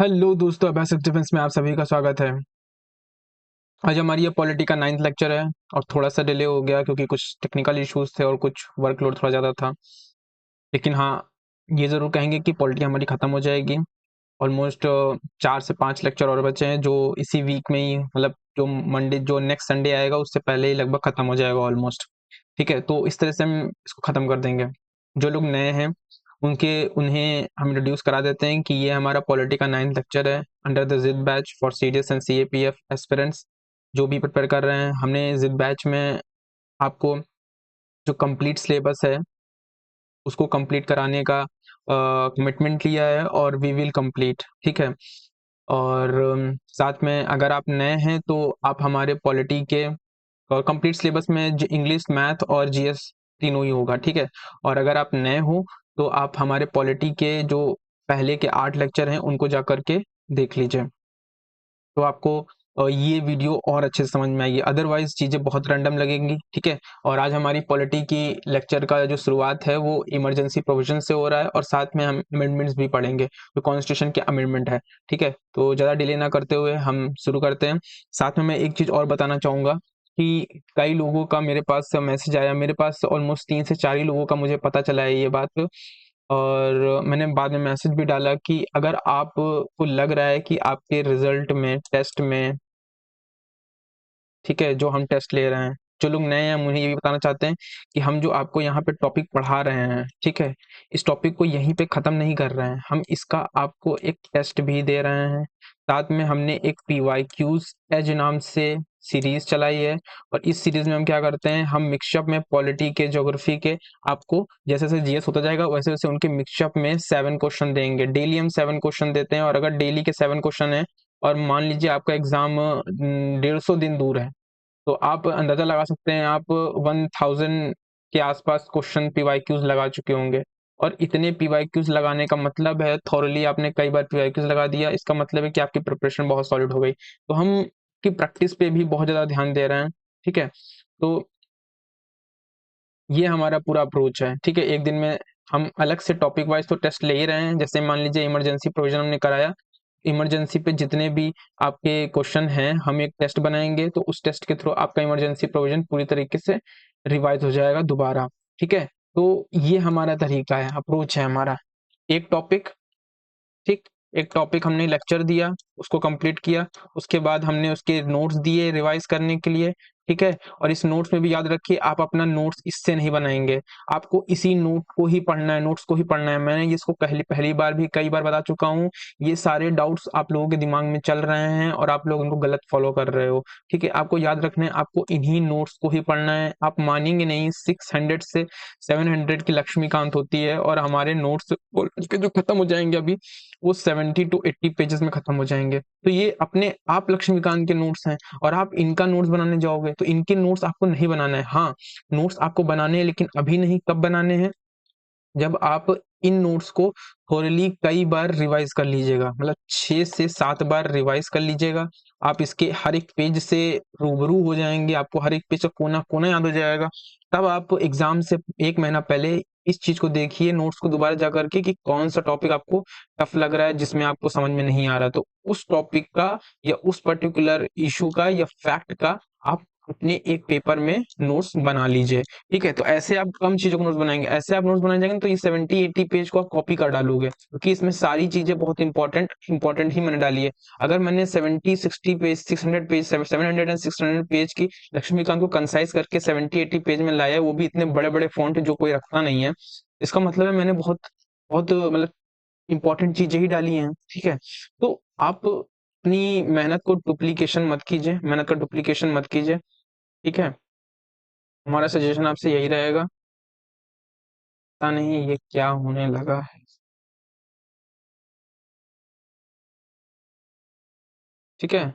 Hello दोस्तों, अभय defence में आप सभी का स्वागत है। आज हमारी ये पॉलिटी का 9th लेक्चर है और थोड़ा-सा डिले हो गया क्योंकि कुछ टेक्निकल इश्यूज़ थे और कुछ वर्कलोड थोड़ा ज़्यादा था। लेकिन हाँ, ये ज़रूर कहेंगे कि पॉलिटी हमारी खत्म हो जाएगी। ऑलमोस्ट 4 से 5 लेक्चर और बचे हैं जो इसी वीक में ही मतलब जो नेक्स्ट संडे आएगा उससे पहले ही लगभग खत्म हो जाएगा ऑलमोस्ट। ठीक है? तो इस तरह से हम इसको खत्म कर देंगे। जो लोग नए हैं उन्हें हम इंट्रोड्यूस करा देते हैं कि ये हमारा पॉलिटी का 9th लेक्चर है अंडर द ज़िद batch for CDS and CAPF aspirants जो भी प्रिपेयर कर रहे हैं। हमने ज़िद बैच में आपको जो कंप्लीट सिलेबस है उसको कंप्लीट कराने का कमिटमेंट लिया है और वी विल कंप्लीट। ठीक है? और साथ में अगर आप नए हैं तो आप हमारे पॉलिटी के कंप्लीट सिलेबस में इंग्लिश, मैथ और जीएस तीनों ही होगा। ठीक है? और अगर आप नए हो तो आप हमारे पॉलिटी के जो पहले के 8 लेक्चर हैं उनको जा कर के देख लीजिए। तो आपको ये वीडियो और अच्छे से समझ में आएगी, अदरवाइज चीज़ें बहुत रैंडम लगेंगी। ठीक है? और आज हमारी पॉलिटी की लेक्चर का जो शुरुआत है वो इमरजेंसी प्रोविजन से हो रहा है और साथ में हम अमेंडमेंट्स भी पढ़ेंगे जो कॉन्स्टिट्यूशन के अमेंडमेंट है। ठीक है? तो ज़्यादा डिले ना करते हुए हम शुरू करते हैं। साथ में मैं एक चीज़ और बताना चाहूँगा कि कई लोगों का मेरे पास मैसेज आया, मेरे पास ऑलमोस्ट 3 से 4 ही लोगों का मुझे पता चला है ये बात। और मैंने बाद में मैसेज भी डाला कि अगर आपको लग रहा है कि आपके रिजल्ट में, टेस्ट में, ठीक है, जो हम टेस्ट ले रहे हैं, जो लोग नए हैं हम उन्हें ये भी बताना चाहते हैं कि हम जो आपको यहाँ पे टॉपिक पढ़ा रहे हैं, ठीक है, इस टॉपिक को यहीं पे ख़त्म नहीं कर रहे हैं, हम इसका आपको एक टेस्ट भी दे रहे हैं। साथ में हमने एक पीवाईक्यूज एज नाम से सीरीज चलाई है और इस सीरीज में हम क्या करते हैं, हम मिक्सअप में पॉलिटी के, ज्योग्राफी के आपको जैसे जैसे जीएस होता जाएगा वैसे वैसे उनके मिक्सअप में 7 क्वेश्चन देंगे। डेली हम 7 क्वेश्चन देते हैं और अगर डेली के 7 क्वेश्चन है और मान लीजिए आपका एग्जाम 150 दिन दूर है तो आप अंदाजा लगा सकते हैं आप 1000 के आसपास क्वेश्चन पीवाईक्यूज लगा चुके होंगे। और इतने पीवाईक्यूज लगाने का मतलब है थॉरली आपने कई बार पीवाईक्यूज लगा दिया, इसका मतलब है कि आपकी प्रिपरेशन बहुत सॉलिड हो गई। तो हम की प्रैक्टिस पे भी बहुत ज़्यादा ध्यान दे रहे हैं। ठीक है? तो ये हमारा पूरा अप्रोच है। ठीक है? एक दिन में हम अलग से टॉपिक वाइज तो टेस्ट ले ही रहे हैं, जैसे मान लीजिए इमरजेंसी प्रोविजन हमने कराया, इमरजेंसी पे जितने भी आपके क्वेश्चन हैं हम एक टेस्ट बनाएंगे तो उस टेस्ट के थ्रू आपका इमरजेंसी प्रोविजन पूरी तरीके से रिवाइज हो जाएगा दोबारा। ठीक है? तो ये हमारा तरीका है, अप्रोच है हमारा। एक टॉपिक, ठीक, एक टॉपिक हमने लेक्चर दिया, उसको कंप्लीट किया, उसके बाद हमने उसके नोट्स दिए रिवाइज करने के लिए। ठीक है? और इस नोट्स में भी याद रखिए आप अपना नोट्स इससे नहीं बनाएंगे, आपको इसी नोट को ही पढ़ना है, नोट्स को ही पढ़ना है। मैंने इसको पहली पहली बार भी कई बार बता चुका हूँ, ये सारे डाउट्स आप लोगों के दिमाग में चल रहे हैं और आप लोग उनको गलत फॉलो कर रहे हो। ठीक है? आपको याद रखना है, आपको इन्हीं नोट्स को ही पढ़ना है। आप मानेंगे नहीं, 600 से 700 की लक्ष्मीकांत होती है और हमारे नोट्स के जो खत्म हो जाएंगे अभी वो 70 टू 80 पेजेस में खत्म हो जाएंगे। तो ये अपने आप लक्ष्मीकांत के नोट्स हैं और आप इनका नोट्स बनाने जाओगे तो इनके नोट्स आपको नहीं बनाना है। हाँ, नोट्स आपको बनाने हैं लेकिन अभी नहीं, कब बनाने हैं, जब आप इन नोट्स को थोरली कई बार रिवाइज कर लीजिएगा, मतलब 6 से 7 बार रिवाइज कर लीजिएगा। आप इसके हर एक पेज से रूबरू हो जाएंगे, आपको हर एक पेज का कोना कोना याद हो जाएगा। तब आप एग्जाम से 1 महीना पहले इस चीज को देखिए, नोट्स को दोबारा जा करके कि कौन सा टॉपिक आपको टफ लग रहा है, जिसमें आपको समझ में नहीं आ रहा, तो उस टॉपिक का या उस पर्टिकुलर इशू का या फैक्ट का आप अपने एक पेपर में नोट्स बना लीजिए। ठीक है? तो ऐसे आप कम चीज़ों को नोट्स बनाएँगे, ऐसे आप नोट्स बनाए जाएँगे तो ये 70-80 पेज को आप कॉपी कर डालोगे, क्योंकि इसमें सारी चीज़ें बहुत इम्पोर्टेंट ही मैंने डाली है। अगर मैंने 70-60 पेज, 600 पेज, 700 एंड 600 पेज की लक्ष्मीकांत को कंसाइज़ करके 70-80 पेज में लाया है, वो भी इतने बड़े-बड़े फ़ॉन्ट जो कोई रखता नहीं है। इसका मतलब है मैंने बहुत बहुत मतलब इम्पोर्टेंट चीज़ें ही डाली हैं। ठीक है? तो आप अपनी मेहनत को डुप्लीकेशन मत कीजिए, मेहनत का डुप्लीकेशन मत कीजिए। ठीक है? हमारा सजेशन आपसे यही रहेगा। पता नहीं ये क्या होने लगा है। ठीक है?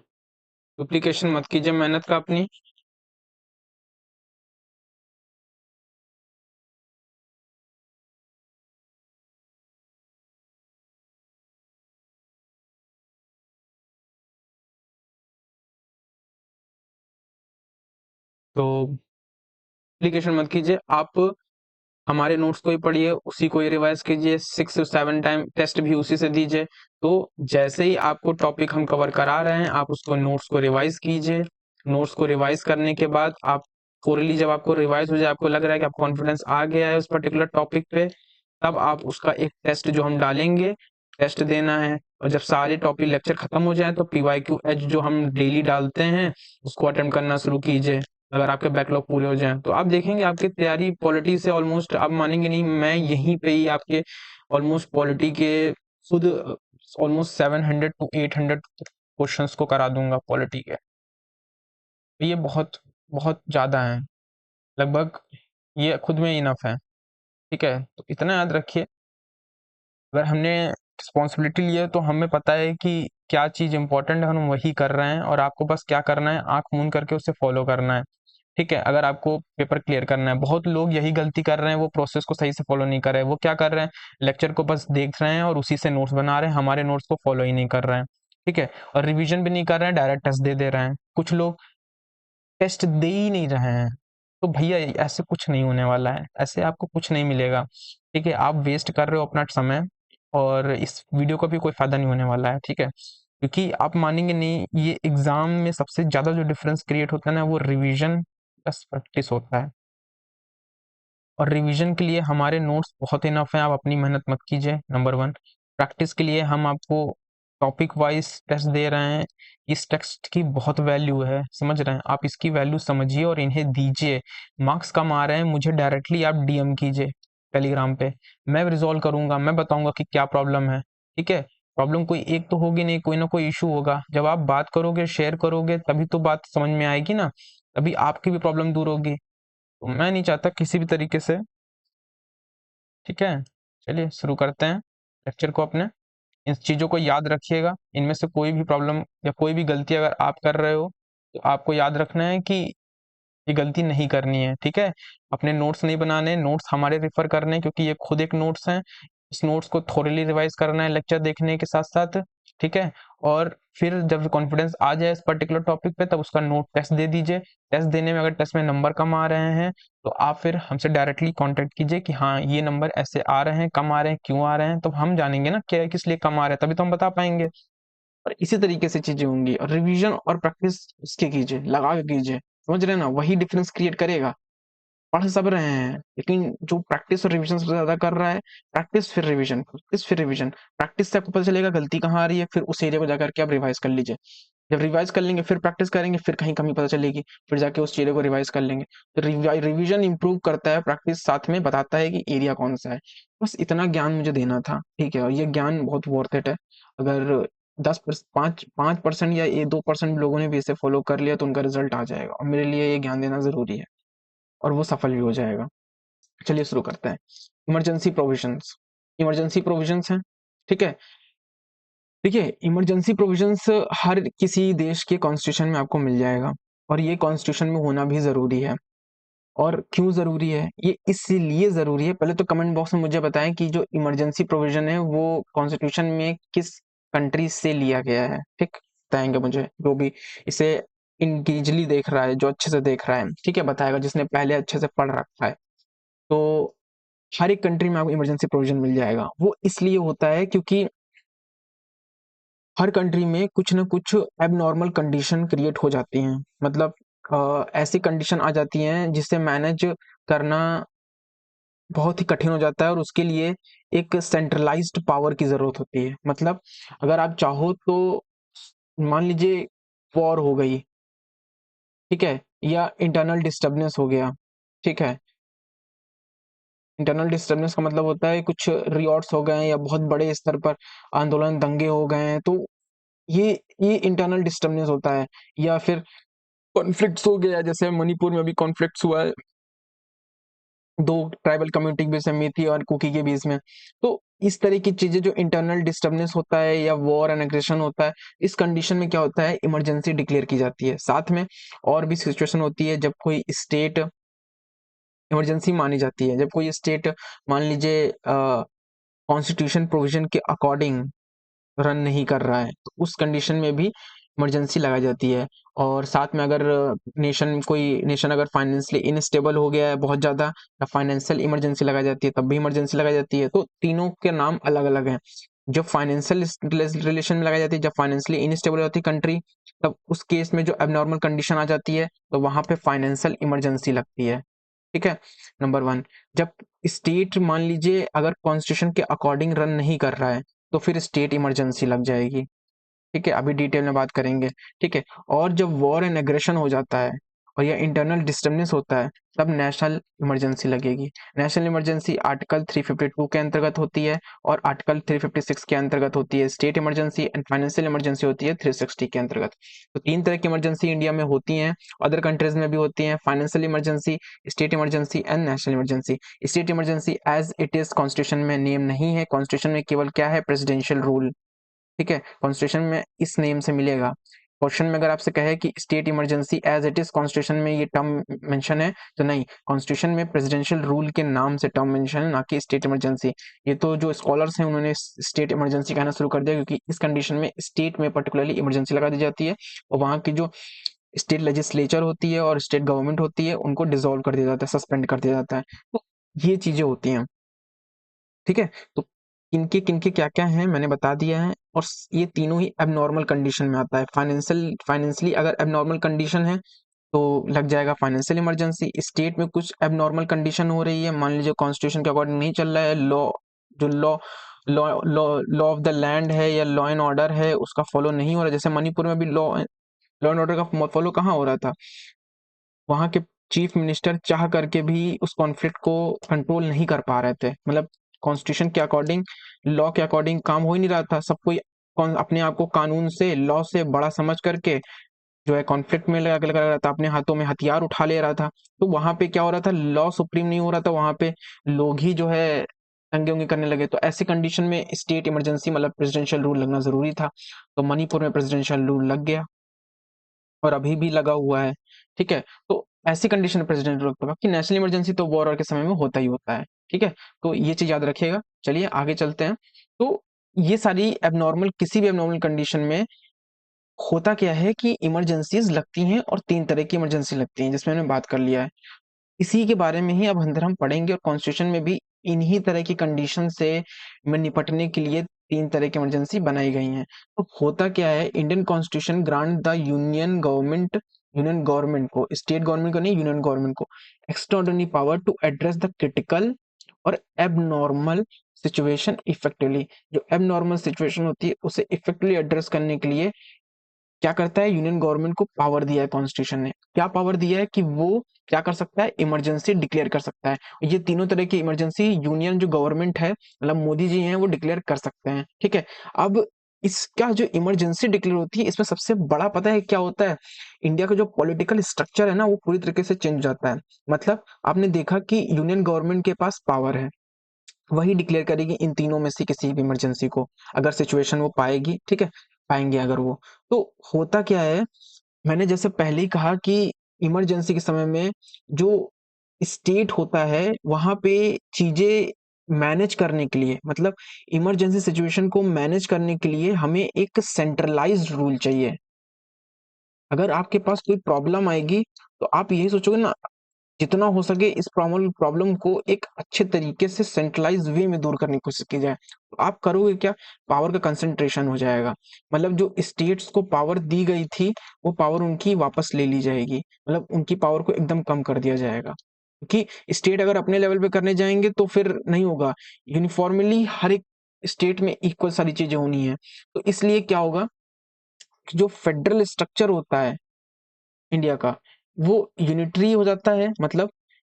डुप्लीकेशन मत कीजिए मेहनत का अपनी। तो डुप्लीकेशन मत कीजिए। आप हमारे नोट्स को ही पढ़िए, उसी को ही रिवाइज कीजिए, 6 से 7 टाइम टेस्ट भी उसी से दीजिए। तो जैसे ही आपको टॉपिक हम कवर करा रहे हैं, आप उसको नोट्स को रिवाइज कीजिए। नोट्स को रिवाइज करने के बाद आप थोरली जब आपको रिवाइज हो जाए, आपको लग रहा है कि आपको कॉन्फिडेंस आ गया है उस पर्टिकुलर टॉपिक पे, तब आप उसका एक टेस्ट जो हम डालेंगे, टेस्ट देना है। और जब सारे टॉपिक लेक्चर खत्म हो जाए तो PYQH जो हम डेली डालते हैं उसको अटेम्प्ट करना शुरू कीजिए। अगर आपके बैकलॉग पूरे हो जाएं तो आप देखेंगे आपकी तैयारी पॉलिटी से ऑलमोस्ट, आप मानेंगे नहीं, मैं यहीं पे ही आपके ऑलमोस्ट पॉलिटी के खुद ऑलमोस्ट 700 to 800 क्वेश्चंस को करा दूंगा पॉलिटी के। ये बहुत बहुत ज़्यादा है, लगभग ये खुद में इनफ है। ठीक है, तो इतना याद रखिए, अगर हमने रिस्पॉन्सिबिलिटी ली है तो हमें पता है कि क्या चीज़ इंपॉर्टेंट है, हम वही कर रहे हैं और आपको बस क्या करना है, आंख मूंद करके उसे फॉलो करना है। ठीक है, अगर आपको पेपर क्लियर करना है, बहुत लोग यही गलती कर रहे हैं, वो प्रोसेस को सही से फॉलो नहीं कर रहे हैं। वो क्या कर रहे हैं, लेक्चर को बस देख रहे हैं और उसी से नोट्स बना रहे हैं, हमारे नोट्स को फॉलो ही नहीं कर रहे हैं। ठीक है, और रिवीजन भी नहीं कर रहे हैं, डायरेक्ट टेस्ट दे दे रहे हैं। कुछ लोग टेस्ट दे ही नहीं रहे हैं। तो भैया ऐसे कुछ नहीं होने वाला है, ऐसे आपको कुछ नहीं मिलेगा। ठीक है, आप वेस्ट कर रहे हो अपना समय और इस वीडियो का भी कोई फायदा नहीं होने वाला है। ठीक है, क्योंकि आप मानेंगे नहीं, ये एग्जाम में सबसे ज्यादा जो डिफरेंस क्रिएट होता है ना, वो रिवीजन प्लस प्रैक्टिस होता है। और रिवीजन के लिए हमारे नोट्स बहुत इनफ हैं, आप अपनी मेहनत मत कीजिए, नंबर वन। प्रैक्टिस के लिए हम आपको टॉपिक वाइज टेस्ट दे रहे हैं। इस टेक्स्ट की बहुत वैल्यू है, समझ रहे हैं आप, इसकी वैल्यू समझिए और इन्हें दीजिए। मार्क्स कम आ रहे हैं, मुझे डायरेक्टली आप DM कीजिए टेलीग्राम पे, मैं रिजॉल्व करूंगा, मैं बताऊंगा कि क्या प्रॉब्लम है। ठीक है, प्रॉब्लम कोई एक तो होगी नहीं, कोई ना कोई इशू होगा। जब आप बात करोगे, शेयर करोगे, तभी तो बात समझ में आएगी ना, तभी आपकी भी प्रॉब्लम दूर होगी। तो मैं नहीं चाहता किसी भी तरीके से। ठीक है, चलिए शुरू करते हैं लेक्चर को अपने। इन चीज़ों को याद रखिएगा, इनमें से कोई भी प्रॉब्लम या कोई भी गलती अगर आप कर रहे हो तो आपको याद रखना है कि ये गलती नहीं करनी है। ठीक है, अपने नोट्स नहीं बनाने, नोट्स हमारे रेफर करने हैं, क्योंकि ये खुद एक नोट्स हैं। इस नोट्स को थोरली रिवाइज करना है लेक्चर देखने के साथ साथ। ठीक है, और फिर जब कॉन्फिडेंस आ जाए इस पर्टिकुलर टॉपिक पे, तब उसका नोट टेस्ट दे दीजिए। टेस्ट देने में अगर टेस्ट में नंबर कम आ रहे हैं तो आप फिर हमसे डायरेक्टली कांटेक्ट कीजिए कि हाँ ये नंबर ऐसे आ रहे हैं, कम आ रहे हैं, क्यों आ रहे हैं, तो हम जानेंगे ना क्या किस लिए कम आ रहे हैं, तभी तो हम बता पाएंगे। और इसी तरीके से चीजें होंगी। और रिवीजन और प्रैक्टिस इसके कीजिए, लगा के कीजिए, समझ रहे हैं ना, वही डिफरेंस क्रिएट करेगा। पढ़ सब रहे हैं, लेकिन जो प्रैक्टिस और रिवीजन सबसे ज्यादा कर रहा है, प्रैक्टिस फिर रिवीजन, प्रैक्टिस फिर रिवीजन। प्रैक्टिस से आपको पता चलेगा गलती कहाँ आ रही है, फिर उस एरिया को जाकर के आप रिवाइज कर लीजिए। जब रिवाइज कर लेंगे, फिर प्रैक्टिस करेंगे, फिर कहीं कमी पता चलेगी, फिर जाके उस एरिया को रिवाइज कर लेंगे। तो रिवीजन इंप्रूव करता है, प्रैक्टिस साथ में बताता है कि एरिया कौन सा है। बस इतना ज्ञान मुझे देना था। ठीक है, और ये ज्ञान बहुत वर्थ इट है। अगर 5% या 2% लोगों ने भी इसे फॉलो कर लिया तो उनका रिजल्ट आ जाएगा, और मेरे लिए ये ज्ञान देना जरूरी है, और वो सफल भी हो जाएगा। चलिए शुरू करते हैं। इमरजेंसी प्रोविजंस, इमरजेंसी प्रोविजंस हैं। ठीक है, देखिए इमरजेंसी प्रोविजंस हर किसी देश के कॉन्स्टिट्यूशन में आपको मिल जाएगा, और ये कॉन्स्टिट्यूशन में होना भी जरूरी है। और क्यों जरूरी है, ये इसलिए जरूरी है, पहले तो कमेंट बॉक्स में मुझे बताएं कि जो इमरजेंसी प्रोविजन है वो कॉन्स्टिट्यूशन में किस कंट्री से लिया गया है। ठीक, बताएंगे मुझे जो भी इसे इंगेजली देख रहा है, जो अच्छे से देख रहा है, ठीक है, बताएगा, जिसने पहले अच्छे से पढ़ रखा है। तो हर एक कंट्री में आपको इमरजेंसी प्रोविजन मिल जाएगा। वो इसलिए होता है क्योंकि हर कंट्री में कुछ ना कुछ एबनॉर्मल कंडीशन क्रिएट हो जाती हैं, मतलब ऐसी कंडीशन आ जाती हैं जिसे मैनेज करना बहुत ही कठिन हो जाता है, और उसके लिए एक सेंट्रलाइज्ड पावर की जरूरत होती है। मतलब अगर आप चाहो तो मान लीजिए वॉर हो गई, ठीक है, या इंटरनल डिस्टर्बेंस हो गया। ठीक है, इंटरनल डिस्टर्बेंस का मतलब होता है कुछ रियॉट्स हो गए हैं या बहुत बड़े स्तर पर आंदोलन दंगे हो गए हैं, तो ये ये इंटरनल डिस्टर्बेंस होता है। या फिर कॉन्फ्लिक्ट्स हो गया, जैसे मणिपुर में भी कॉन्फ्लिक्ट्स हुआ है, दो ट्राइबल कम्युनिटी के बीच में, मिथी और कुकी के बीच में। तो इस तरह की चीजें जो इंटरनल डिस्टर्बेंस होता है या वॉर एंड एग्रेशन होता है, इस कंडीशन में क्या होता है, इमरजेंसी डिक्लेयर की जाती है। साथ में और भी सिचुएशन होती है जब कोई स्टेट इमरजेंसी मानी जाती है, जब कोई स्टेट मान लीजिए कॉन्स्टिट्यूशन प्रोविजन के अकॉर्डिंग रन नहीं कर रहा है, तो उस कंडीशन में भी इमरजेंसी लगाई जाती है। और साथ में अगर कोई नेशन अगर फाइनेंशियली इनस्टेबल हो गया है बहुत ज़्यादा, या फाइनेंशियल इमरजेंसी लगाई जाती है, तब भी इमरजेंसी लगाई जाती है। तो तीनों के नाम अलग-अलग हैं। जब फाइनेंशियल रिलेशन में लगाई जाती है, जब फाइनेंशियली इनस्टेबल होती है कंट्री, तब उस केस में जो एब्नॉर्मल कंडीशन आ जाती है, तो वहाँ पे फाइनेंशियल इमरजेंसी लगती है। ठीक है? नंबर 1, जब स्टेट मान लीजिए अगर कॉन्स्टिट्यूशन के अकॉर्डिंग रन नहीं कर रहा है, तो फिर स्टेट इमरजेंसी लग जाएगी। ठीक है, अभी डिटेल में बात करेंगे। ठीक है, और जब वॉर एंड एग्रेशन हो जाता है और या इंटरनल डिस्टर्बेंस होता है, तब नेशनल इमरजेंसी लगेगी। नेशनल इमरजेंसी आर्टिकल 352 के अंतर्गत होती है और आर्टिकल 356 के अंतर्गत होती है। State emergency and financial emergency होती है 360 के अंतर्गत। तो 3 तरह की इमरजेंसी इंडिया में होती हैं, अदर कंट्रीज में भी होती हैं। Financial emergency, state emergency and national emergency. State emergency as it is constitution में नेम नहीं है, कॉन्स्टिट्यूशन में केवल क्या है, प्रेसिडेंशियल रूल। ठीक है, कॉन्स्टिट्यूशन में इस नेम से मिलेगा। क्वेश्चन में अगर आपसे कहे कि state emergency as it is constitution में ये टर्म मेंशन है, तो नहीं, कॉन्स्टिट्यूशन में प्रेसिडेंशियल रूल के नाम से टर्म मेंशन है, ना कि स्टेट इमरजेंसी। ये तो जो स्कॉलर्स हैं उन्होंने स्टेट इमरजेंसी कहना शुरू कर दिया, क्योंकि इस कंडीशन में स्टेट में पर्टिकुलरली इमरजेंसी लगा दी जाती है और वहाँ की जो स्टेट लेजिस्लेचर होती है और स्टेट गवर्नमेंट होती है उनको डिसॉल्व कर दिया जाता है, सस्पेंड कर दिया जाता है। तो ये चीजें होती हैं। ठीक है, तो किनके क्या-क्या हैं मैंने बता दिया है, और ये तीनों ही एबनॉर्मल कंडीशन में आता है। फाइनेंशियली अगर एबनॉर्मल कंडीशन है तो लग जाएगा फाइनेंशियल इमरजेंसी। स्टेट में कुछ एबनॉर्मल कंडीशन हो रही है, मान लीजिए कॉन्स्टिट्यूशन के अकॉर्डिंग नहीं चल रहा है, जो law law law of the land है या लॉ एंड ऑर्डर है उसका फॉलो नहीं हो रहा। जैसे मणिपुर में भी लॉ लॉ एंड ऑर्डर का फॉलो कहाँ हो रहा था, वहाँ के चीफ मिनिस्टर चाह करके भी उस कॉन्फ्लिक्ट को कंट्रोल नहीं कर पा रहे थे। मतलब कॉन्स्टिट्यूशन के अकॉर्डिंग, लॉ के अकॉर्डिंग काम हो ही नहीं रहा था। सब कोई अपने आप को कानून से, लॉ से बड़ा समझ करके जो है कॉन्फ्लिक्ट में लगा रहा था, अपने हाथों में हथियार उठा ले रहा था। तो वहां पे क्या हो रहा था, लॉ सुप्रीम नहीं हो रहा था, वहां पे लोग ही जो है दंगे उंगे करने लगे। तो ऐसी कंडीशन में स्टेट इमरजेंसी मतलब प्रेसिडेंशियल रूल लगना जरूरी था। तो मणिपुर में प्रेसिडेंशियल रूल लग गया और अभी भी लगा हुआ है। ठीक है, तो ऐसी कंडीशन में प्रेसिडेंट रूल लगता है। बाकी नेशनल इमरजेंसी तो वॉर के समय में होता ही होता है। ठीक है, तो ये चीज याद रखिएगा। चलिए आगे चलते हैं। तो ये सारी एबनॉर्मल, किसी भी एबनॉर्मल कंडीशन में होता क्या है कि इमरजेंसीज लगती हैं, और 3 तरह की इमरजेंसी लगती हैं जिसमें हमने बात कर लिया है। इसी के बारे में ही अब अंदर हम पढ़ेंगे, और कॉन्स्टिट्यूशन में भी इन्हीं तरह की कंडीशन से में निपटने के लिए 3 तरह की इमरजेंसी बनाई गई हैं। तो होता क्या है, Indian constitution grant the union government को, स्टेट गवर्नमेंट को नहीं, यूनियन गवर्नमेंट को extraordinary power to address the critical और एबनॉर्मल सिचुएशन इफेक्टिवली। जो एबनॉर्मल सिचुएशन होती है उसे इफेक्टिवली एड्रेस करने के लिए क्या करता है, यूनियन गवर्नमेंट को पावर दिया है कॉन्स्टिट्यूशन ने। क्या पावर दिया है कि वो क्या कर सकता है, इमरजेंसी डिक्लेयर कर सकता है। ये तीनों तरह की इमरजेंसी यूनियन जो गवर्नमेंट है, मतलब मोदी जी हैं, वो डिक्लेयर कर सकते हैं। ठीक है, अब इसका जो इमरजेंसी डिक्लेयर होती है, इसमें सबसे बड़ा पता है क्या होता है, इंडिया का जो पॉलिटिकल स्ट्रक्चर है ना, वो पूरी तरीके से चेंज हो जाता है। मतलब आपने देखा कि यूनियन गवर्नमेंट के पास पावर है, वही डिक्लेयर करेगी इन तीनों में से किसी भी इमरजेंसी को, अगर सिचुएशन वो पाएगी। ठीक है, पाएंगे अगर वो। तो होता क्या है, मैंने जैसे पहले ही कहा कि इमरजेंसी के समय में जो स्टेट होता है वहां पे चीजें मैनेज करने के लिए, मतलब इमरजेंसी सिचुएशन को मैनेज करने के लिए हमें एक सेंट्रलाइज्ड रूल चाहिए। अगर आपके पास कोई प्रॉब्लम आएगी तो आप यही सोचोगे ना, जितना हो सके इस प्रॉब्लम को एक अच्छे तरीके से सेंट्रलाइज वे में दूर करने की कोशिश की जाए। तो आप करोगे क्या, पावर का कंसंट्रेशन हो जाएगा। मतलब जो स्टेट्स को पावर दी गई थी, वो पावर उनकी वापस ले ली जाएगी, मतलब उनकी पावर को एकदम कम कर दिया जाएगा। क्योंकि स्टेट अगर अपने लेवल पे करने जाएंगे तो फिर नहीं होगा, यूनिफॉर्मली हर एक स्टेट में इक्वल सारी चीजें होनी है। तो इसलिए क्या होगा कि जो फेडरल स्ट्रक्चर होता है इंडिया का, वो यूनिटरी हो जाता है। मतलब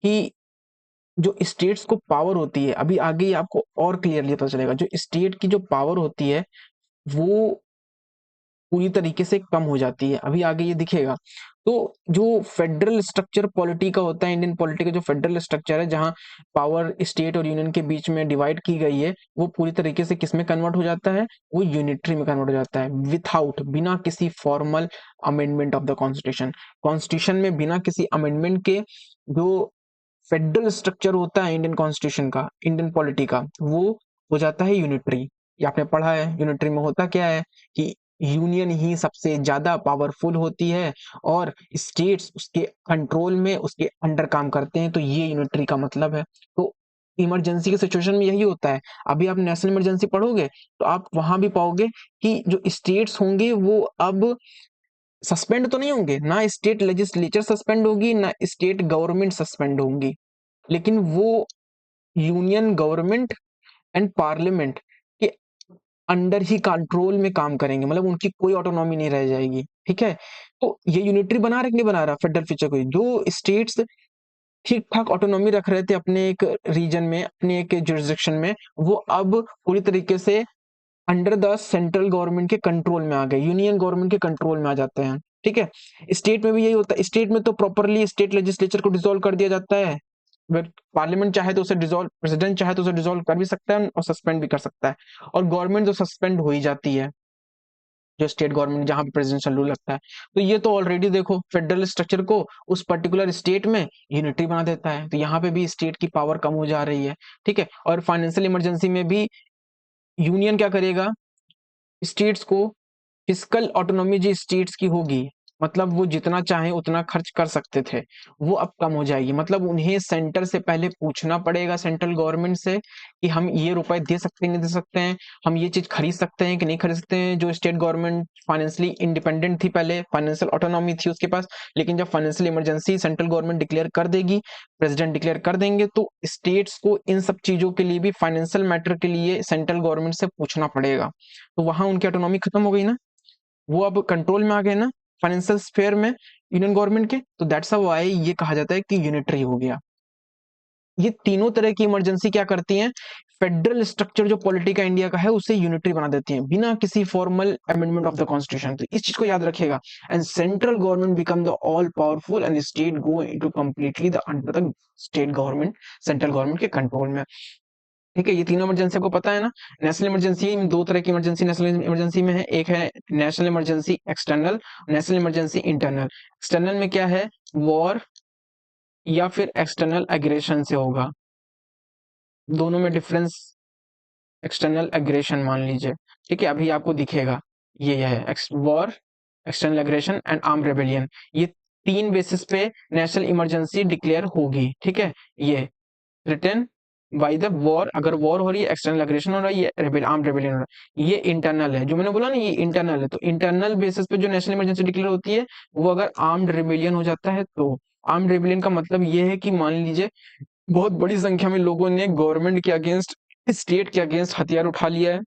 कि जो स्टेट्स को पावर होती है, अभी आगे ही आपको और क्लियरली पता चलेगा, जो स्टेट की जो पावर होती है वो पूरी तरीके से कम हो जाती है, अभी आगे ये दिखेगा। तो जो फेडरल स्ट्रक्चर पॉलिटी का होता है, इंडियन पॉलिटी का जो फेडरल स्ट्रक्चर है, जहां पावर स्टेट और यूनियन के बीच में डिवाइड की गई है, वो पूरी तरीके से किस में कन्वर्ट हो जाता है, वो यूनिटरी में कन्वर्ट हो जाता है, विथआउट, बिना किसी formal amendment of the constitution. Constitution में बिना किसी अमेंडमेंट के जो फेडरल स्ट्रक्चर होता है इंडियन कॉन्स्टिट्यूशन का, इंडियन पॉलिटी का, वो हो जाता है यूनिटरी। ये आपने पढ़ा है, यूनिटरी में होता क्या है कि यूनियन ही सबसे ज्यादा पावरफुल होती है और स्टेट्स उसके कंट्रोल में, उसके अंडर काम करते हैं। तो ये यूनिटरी का मतलब है। तो इमरजेंसी के सिचुएशन में यही होता है। अभी आप नेशनल इमरजेंसी पढ़ोगे तो आप वहां भी पाओगे कि जो स्टेट्स होंगे वो अब सस्पेंड तो नहीं होंगे, ना स्टेट लेजिस्लेचर सस्पेंड होगी, ना स्टेट गवर्नमेंट सस्पेंड होंगी, लेकिन वो यूनियन गवर्नमेंट एंड पार्लियामेंट के अंडर ही कंट्रोल में काम करेंगे, मतलब उनकी कोई ऑटोनॉमी नहीं रह जाएगी। ठीक है, तो ये यूनिटरी बना रहा कि नहीं बना रहा फेडरल फीचर को? जो स्टेट्स ठीक ठाक ऑटोनॉमी रख रहे थे अपने एक रीजन में, अपने एक जुरिस्डिक्शन में, वो अब पूरी तरीके से अंडर द सेंट्रल गवर्नमेंट के कंट्रोल में आ गए, यूनियन गवर्नमेंट के कंट्रोल में आ जाते हैं। ठीक है, स्टेट में भी यही होता है। स्टेट में तो प्रॉपरली स्टेट लेजिस्लेचर को डिसॉल्व कर दिया जाता है। पार्लियामेंट चाहे तो उसे डिसॉल्व, प्रेसिडेंट चाहे तो उसे डिसॉल्व कर भी सकता है और सस्पेंड भी कर सकता है, और गवर्नमेंट तो सस्पेंड हो ही जाती है, जो स्टेट गवर्नमेंट जहां पे प्रेसिडेंशियल रूल लगता है। तो ये तो ऑलरेडी देखो फेडरल स्ट्रक्चर को उस पर्टिकुलर स्टेट में यूनिटरी बना देता है। तो यहाँ पे भी स्टेट की पावर कम हो जा रही है। ठीक है, और फाइनेंशियल इमरजेंसी में भी यूनियन क्या करेगा, स्टेट्स को फिस्कल ऑटोनॉमी जो स्टेट्स की होगी, मतलब वो जितना चाहे उतना खर्च कर सकते थे, वो अब कम हो जाएगी। मतलब उन्हें सेंटर से पहले पूछना पड़ेगा, सेंट्रल गवर्नमेंट से, कि हम ये रुपए दे सकते हैं नहीं दे सकते हैं, हम ये चीज खरीद सकते हैं कि नहीं खरीद सकते हैं। जो स्टेट गवर्नमेंट फाइनेंशियली इंडिपेंडेंट थी, पहले फाइनेंशियल ऑटोनॉमी थी उसके पास, लेकिन जब financial emergency central government declare कर देगी, प्रेसिडेंट डिक्लेयर कर देंगे, तो स्टेट्स को इन सब चीजों के लिए भी, फाइनेंशियल मैटर के लिए सेंट्रल गवर्नमेंट से पूछना पड़ेगा। तो वहां उनकी ऑटोनॉमी खत्म हो गई ना, वो अब कंट्रोल में आ गए ना फाइनेंशियल स्फेयर में यूनियन गवर्नमेंट के। तो दैट्स व्हाई ये कहा जाता है कि यूनिटरी हो गया। ये तीनों तरह की इमरजेंसी क्या करती हैं, फेडरल स्ट्रक्चर जो पॉलिटी का इंडिया का है उसे यूनिटरी बना देती हैं, बिना किसी formal amendment of the constitution. तो इस चीज को याद रखिएगा। And central government become the all powerful and state go into completely the under the state government, central government के कंट्रोल में। ठीक है, ये तीनों इमरजेंसी आपको पता है ना। नेशनल इमरजेंसी, दो तरह की इमरजेंसी नेशनल इमरजेंसी में है, एक है national emergency external, national emergency internal. External में क्या है, वॉर या फिर एक्सटर्नल एग्रेशन से होगा, दोनों में डिफरेंस। एक्सटर्नल एग्रेशन मान लीजिए, ठीक है, अभी आपको दिखेगा, ये है war, external aggression and arm rebellion. ये तीन बेसिस पे नेशनल इमरजेंसी डिक्लेयर होगी। ठीक है, ये रिटर्न बाय द वॉर, अगर वॉर हो रही है, एक्सटर्नल एग्रेशन हो रहा है, ये आर्म रेबेलियन हो रहा है, ये इंटरनल है। जो मैंने बोला ना, ये इंटरनल है। तो इंटरनल बेसिस पे जो नेशनल इमरजेंसी डिक्लेयर होती है, वो अगर आर्म्ड रेबेलियन हो जाता है तो। आर्म्ड रेबेलियन का मतलब ये है कि मान लीजिए बहुत बड़ी संख्या में लोगों ने गवर्नमेंट के अगेंस्ट, स्टेट के अगेंस्ट हथियार उठा लिया है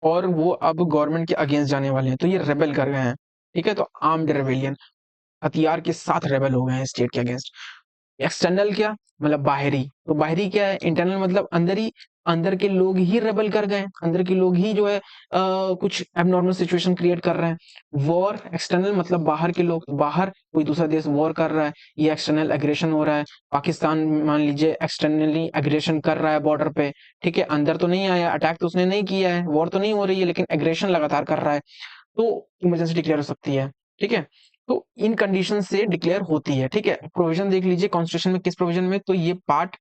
और वो अब गवर्नमेंट के अगेंस्ट जाने वाले हैं, तो ये रेबेल कर गए हैं। ठीक है, तो आर्म्ड रेबेलियन, हथियार के साथ रेबेल हो गए हैं स्टेट के अगेंस्ट। एक्सटर्नल क्या मतलब, बाहरी। तो बाहरी क्या है, इंटरनल मतलब अंदर ही, अंदर के लोग ही रेबल कर गए, अंदर के लोग ही जो है कुछ एबनॉर्मल सिचुएशन क्रिएट कर रहे हैं। वॉर एक्सटर्नल मतलब बाहर के लोग, बाहर कोई दूसरा देश वॉर कर रहा है, ये एक्सटर्नल एग्रेशन हो रहा है। पाकिस्तान मान लीजिए एक्सटर्नली एग्रेशन कर रहा है बॉर्डर पे, ठीक है, अंदर तो नहीं आया, अटैक तो उसने नहीं किया है, वॉर तो नहीं हो रही है, लेकिन एग्रेशन लगातार कर रहा है, तो इमरजेंसी डिक्लेयर हो सकती है। ठीक है, तो इन कंडीशन से डिक्लेयर होती है। ठीक है, प्रोविजन देख लीजिए कॉन्स्टिट्यूशन में, किस प्रोविजन में, तो ये पार्ट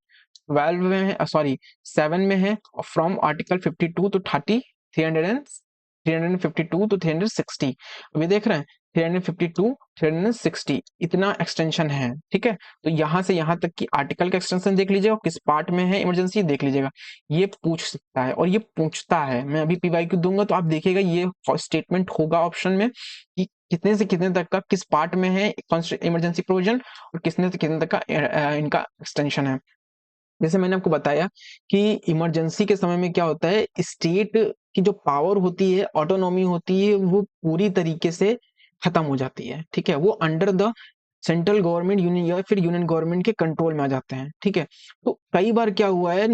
12 में है, सॉरी 7 में है, फ्रॉम आर्टिकल 52 टू 30, 352 टू 360। अभी देख रहे हैं 352 360 इतना एक्सटेंशन है। ठीक है, तो यहां से यहां तक की आर्टिकल का एक्सटेंशन देख लीजिएगा, किस पार्ट में है इमरजेंसी देख लीजिएगा। ये पूछ सकता है और ये पूछता है। मैं अभी पीवाईक्यू दूंगा तो आप देखिएगा ये स्टेटमेंट होगा ऑप्शन में कि कितने से कितने तक का, किस पार्ट में है इमरजेंसी प्रोविजन और कितने से कितने तक का इनका एक्सटेंशन है। जैसे मैंने आपको बताया कि इमरजेंसी के समय में क्या होता है, स्टेट की जो पावर होती है, ऑटोनॉमी होती है, वो पूरी तरीके से खत्म हो जाती है। ठीक है, वो under the central government, union या फिर यूनियन गवर्नमेंट के कंट्रोल में आ जाते हैं। ठीक है, तो कई बार क्या हुआ है,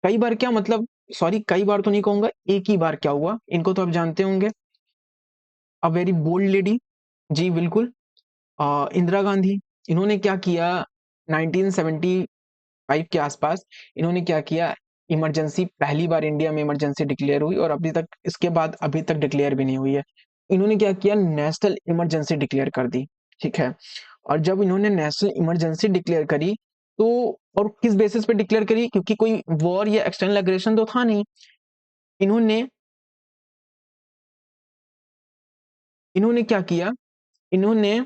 कई बार क्या मतलब, सॉरी कई बार तो नहीं कहूंगा, एक ही बार क्या हुआ, इनको तो आप जानते होंगे, अ वेरी बोल्ड लेडी, जी बिल्कुल, इंदिरा गांधी। इन्होंने क्या किया, 1975 के आसपास इन्होंने क्या किया, इमरजेंसी पहली बार इंडिया में इमरजेंसी डिक्लेयर हुई और अभी तक, इसके बाद अभी तक डिक्लेयर भी नहीं हुई है। इन्होंने क्या किया, नेशनल इमरजेंसी डिक्लेयर कर दी। ठीक है, और जब इन्होंने नेशनल इमरजेंसी डिक्लेयर करी, तो और किस बेसिस पे डिक्लेयर करी, क्योंकि कोई वॉर या एक्सटर्नल एग्रेशन तो था नहीं। इन्होंने इन्होंने क्या किया, इन्होंने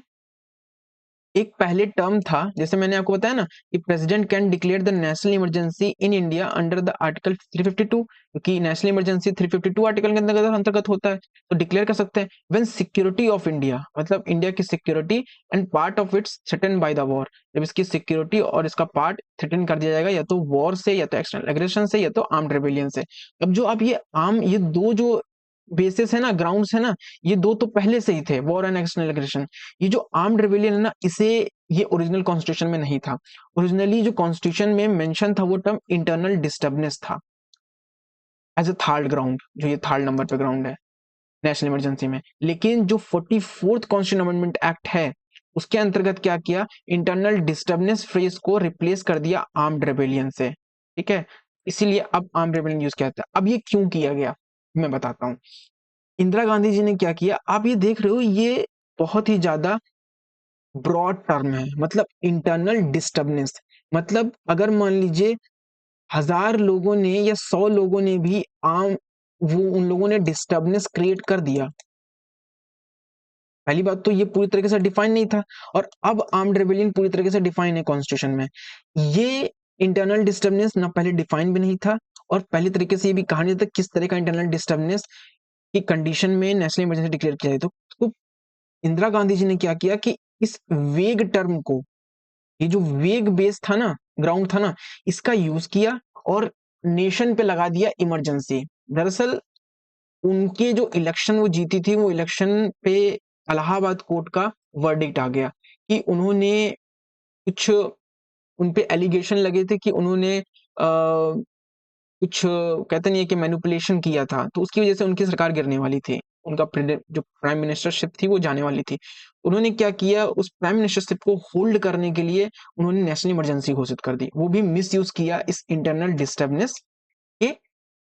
एक पहले टर्म था, जैसे मैंने आपको बताया ना कि president can declare the national emergency in India under the article 352, क्योंकि नेशनल इमरजेंसी 352 आर्टिकल के अंतर्गत होता है, तो डिक्लेयर कर सकते हैं। व्हेन सिक्योरिटी ऑफ इंडिया, मतलब इंडिया की security and part of its threaten by the war, जब इसकी सिक्योरिटी और इसका पार्ट थ्रेटन कर दिया जाएगा, या तो वॉर से, या तो एक्सटर्नल एग्रेशन से, या तो आर्म्ड रेबेलियन से। अब जो आप ये दो जो बेसिस है ना, ग्राउंड्स है ना, ये दो तो पहले से ही थे, वॉर एंड एक्सटर्नल एग्रेशन। ये जो आर्म्ड रिबेलियन है ना, इसे ये ओरिजिनल कॉन्स्टिट्यूशन में नहीं था। ओरिजिनली जो कॉन्स्टिट्यूशन में मेंशन था वो टर्म इंटरनल डिस्टर्बनेस था, एज अ थर्ड ग्राउंड, जो ये थर्ड नंबर पे ग्राउंड है नेशनल इमरजेंसी में। लेकिन जो 44th कॉन्स्टिट्यूशन अमेंडमेंट एक्ट है, उसके अंतर्गत क्या किया, इंटरनल डिस्टर्बनेस फ्रेज को रिप्लेस कर दिया आर्म्ड रेबेलियन से। ठीक है, इसीलिए अब आर्म्ड रेबेलियन यूज किया जाता है। अब ये क्यों किया गया, मैं बताता हूँ। इंदिरा गांधी जी ने क्या किया, आप ये देख रहे हो, ये बहुत ही ज्यादा ब्रॉड टर्म है। मतलब इंटरनल डिस्टर्बनेस, मतलब अगर मान लीजिए 1000 लोगों ने या 100 लोगों ने भी आम वो उन लोगों ने डिस्टर्बनेस क्रिएट कर दिया, पहली बात तो ये पूरी तरीके से डिफाइन नहीं था। और अब आर्म्ड रेबेलियन पूरी तरीके से डिफाइन है कॉन्स्टिट्यूशन में। ये इंटरनल डिस्टर्बनेस ना पहले डिफाइन भी नहीं था, और पहले तरीके से ये भी कहा नहीं था किस तरह का इंटरनल डिस्टर्बनेस की कंडीशन में नेशनल इमरजेंसी डिक्लेयर किया जाए। तो इंदिरा गांधी जी ने क्या किया कि इस वेग टर्म को, ये जो वेग बेस था ना, ग्राउंड था ना, इसका यूज किया और नेशन पे लगा दिया इमरजेंसी। दरअसल उनके जो इलेक्शन वो जीती थी, वो इलेक्शन पे इलाहाबाद कोर्ट का वर्डिक्ट आ गया कि उन्होंने कुछ, उन पे एलिगेशन लगे थे कि उन्होंने कुछ कहते नहीं है कि मैनिपुलेशन किया था, तो उसकी वजह से उनकी सरकार गिरने वाली थी। उनका जो प्राइम मिनिस्टरशिप थी वो जाने वाली थी। उन्होंने क्या किया, उस प्राइम मिनिस्टरशिप को होल्ड करने के लिए उन्होंने नेशनल इमरजेंसी घोषित कर दी, वो भी मिस यूज किया इस इंटरनल डिस्टर्बनेस के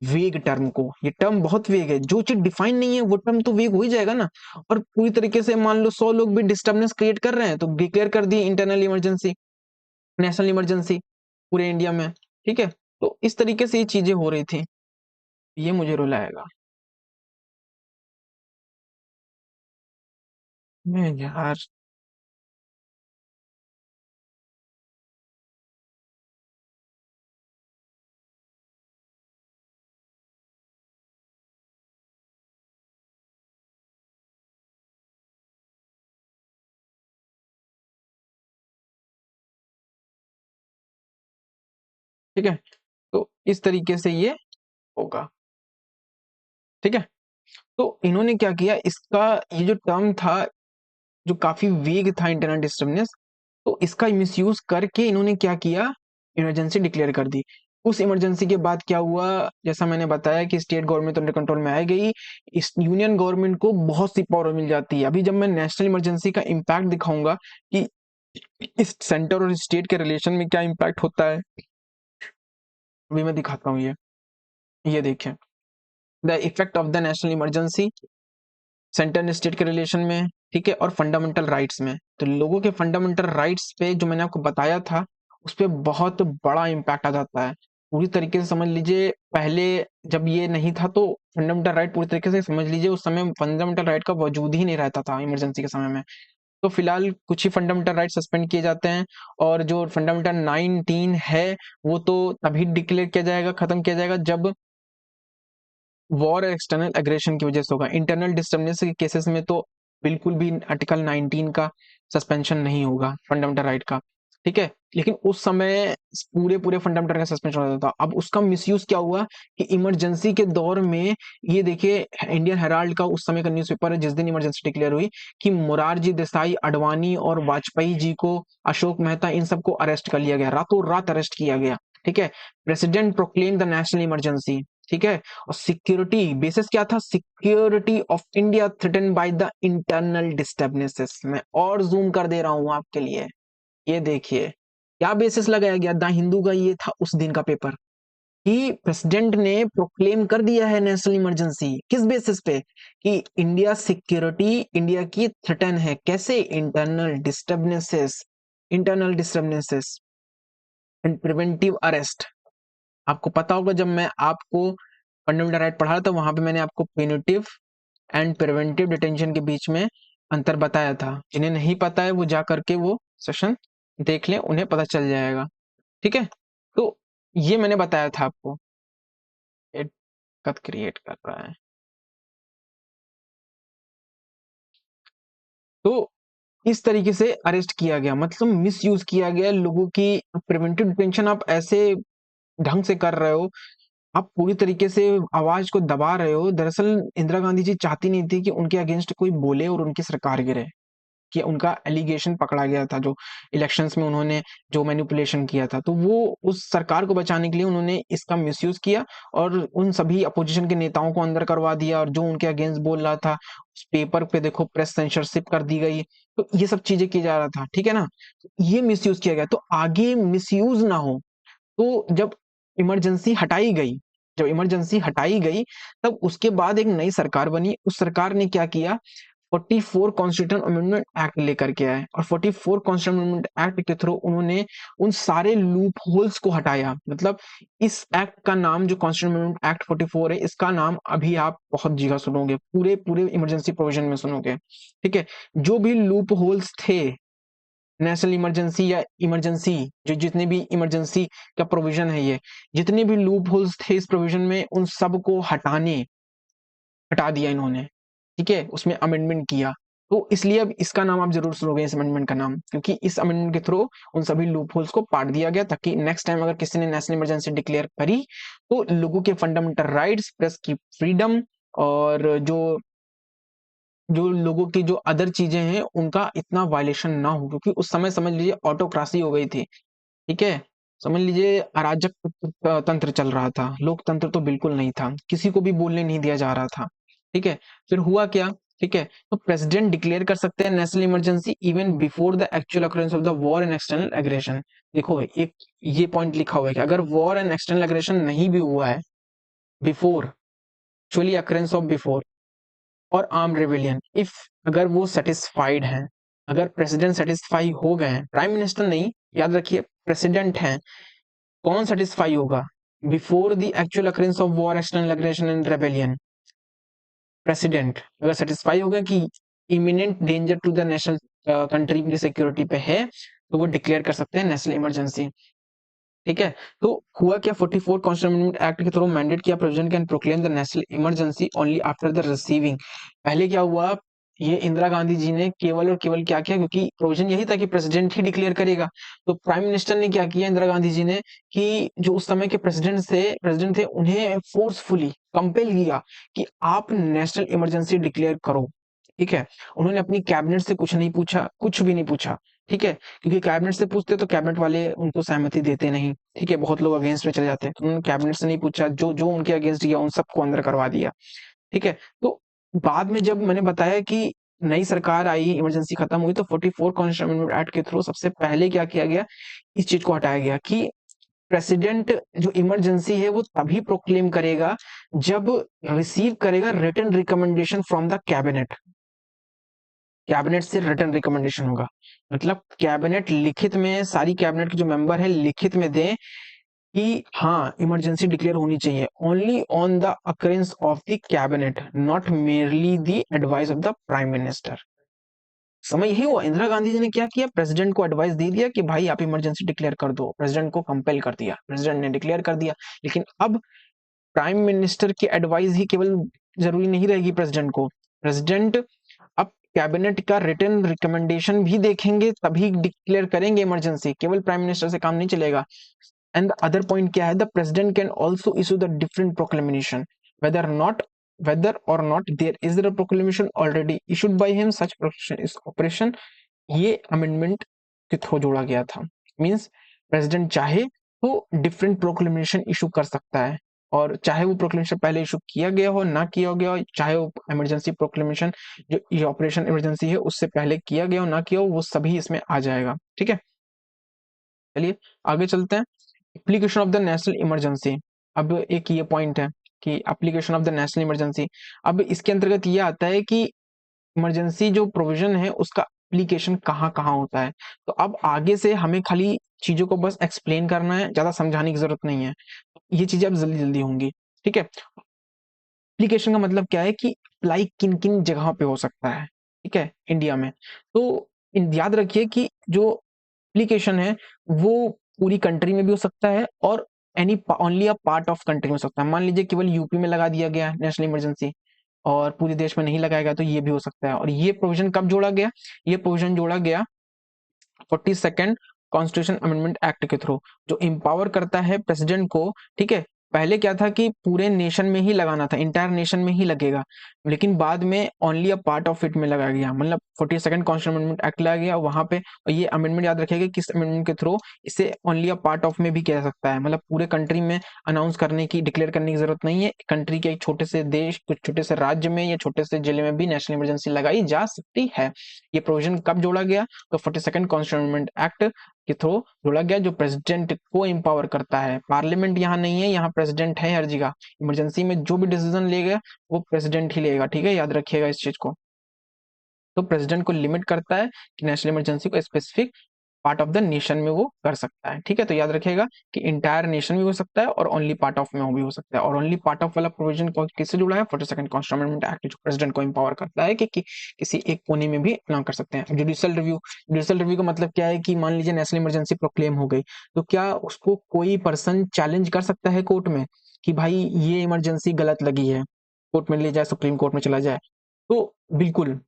वेग टर्म को। ये टर्म बहुत वेग है, जो चीज डिफाइन नहीं है वो टर्म तो वेग हो ही जाएगा ना। और पूरी तरीके से मान लो 100 लोग भी डिस्टर्बनेस क्रिएट कर रहे हैं तो डिक्लेयर कर दी इंटरनल इमरजेंसी, नेशनल इमरजेंसी पूरे इंडिया में। ठीक है, तो इस तरीके से ये चीजें हो रही थी, ये मुझे रुलाएगा। मैं यार, ठीक है, तो इस तरीके से ये होगा। ठीक है, तो इन्होंने क्या किया, इसका ये जो टर्म था जो काफी वेग था इंटरनल डिस्टर्बनेस, तो इसका मिसयूज करके इन्होंने क्या किया, इमरजेंसी डिक्लेयर कर दी। उस इमरजेंसी के बाद क्या हुआ, जैसा मैंने बताया कि स्टेट गवर्नमेंट अंडर कंट्रोल में आ गई, इस यूनियन गवर्नमेंट को बहुत सी पावर मिल जाती है। अभी जब मैं नेशनल इमरजेंसी का इम्पैक्ट दिखाऊंगा कि इस सेंटर और स्टेट के रिलेशन में क्या इम्पैक्ट होता है, अभी मैं दिखाता हूँ। ये देखें, the effect of the national emergency centre and state के रिलेशन में, ठीक है, और फंडामेंटल राइट्स में। तो लोगों के फंडामेंटल राइट्स पे जो मैंने आपको बताया था, उस पे बहुत बड़ा इम्पैक्ट आ जाता है। पूरी तरीके से समझ लीजिए, पहले जब ये नहीं था तो फंडामेंटल राइट पूरी तरीके से समझ लीजिए उस समय फंडामेंटल राइट का वजूद ही नहीं रहता था इमरजेंसी के समय में। तो फिलहाल कुछ ही फंडामेंटल राइट सस्पेंड किए जाते हैं, और जो फंडामेंटल 19 है वो तो तभी डिक्लेयर किया जाएगा, खत्म किया जाएगा, जब वॉर और एक्सटर्नल एग्रेशन की वजह से होगा। इंटरनल डिस्टर्बेंस के केसेस में तो बिल्कुल भी आर्टिकल 19 का सस्पेंशन नहीं होगा फंडामेंटल राइट का। ठीक है, लेकिन उस समय पूरे पूरे फंडामेंटल का सस्पेंशन होता था। अब उसका मिसयूज क्या हुआ कि इमरजेंसी के दौर में, ये देखिए इंडियन हेराल्ड का उस समय का न्यूज़पेपर है जिस दिन इमरजेंसी डिक्लेयर हुई, कि मोरारजी देसाई, अडवाणी और वाजपेयी जी को, अशोक मेहता, इन सबको अरेस्ट कर लिया गया, रातों रात अरेस्ट किया गया। ठीक है, president proclaim the national emergency. ठीक है, और सिक्योरिटी बेसिस क्या था, security of India threaten by the internal disturbances. मैं और जूम कर दे रहा हूं आपके लिए, ये देखिए क्या बेसिस लगाया गया। द हिंदू का ये था उस दिन का पेपर कि प्रेसिडेंट ने प्रोक्लेम कर दिया है नेशनल इमरजेंसी, किस बेसिस पे, कि इंडिया सिक्योरिटी, इंडिया की थ्रेटन है, कैसे, internal disturbances and preventive arrest. आपको पता होगा जब मैं आपको फंडामेंटल राइट पढ़ा था, वहां पे मैंने आपको पेनिटिव एंड प्रिवेंटिव डिटेंशन के बीच में अंतर बताया था। जिन्हें नहीं पता है वो जा करके वो सेशन देख लें, उन्हें पता चल जाएगा। ठीक है, तो ये मैंने बताया था आपको। एक कद क्रिएट कर रहा है, तो इस तरीके से अरेस्ट किया गया, मतलब मिस यूज किया गया लोगों की। प्रिवेंटिव डिटेंशन आप ऐसे ढंग से कर रहे हो, आप पूरी तरीके से आवाज को दबा रहे हो। दरअसल इंदिरा गांधी जी चाहती नहीं थी कि उनके अगेंस्ट कोई बोले और उनकी सरकार गिरे, कि उनका एलिगेशन पकड़ा गया था जो इलेक्शंस में उन्होंने जो मैनिपुलेशन किया था, तो वो उस सरकार को बचाने के लिए उन्होंने इसका मिसयूज किया और उन सभी अपोजिशन के नेताओं को अंदर करवा दिया, और जो उनके अगेंस्ट बोल रहा था उस पेपर पे देखो प्रेस सेंसरशिप कर दी गई। तो ये सब चीजें किया जा रहा था, ठीक है ना। ये मिसयूज किया गया, तो आगे मिसयूज ना हो, तो इमरजेंसी हटाई गई जब इमरजेंसी हटाई गई तब उसके बाद एक नई सरकार बनी। उस सरकार ने क्या किया, 44 कॉन्स्टिट्यूशन अमेंडमेंट एक्ट लेकर के आए, और 44 कॉन्स्टिट्यूशन अमेंडमेंट एक्ट के थ्रू उन्होंने उन सारे लूप होल्स को हटाया। मतलब इस एक्ट का नाम, जो कॉन्स्टिट्यूशन अमेंडमेंट एक्ट 44 है, इसका नाम अभी आप बहुत जगह सुनोगे, पूरे पूरे इमरजेंसी प्रोविजन में सुनोगे। ठीक है, जो भी लूप होल्स थे नेशनल इमरजेंसी या इमरजेंसी, जो जितने भी इमरजेंसी का प्रोविजन है, ये जितने भी लूप होल्स थे इस प्रोविजन में, उन सब को हटा दिया इन्होंने। ठीक है, उसमें अमेंडमेंट किया। तो इसलिए अब इसका नाम आप जरूर सुनोगे, इस अमेंडमेंट का नाम, क्योंकि इस अमेंडमेंट के थ्रू उन सभी लूप होल्स को पाट दिया गया, ताकि नेक्स्ट टाइम अगर किसी ने नेशनल इमरजेंसी डिक्लेयर करी तो लोगों के फंडामेंटल राइट्स, प्रेस की फ्रीडम, और जो जो लोगों की जो अदर चीजें हैं उनका इतना वायलेशन ना हो, क्योंकि उस समय समझ लीजिए ऑटोक्रासी हो गई थी। ठीक है, समझ लीजिए अराजक तंत्र चल रहा था, लोकतंत्र तो बिल्कुल नहीं था, किसी को भी बोलने नहीं दिया जा रहा था। ठीक है, फिर हुआ क्या, ठीक है, तो प्रेसिडेंट डिक्लेयर कर सकते हैं national emergency even before the actual occurrence of the war and external aggression. देखो एक ये पॉइंट लिखा हुआ है कि अगर वॉर एंड एक्सटर्नल एग्रेशन नहीं भी हुआ है before, actually occurrence of before और आर्म रेबेलियन, इफ अगर वो सेटिस्फाइड हैं, अगर प्रेसिडेंट सेटिस्फाई हो गए हैं, प्राइम मिनिस्टर नहीं, याद रखिए प्रेसिडेंट हैं, कौन सेटिस्फाई होगा, before the actual occurrence of war external aggression and rebellion, president अगर सेटिस्फाई होगा कि imminent danger to the national country की सिक्योरिटी पे है, तो वो डिक्लेयर कर सकते हैं नेशनल इमरजेंसी। ठीक है, तो हुआ क्या, 44 कॉन्स्टिट्यूशन अमेंडमेंट एक्ट के थ्रू मैंडेट किया president can proclaim the national emergency only after the receiving. पहले क्या हुआ, ये इंदिरा गांधी जी ने केवल और केवल क्या किया, क्योंकि प्रोविजन यही था कि प्रेसिडेंट ही डिक्लेयर करेगा, तो प्राइम मिनिस्टर ने क्या किया, इंदिरा गांधी जी ने, कि जो उस समय के प्रेसिडेंट थे उन्हें फोर्सफुली कंपेल किया कि आप नेशनल इमरजेंसी डिक्लेयर करो। ठीक है, उन्होंने अपनी कैबिनेट से कुछ नहीं पूछा, कुछ भी नहीं पूछा। ठीक है, क्योंकि कैबिनेट से पूछते तो कैबिनेट वाले उनको सहमति देते नहीं। ठीक है, बहुत लोग अगेंस्ट में चले जाते हैं, तो उन्होंने कैबिनेट से नहीं पूछा, जो जो उनके अगेंस्ट गया उन सबको अंदर करवा दिया। ठीक है, तो बाद में जब मैंने बताया कि नई सरकार आई, इमरजेंसी खत्म हुई, तो 44 कॉन्स्टिट्यूशन अमेंडमेंट एक्ट के थ्रू सबसे पहले क्या किया गया, इस चीज को हटाया गया कि प्रेसिडेंट जो इमरजेंसी है वो तभी प्रोक्लेम करेगा जब रिसीव करेगा written recommendation from the cabinet. Cabinet से रिटन रिकमेंडेशन होगा, मतलब कैबिनेट लिखित में, सारी कैबिनेट के जो मेंबर है लिखित में दें कि हाँ इमरजेंसी डिक्लेयर होनी चाहिए, only on the occurrence of the cabinet, not merely the advice of the prime minister. समय यही हुआ, इंदिरा गांधी जी ने क्या किया, प्रेसिडेंट को एडवाइस दे दिया कि भाई आप इमरजेंसी डिक्लेयर कर दो, प्रेसिडेंट को कंपेल कर दिया, प्रेसिडेंट ने डिक्लेयर कर दिया। लेकिन अब प्राइम मिनिस्टर की एडवाइस ही केवल जरूरी नहीं रहेगी प्रेसिडेंट को, प्रेसिडेंट अब कैबिनेट का रिटन रिकमेंडेशन भी देखेंगे तभी डिक्लेयर करेंगे इमरजेंसी, केवल प्राइम मिनिस्टर से काम नहीं चलेगा। एंड द अदर पॉइंट क्या है, the president can also issue the different proclamation whether not whether or not there a proclamation already issued by him, such proclamation is operation। ये amendment के through जोड़ा गया था, मींस प्रेसिडेंट चाहे तो different proclamation issue कर सकता है, और चाहे वो प्रोक्लेमेशन पहले इशू किया गया हो, ना किया गया हो, चाहे वो इमरजेंसी प्रोक्लेमेशन जो ये ऑपरेशन इमरजेंसी है उससे पहले किया गया हो ना किया हो, वो सभी इसमें आ जाएगा। ठीक है, चलिए आगे चलते हैं। Application of the national emergency, अब एक ये पॉइंट है कि application of the national emergency, अब इसके अंतर्गत ये आता है कि इमरजेंसी जो प्रोविजन है उसका एप्लीकेशन कहाँ कहाँ होता है। तो अब आगे से हमें खाली चीजों को बस एक्सप्लेन करना है, ज्यादा समझाने की जरूरत नहीं है, ये चीजें अब जल्दी जल्दी होंगी। ठीक है, एप्लीकेशन का मतलब क्या है कि अप्लाई किन किन जगहों पे हो सकता है, ठीक है, इंडिया में। तो याद रखिए कि जो एप्लीकेशन है वो पूरी कंट्री में भी हो सकता है और any only a part of country में हो सकता है। मान लीजिए केवल यूपी में लगा दिया गया नेशनल इमरजेंसी और पूरे देश में नहीं लगाया गया, तो ये भी हो सकता है। और ये प्रोविजन कब जोड़ा गया? ये प्रोविजन जोड़ा गया 42nd कॉन्स्टिट्यूशन अमेंडमेंट एक्ट के थ्रू, जो एम्पावर करता है प्रेसिडेंट को। ठीक है, पहले क्या था कि पूरे नेशन में ही लगाना था, इंटायर नेशन में ही लगेगा, लेकिन बाद में only a part of it में लगाया गया, मतलब 42nd कॉन्स्टिट्यूशन अमेंडमेंट एक्ट लाया गया वहां पे। और ये अमेंडमेंट याद रखिएगा किस अमेंडमेंट के थ्रू इसे ओनली अ पार्ट ऑफ में भी किया जा सकता है, मतलब पूरे कंट्री में अनाउंस करने की, डिक्लेयर करने की जरूरत नहीं है। कंट्री के एक छोटे से देश, कुछ छोटे से राज्य में या छोटे से जिले में भी नेशनल इमरजेंसी लगाई जा सकती है। ये प्रोविजन कब जोड़ा गया? तो 42nd कॉन्स्टिट्यूशन एक्ट के थ्रू जोड़ा गया, जो प्रेसिडेंट को एम्पावर करता है। पार्लियामेंट यहाँ नहीं है, यहाँ प्रेसिडेंट है हर जगह। इमरजेंसी में जो भी डिसीजन लेगा वो प्रेसिडेंट ही लेगा, ठीक है, याद रखिएगा इस चीज को। तो प्रेसिडेंट को लिमिट करता है कि नेशनल इमरजेंसी को specific part of the nation में वो कर सकता है, ठीक है। तो याद रखिएगा कि इंटायर नेशन में हो सकता है और ओनली पार्ट ऑफ में भी हो सकता है। और ओनली पार्ट ऑफ वाला प्रोविजन किससे जुड़ा है? 42nd कॉन्स्टिट्यूशन अमेंडमेंट एक्ट, जो प्रेसिडेंट को एम्पावर करता है कि किसी एक कोने में भी ना कर सकते हैं। जुडिशियल रिव्यू, जुडिशियल रिव्यू का मतलब क्या है कि मान लीजिए नेशनल इमरजेंसी प्रोक्लेम हो गई, तो क्या उसको कोई पर्सन चैलेंज कर सकता है कोर्ट में कि भाई ये इमरजेंसी गलत लगी है, कोर्ट में ले जाए, सुप्रीम कोर्ट में चला जाए? तो बिल्कुल,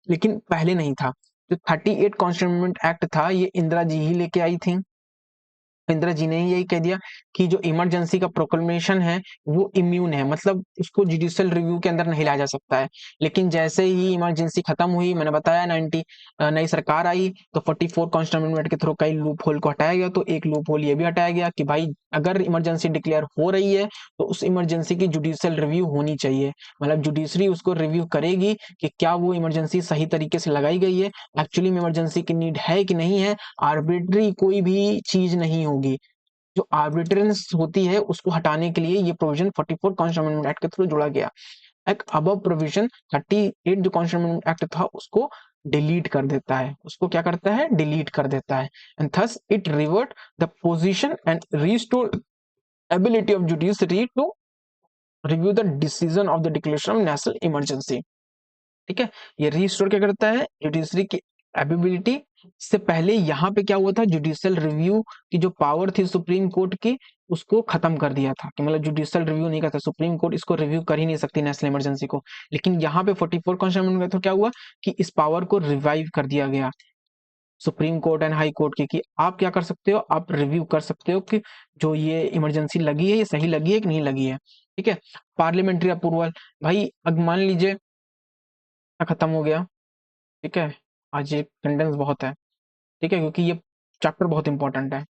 लेकिन पहले नहीं था। जो 38 कॉन्स्टिट्यूशन एक्ट था ये इंदिरा जी ही लेके आई थी। इंदिरा जी ने ही यही कह दिया कि जो इमरजेंसी का प्रोक्लेमेशन है वो इम्यून है, मतलब उसको जुडिशियल रिव्यू के अंदर नहीं लाया जा सकता है। लेकिन जैसे ही इमरजेंसी खत्म हुई, मैंने बताया 90 नई सरकार आई, तो 44 कॉन्स्टिट्यूशन अमेंडमेंट के थ्रू कई लूप होल को हटाया गया। तो एक लूप होल ये भी हटाया गया कि भाई अगर इमरजेंसी डिक्लेयर हो रही है तो उस इमरजेंसी की जुडिशियल रिव्यू होनी चाहिए, मतलब जुडिशरी उसको रिव्यू करेगी कि क्या वो इमरजेंसी सही तरीके से लगाई गई है, एक्चुअली में इमरजेंसी की नीड है कि नहीं है, आर्बिट्री कोई भी चीज नहीं होगी। जो आर्बिट्रेरियस होती है उसको हटाने के लिए ये प्रोविजन 44 कॉन्स्टिट्यूशन अमेंडमेंट एक्ट के थ्रू जोड़ा गया। एक अबव प्रोविजन 38 जो कॉन्स्टिट्यूशन अमेंडमेंट एक्ट था उसको डिलीट कर देता है, उसको क्या करता है? डिलीट कर देता है। And thus it revert the position and restore ability of judiciary to review the decision of the declaration of national emergency. ठीक है, ये रिस्टोर क्या करता है? जुडिशरी की एबिलिटी। से पहले यहाँ पे क्या हुआ था? जुडिशियल रिव्यू की जो पावर थी सुप्रीम कोर्ट की, उसको खत्म कर दिया था कि मतलब जुडिशियल रिव्यू नहीं करता, सुप्रीम कोर्ट इसको रिव्यू कर ही नहीं सकती नेशनल इमरजेंसी को। लेकिन यहाँ पे 44 कॉन्स्टिट्यूशन में तो क्या हुआ कि इस पावर को रिवाइव कर दिया गया supreme court and high court की, कि आप क्या कर सकते हो? आप रिव्यू कर सकते हो कि जो ये इमरजेंसी लगी है ये सही लगी है कि नहीं लगी है। ठीक है, पार्लियामेंट्री अप्रूवल, भाई अब मान लीजिए खत्म हो गया, ठीक है, आज ये कंटेंट्स बहुत है, ठीक है, क्योंकि ये चैप्टर बहुत इंपॉर्टेंट है।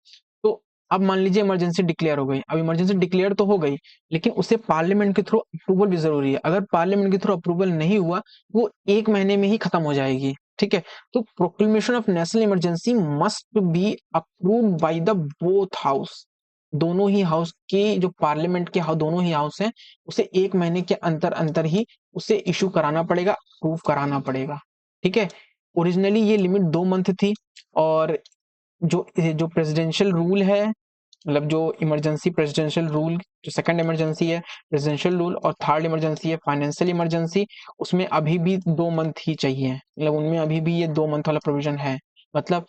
तो अब मान लीजिए इमरजेंसी डिक्लेयर हो गई, अब इमरजेंसी डिक्लेयर तो हो गई, लेकिन उसे पार्लियामेंट के थ्रू अप्रूवल भी जरूरी है। अगर पार्लियामेंट के थ्रू अप्रूवल नहीं हुआ, वो 1 महीने में ही खत्म हो जाएगी। ठीक है, तो proclamation of national emergency must be approved by the both house. दोनों ही हाउस के जो पार्लियामेंट के दोनों ही हाउस हैं, उसे 1 महीने के अंतर अंतर ही उसे इशू कराना पड़ेगा, अप्रूव कराना पड़ेगा। ठीक है, ओरिजिनली ये लिमिट 2 मंथ थी। और जो जो प्रेसिडेंशियल रूल है, मतलब जो इमरजेंसी प्रेसिडेंशियल रूल, जो सेकंड इमरजेंसी है प्रेसिडेंशियल रूल और थर्ड इमरजेंसी है फाइनेंशियल इमरजेंसी, उसमें अभी भी 2 मंथ ही चाहिए, मतलब उनमें अभी भी ये 2 मंथ वाला प्रोविजन है। मतलब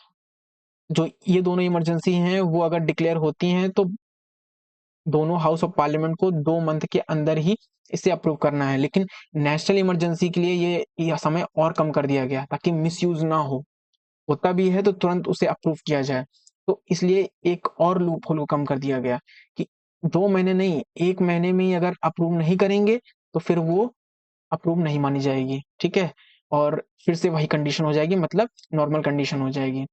जो ये दोनों इमरजेंसी हैं वो अगर डिक्लेयर होती हैं तो दोनों हाउस ऑफ पार्लियामेंट को 2 मंथ के अंदर ही इसे अप्रूव करना है। लेकिन नेशनल इमरजेंसी के लिए ये समय और कम कर दिया गया ताकि मिसयूज ना हो, होता भी है तो तुरंत उसे अप्रूव किया जाए। तो इसलिए एक और लूप होल को कम कर दिया गया कि 2 महीने नहीं, 1 महीने में ही अगर अप्रूव नहीं करेंगे तो फिर वो अप्रूव नहीं मानी जाएगी। ठीक है, और फिर से वही कंडीशन हो जाएगी, मतलब नॉर्मल कंडीशन हो जाएगी।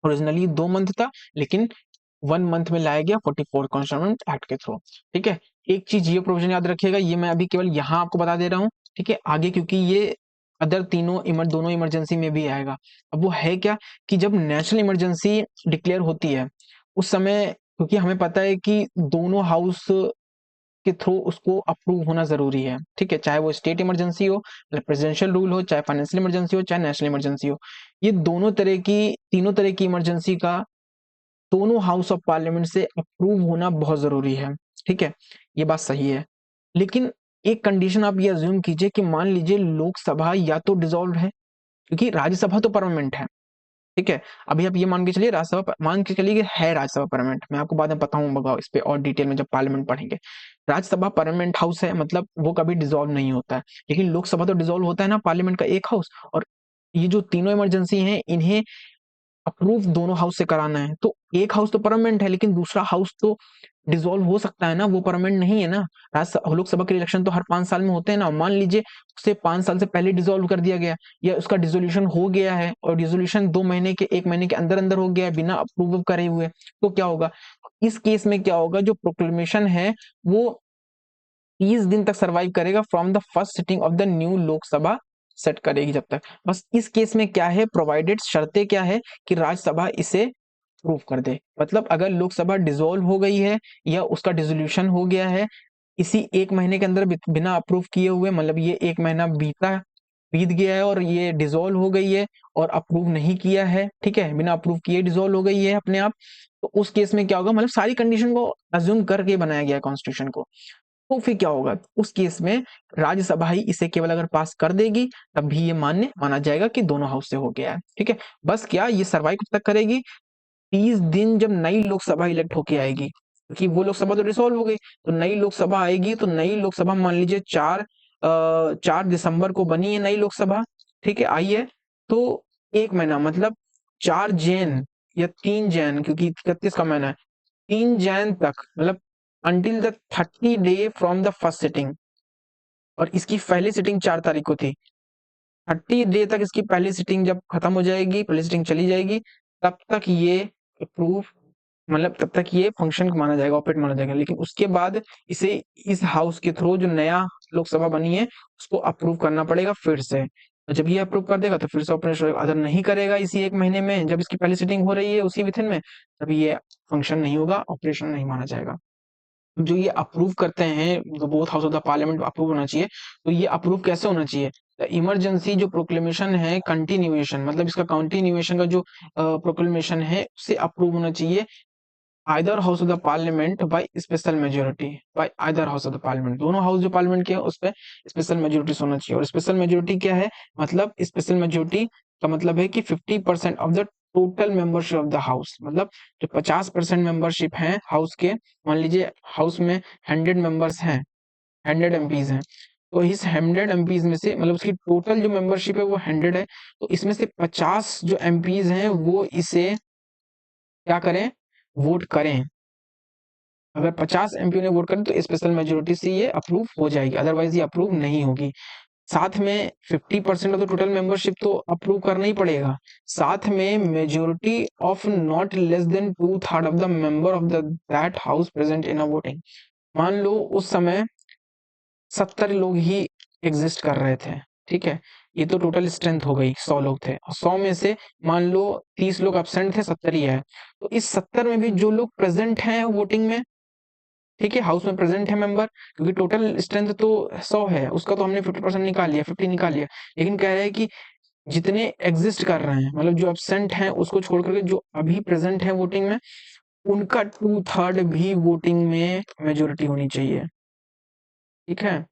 ओरिजिनली 2 मंथ था, लेकिन 1 मंथ में लाया गया 44 कॉन्स्टिट्यूशन एक्ट के थ्रू। ठीक है, एक चीज ये प्रोविजन याद रखिएगा, ये मैं अभी केवल यहाँ आपको बता दे रहा हूँ, ठीक है, आगे क्योंकि ये अदर दोनों इमरजेंसी में भी आएगा। अब वो है क्या कि जब नेशनल इमरजेंसी डिक्लेयर होती है उस समय, क्योंकि हमें पता है कि दोनों हाउस के थ्रू उसको अप्रूव होना जरूरी है। ठीक है, चाहे वो स्टेट इमरजेंसी हो, प्रेसिडेंशियल रूल हो, चाहे फाइनेंशियल इमरजेंसी हो, चाहे नेशनल इमरजेंसी हो, ये तीनों तरह की इमरजेंसी का दोनों हाउस ऑफ पार्लियामेंट से अप्रूव होना बहुत जरूरी है। ठीक है, ये बात सही है। लेकिन एक कंडीशन आप ये अज्यूम कीजिए कि मान लीजिए लोकसभा या तो डिसॉल्व है, क्योंकि राज्यसभा तो परमानेंट है, ठीक है। अभी आप ये मान के चलिए राज्यसभा मान के चलिए कि है राज्यसभा परमानेंट, मैं आपको बाद में बताऊंगा इस पे और डिटेल में जब पार्लियामेंट पढ़ेंगे। राज्यसभा परमानेंट हाउस है, मतलब वो कभी डिसॉल्व नहीं होता है, लेकिन लोकसभा तो डिसॉल्व होता है ना, पार्लियामेंट का एक हाउस। और ये जो तीनों इमरजेंसी हैं इन्हें अप्रूव दोनों हाउस से कराना है, तो एक हाउस तो परमानेंट है लेकिन दूसरा हाउस तो डिसॉल्व हो सकता है ना, वो परमानेंट नहीं है ना। लोकसभा के इलेक्शन तो हर 5 साल में होते हैं ना, मान लीजिए उसे 5 साल से पहले डिसॉल्व कर दिया गया या उसका डिसोल्यूशन हो गया है और डिसोल्यूशन 2 महीने के 1 महीने के अंदर अंदर हो गया है बिना अप्रूव करे हुए, तो क्या होगा इस केस में, क्या होगा जो प्रोक्लेमेशन है वो 30 दिन तक सर्वाइव करेगा from the first sitting of the new Lok Sabha set करेगी जब तक। बस इस केस में क्या है, प्रोवाइडेड शर्तें क्या है कि राज्यसभा इसे अप्रूव कर दे, मतलब अगर लोकसभा डिसॉल्व हो गई है या उसका डिसोल्यूशन हो गया है इसी 1 महीने के अंदर बिना अप्रूव किए हुए, मतलब ये 1 महीना बीत गया है और ये डिसॉल्व हो गई है और अप्रूव नहीं किया है, ठीक है, बिना अप्रूव किए डिसॉल्व हो गई है अपने आप, तो उस केस में क्या होगा, मतलब सारी कंडीशन को अज्यूम करके बनाया गया है कॉन्स्टिट्यूशन को। तो फिर क्या होगा उस केस में, राज्यसभा ही इसे केवल अगर पास कर देगी तब भी ये मान्य माना जाएगा कि दोनों हाउस से हो गया है, ठीक है। बस क्या ये सर्वाइव कब तक करेगी, 30 दिन जब नई लोकसभा इलेक्ट होके आएगी, क्योंकि वो लोकसभा तो डिसॉल्व हो गई, तो नई लोकसभा आएगी, तो नई लोकसभा मान लीजिए 4 दिसंबर को बनी है नई लोकसभा, ठीक है, आई है, तो 1 महीना मतलब 4 जैन या 3 जैन, क्योंकि 31 का महीना है, 3 जैन तक, मतलब until the 30 day from the first sitting, और इसकी पहली सिटिंग 4 तारीख को थी, 30 डे तक इसकी पहली सिटिंग जब खत्म हो जाएगी, पहली सिटिंग चली जाएगी, तब तक ये अप्रूव, मतलब तब तक ये फंक्शन माना जाएगा, ऑपरेट माना जाएगा, लेकिन उसके बाद इसे इस हाउस के थ्रू जो नया लोकसभा बनी है उसको अप्रूव करना पड़ेगा फिर से, तो जब ये अप्रूव कर देगा तो फिर से ऑपरेशन होगा, अगर नहीं करेगा इसी 1 महीने में जब इसकी पहली सिटिंग हो रही है उसी विथिन में, तब ये फंक्शन नहीं होगा, ऑपरेशन नहीं माना जाएगा। जो ये अप्रूव करते हैं, both house of the parliament approve होना चाहिए, तो ये अप्रूव कैसे होना चाहिए, इमरजेंसी जो प्रोक्लेमेशन है कंटिन्यूएशन, मतलब इसका कंटिन्यूएशन का जो प्रोक्लेमेशन है उससे अप्रूव होना चाहिए either house of the parliament by special majority, bye either house of the parliament, दोनों हाउस जो पार्लियामेंट के हैं उस पे स्पेशल मेजोरिटी होना चाहिए। और स्पेशल मेजोरिटी क्या है, मतलब स्पेशल मेजोरिटी का मतलब है कि 50% of the total membership of the house, मतलब जो 50% मेंबरशिप है हाउस के, मान लीजिए हाउस में 100 मेंबर्स हैं, 100 MPs हैं, तो इस 100 MPs में से, मतलब उसकी टोटल जो मेंबरशिप है वो 100 है, तो इसमें से 50 जो MPs हैं वो इसे क्या करें, वोट करें, अगर 50 एमपी ने वोट करें तो स्पेशल मेजोरिटी से ये अप्रूव हो जाएगी, अदरवाइज ये अप्रूव नहीं होगी। साथ में 50% ऑफ द टोटल मेंबरशिप तो अप्रूव करना ही पड़ेगा, साथ में majority of not less than 2/3 of the member of the that house present in a voting. मान लो उस समय 70 लोग ही एग्जिस्ट कर रहे थे, ठीक है, ये तो टोटल स्ट्रेंथ हो गई, 100 लोग थे, 100 में से मान लो 30 लोग एब्सेंट थे, 70 ही है, तो इस 70 में भी जो लोग प्रेजेंट हैं वोटिंग में, ठीक है, हाउस में प्रेजेंट है मेंबर, क्योंकि टोटल स्ट्रेंथ तो 100 है, उसका तो हमने 50% निकाल लिया, 50 निकाल लिया, लेकिन कह रहे हैं कि जितने एग्जिस्ट कर रहे हैं, मतलब जो एब्सेंट हैं उसको छोड़ करके जो अभी प्रेजेंट है वोटिंग में, उनका 2/3 भी वोटिंग में मेजोरिटी होनी चाहिए, ठीक है,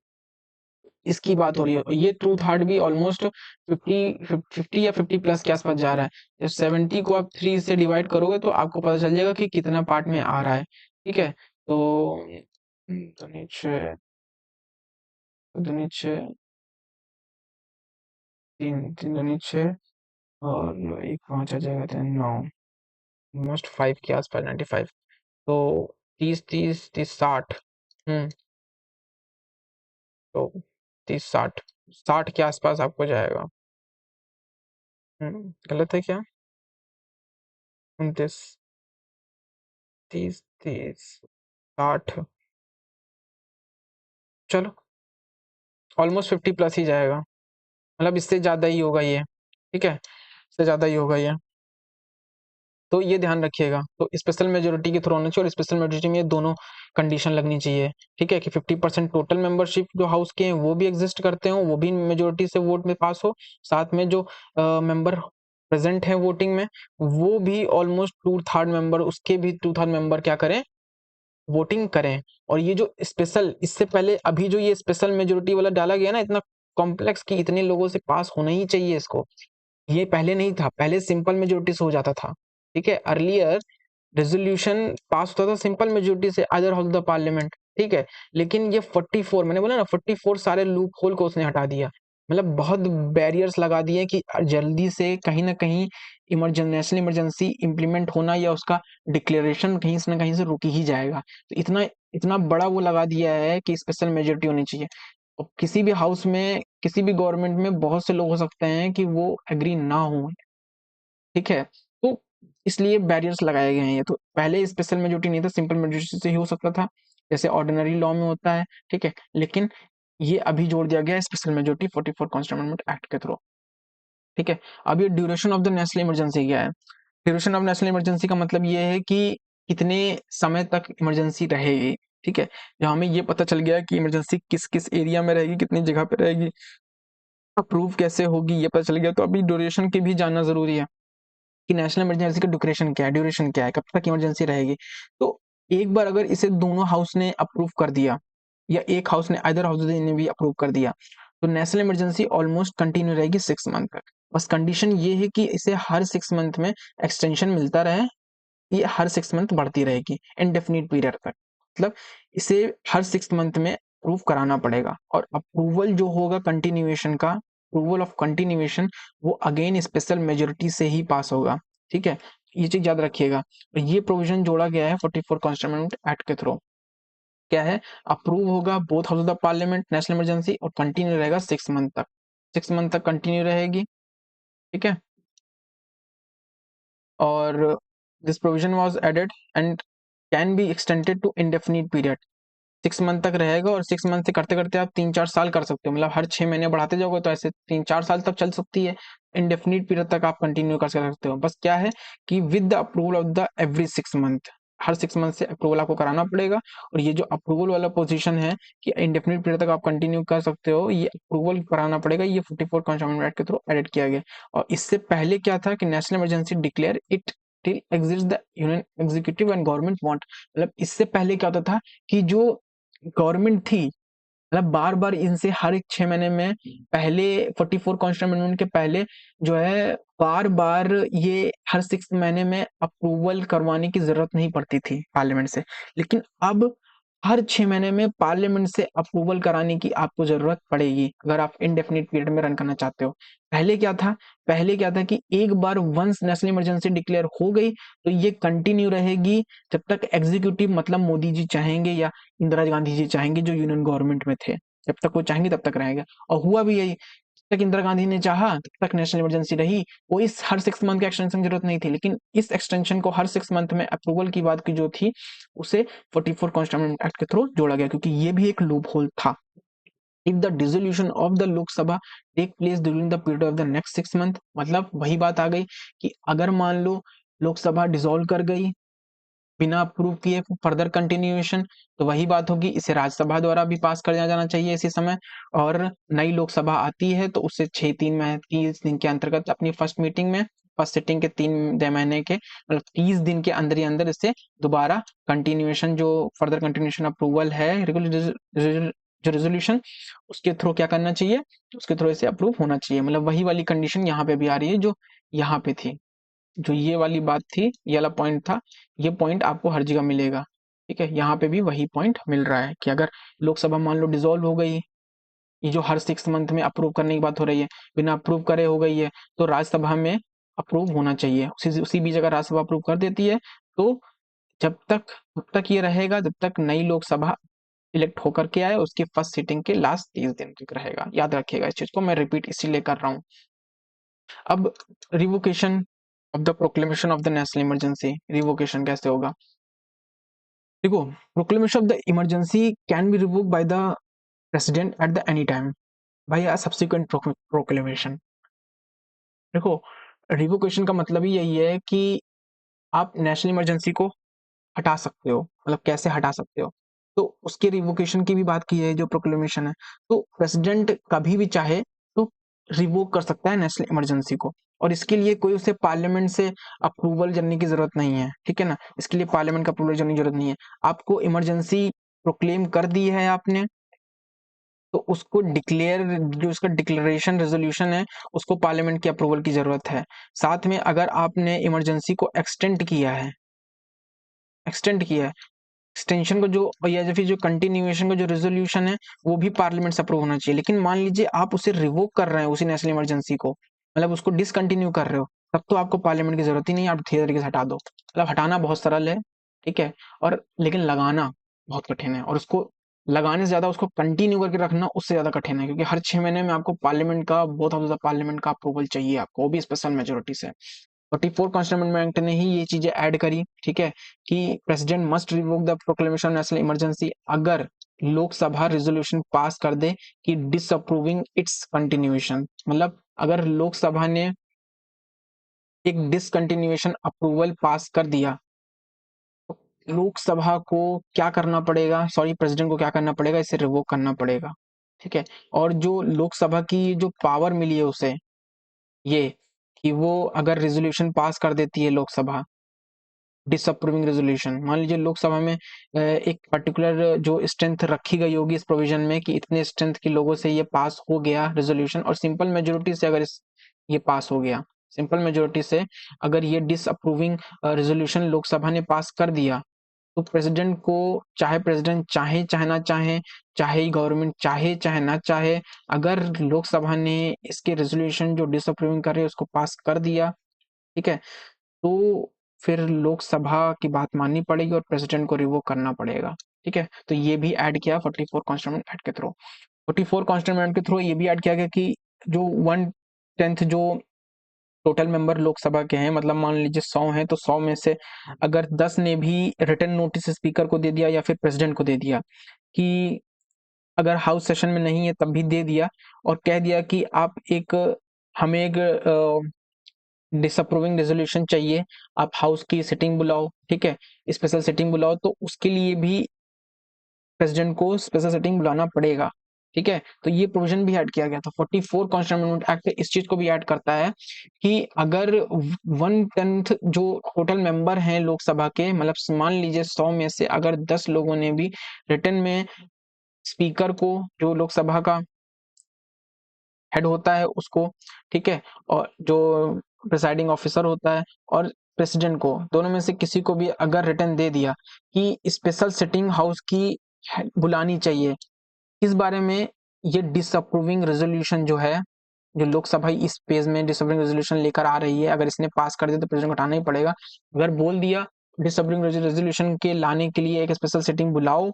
इसकी बात हो रही है। ये 2/3 भी ऑलमोस्ट 50 या 50 प्लस के आसपास जा रहा है, जब 70 को आप 3 से डिवाइड करोगे तो आपको पता चल जाएगा कि कितना पार्ट में आ रहा है, ठीक है, तो नीचे दूनी 6, 3 दूनी 6 और एक 5 आ जाएगा, तो 9, ऑलमोस्ट 5 के आसपास, 95, तो 30 30 30 60, तो 30 60 के आसपास आपको जाएगा। गलत है क्या, 29 30 30 60, चलो ऑलमोस्ट 50 प्लस ही जाएगा, मतलब इससे ज्यादा ही होगा ये, ठीक है, इससे ज्यादा ही होगा ये, तो ये ध्यान रखिएगा, तो स्पेशल मेजोरिटी के थ्रू होना चाहिए, और स्पेशल मेजोरिटी में ये दोनों कंडीशन लगनी चाहिए, ठीक है, कि 50% टोटल मेंबरशिप जो हाउस के हैं वो भी एग्जिस्ट करते हो, वो भी मेजोरिटी से वोट में पास हो, साथ में जो मेंबर प्रेजेंट है वोटिंग में वो भी ऑलमोस्ट 2/3 मेंबर, उसके भी 2/3 मेंबर क्या करें, वोटिंग करें। और ये जो स्पेशल, इससे पहले अभी जो ये स्पेशल मेजोरिटी वाला डाला गया ना, इतना कॉम्प्लेक्स कि इतने लोगों से पास होना ही चाहिए इसको, ये पहले नहीं था, पहले सिंपल मेजोरिटी से हो जाता था। ठीक है, अर्लियर रेजोल्यूशन पास होता था सिंपल मेजोरिटी से other house of the parliament. ठीक है, लेकिन ये 44, मैंने बोला ना 44 सारे लूप होल को उसने हटा दिया। मतलब बहुत बैरियर्स लगा दिए कि जल्दी से कहीं ना कहीं नेशनल इमरजेंसी इंप्लीमेंट होना या उसका डिक्लेरेशन कहीं से ना कहीं से रुक ही जाएगा। तो इतना इतना बड़ा वो लगा दिया है कि स्पेशल मेजोरिटी होनी चाहिए। और किसी भी हाउस में, किसी भी गवर्नमेंट में बहुत से लोग हो सकते हैं कि वो एग्री ना हो। ठीक है, तो इसलिए बैरियर्स लगाए गए हैं। ये तो पहले स्पेशल मेजोरिटी नहीं था, सिंपल मेजोरिटी से ही हो सकता था, जैसे ऑर्डिनरी लॉ में होता है। ठीक है, लेकिन ये अभी जोड़ दिया गया है special majority 44 constitution amendment act के थ्रू। ठीक है, अब ये duration of the national emergency क्या है? ड्यूरेशन ऑफ नेशनल इमरजेंसी का मतलब ये है कि कितने समय तक इमरजेंसी रहेगी। ठीक है, जब हमें ये पता चल गया कि इमरजेंसी किस किस एरिया में रहेगी, कितनी जगह पे रहेगी, अप्रूव कैसे होगी, ये पता चल गया, तो अभी ड्यूरेशन की भी जानना जरूरी है कि नेशनल इमरजेंसी का ड्यूरेशन क्या है, कब तक इमरजेंसी रहेगी। तो एक बार अगर इसे दोनों हाउस ने अप्रूव कर दिया, या एक हाउस ने, आइदर हाउस ने भी अप्रूव कर दिया, तो नेशनल इमरजेंसी ऑलमोस्ट कंटिन्यू रहेगी 6 मंथ तक। बस कंडीशन ये है कि इसे हर 6 मंथ में एक्सटेंशन मिलता रहे, ये हर 6 मंथ बढ़ती रहेगी इनडेफिनिट पीरियड तक। मतलब इसे हर 6 मंथ में अप्रूव कराना पड़ेगा, और अप्रूवल जो होगा कंटिन्यूएशन का, अप्रूवल ऑफ कंटिन्यूएशन, वो अगेन स्पेशल मेजोरिटी से ही पास होगा। ठीक है, ये चीज याद रखिएगा। और ये प्रोविजन जोड़ा गया है 44 कॉन्स्टिट्यूशन एक्ट के थ्रू। क्या है? अप्रूव होगा both house of the parliament national emergency, और कंटिन्यू रहेगा 6 मंथ तक, 6 मंथ तक कंटिन्यू रहेगी। ठीक है, और this provision was added and can be extended to indefinite period. 6 month तक रहेगा, और 6 मंथ से करते करते आप 3-4 साल कर सकते हो, मतलब हर 6 महीने बढ़ाते जाओगे तो ऐसे 3-4 साल तक चल सकती है। इंडेफिनिट पीरियड तक आप कंटिन्यू कर सकते हो। बस क्या है कि with the approval of the every 6 month, her 6 month से अप्रूवल आपको कराना पड़ेगा। और ये जो अप्रूवल वाला पोजीशन है कि इंडेफिनिट पीरियड तक आप कंटिन्यू कर सकते हो, ये अप्रूवल कराना पड़ेगा, ये 44 कॉन्स्टिट्यूशन एक्ट के थ्रू एडिट किया गया। और इससे पहले क्या था कि national emergency declare it till exist the union executive and government want. मतलब इससे पहले क्या होता था कि जो गवर्नमेंट थी, मतलब बार बार इनसे हर एक 6 महीने में, पहले 44 कॉन्स्टिट्यूशन अमेंडमेंट के पहले जो है, बार बार ये हर 6 महीने में अप्रूवल करवाने की जरूरत नहीं पड़ती थी पार्लियामेंट से। लेकिन अब हर 6 महीने में पार्लियामेंट से अप्रूवल कराने की आपको जरूरत पड़ेगी, अगर आप इनडेफिनिट पीरियड में रन करना चाहते हो। पहले क्या था? पहले क्या था कि एक बार वंस नेशनल इमरजेंसी डिक्लेयर हो गई, तो ये कंटिन्यू रहेगी जब तक एग्जीक्यूटिव, मतलब मोदी जी चाहेंगे या इंदिरा गांधी जी चाहेंगे, जो यूनियन गवर्नमेंट में थे, जब तक वो चाहेंगे तब तक रहेगा। और हुआ भी यही, जब तक इंदिरा गांधी ने चाहा तब तक नेशनल इमरजेंसी रही। वो इस हर 6 मंथ के एक्सटेंशन की जरूरत नहीं थी, लेकिन इस एक्सटेंशन को हर 6 मंथ में अप्रूवल की बात की जो थी, उसे 44 कॉन्स्टिट्यूशन एक्ट के थ्रू जोड़ा गया, क्योंकि ये भी एक लूप होल था। If the dissolution of the Lok Sabha take place during the period of the next 6 month, मतलब वही बात आ गई कि अगर मान लो लोकसभा डिसॉल्व कर गई बिना अप्रूव किए फर्दर कंटिन्यूएशन, तो वही बात होगी, इसे राज्यसभा द्वारा भी पास कर दिया जाना चाहिए इसी समय। और नई लोकसभा आती है तो उससे 30 दिन के अंतर्गत अपनी फर्स्ट मीटिंग में, फर्स्ट सिटिंग के 3 महीने के, मतलब 30 दिन के अंदर ही अंदर इसे दोबारा कंटिन्यूएशन, जो फर्दर कंटिन्यूएशन अप्रूवल है, जो रेजोल्यूशन, उसके थ्रू क्या करना चाहिए, उसके थ्रू इसे अप्रूव होना चाहिए। मतलब वही वाली कंडीशन यहाँ पे भी आ रही है जो यहाँ पे थी। जो ये वाली बात थी, ये वाला पॉइंट था, ये पॉइंट आपको हर जगह मिलेगा। ठीक है, यहाँ पे भी वही पॉइंट मिल रहा है कि अगर लोकसभा मान लो डिसॉल्व हो गई, ये जो हर 6 मंथ में अप्रूव करने की बात हो रही है, बिना अप्रूव करे हो गई है, तो राज्यसभा में अप्रूव होना चाहिए। उसी बीच अगर राज्यसभा अप्रूव कर देती है, तो जब तक ये रहेगा, जब तक नई लोकसभा इलेक्ट होकर के आए, उसकी फर्स्ट सीटिंग के लास्ट 30 दिन तक रहेगा। याद रखिएगा इस चीज को, मैं रिपीट इसीलिए कर रहा हूँ। अब revocation of the proclamation of the national emergency, revocation कैसे होगा? देखो, proclamation of the emergency can be revoke by the president at the any time by a subsequent proclamation. देखो, रिवोकेशन का मतलब ही यही है कि आप नेशनल इमरजेंसी को हटा सकते हो। मतलब कैसे हटा सकते हो? तो उसके रिवोकेशन की भी बात की है जो प्रोक्लेमेशन है। तो प्रेसिडेंट कभी भी चाहे तो रिवोक कर सकता है नेशनल इमरजेंसी को, और इसके लिए कोई उसे पार्लियामेंट से अप्रूवल करने की जरूरत नहीं है, ठीक है ना। इसके लिए पार्लियामेंट का अप्रूवल करने की जरूरत नहीं है। आपको इमरजेंसी प्रोक्लेम कर दी है आपने, तो उसको डिक्लेयर, जो उसका डिक्लेरेशन रेजोल्यूशन है, उसको पार्लियामेंट की अप्रूवल की जरूरत है। साथ में अगर आपने इमरजेंसी को एक्सटेंड किया है, एक्सटेंशन को जो, या फिर जो कंटिन्यूएशन का जो रेजोल्यूशन है, वो भी पार्लियामेंट से अप्रूव होना चाहिए। लेकिन मान लीजिए आप उसे रिवोक कर रहे हैं, उसी नेशनल इमरजेंसी को, मतलब उसको डिसकंटिन्यू कर रहे हो, तब तो आपको पार्लियामेंट की जरूरत ही नहीं है, आप सीधे तरीके से हटा दो। मतलब हटाना बहुत सरल है, ठीक है, और लेकिन लगाना बहुत कठिन है, और उसको लगाने से ज्यादा उसको कंटिन्यू करके रखना उससे ज्यादा कठिन है, क्योंकि हर 6 महीने में आपको पार्लियामेंट का, बहुत ज्यादा पार्लियामेंट का अप्रूवल चाहिए आपको, वो भी स्पेशल मेजोरिटी से। 44 कॉन्स्टिट्यूशन एक्ट ने ही ये चीजें ऐड करी, ठीक है, कि president must revoke the proclamation national emergency अगर लोकसभा रेजोल्यूशन पास कर दे कि डिसअप्रूविंग इट्स कंटिन्यूएशन। मतलब अगर लोकसभा ने एक डिसकंटिन्यूएशन अप्रूवल पास कर दिया, तो लोकसभा को क्या करना पड़ेगा, सॉरी प्रेसिडेंट को क्या करना पड़ेगा, इसे रिवोक करना पड़ेगा, ठीक है। और जो लोकसभा की जो पावर मिली है उसे, ये कि वो अगर रेजोल्यूशन पास कर देती है लोकसभा, डिसअप्रूविंग रेजोल्यूशन, मान लीजिए लोकसभा में एक पर्टिकुलर जो स्ट्रेंथ रखी गई होगी इस प्रोविजन में कि इतने स्ट्रेंथ के लोगों से ये पास हो गया रेजोल्यूशन, और सिंपल मेजोरिटी से अगर ये पास हो गया, सिंपल मेजोरिटी से अगर ये डिसअप्रूविंग रेजोल्यूशन लोकसभा ने पास कर दिया, तो प्रेसिडेंट को, चाहे प्रेसिडेंट चाहे चाहे ना चाहे, चाहे गवर्नमेंट चाहे चाहे ना चाहे, अगर लोकसभा ने इसके रेजोल्यूशन जो डिसअप्रूविंग कर रहे हैं उसको पास कर दिया, ठीक है, तो फिर लोकसभा की बात माननी पड़ेगी और प्रेसिडेंट को रिवोक करना पड़ेगा, ठीक है। तो ये भी ऐड किया 44 कॉन्स्टिट्यूशन एक्ट के थ्रू। 44 कॉन्स्टिट्यूशन एक्ट के थ्रू ये भी ऐड किया गया कि जो 1/10 जो टोटल मेंबर लोकसभा के हैं, मतलब मान लीजिए 100 हैं, तो 100 में से अगर 10 ने भी रिटन नोटिस स्पीकर को दे दिया या फिर प्रेसिडेंट को दे दिया कि अगर हाउस सेशन में नहीं है तब भी दे दिया, और कह दिया कि आप एक, हमें एक डिसअप्रूविंग रेजोल्यूशन चाहिए, आप हाउस की सिटिंग बुलाओ, ठीक है, स्पेशल सिटिंग बुलाओ, तो उसके लिए भी प्रेसिडेंट को स्पेशल सिटिंग बुलाना पड़ेगा, ठीक है। तो ये प्रोविजन भी ऐड किया गया था। 44 कॉन्स्टिट्यूशन एक्ट इस चीज को भी ऐड करता है कि अगर 1/10 जो टोटल मेंबर हैं लोकसभा के, मतलब मान लीजिए 100 में से अगर 10 लोगों ने भी रिटर्न में स्पीकर को, जो लोकसभा का हेड होता है उसको, ठीक है, और जो प्रिसाइडिंग ऑफिसर होता है, और प्रेसिडेंट को, दोनों में से किसी को भी अगर रिटर्न दे दिया कि स्पेशल सिटिंग हाउस की बुलानी चाहिए, इस बारे में ये डिसअप्रूविंग रेजोल्यूशन जो है, जो लोकसभा इस पेज में डिसअप्रूविंग रेजोल्यूशन लेकर आ रही है, अगर इसने पास कर दिया तो प्रेसिडेंट को हटाना ही पड़ेगा। अगर बोल दिया डिसअप्रूविंग रेजोल्यूशन के लाने के लिए एक स्पेशल सिटिंग बुलाओ,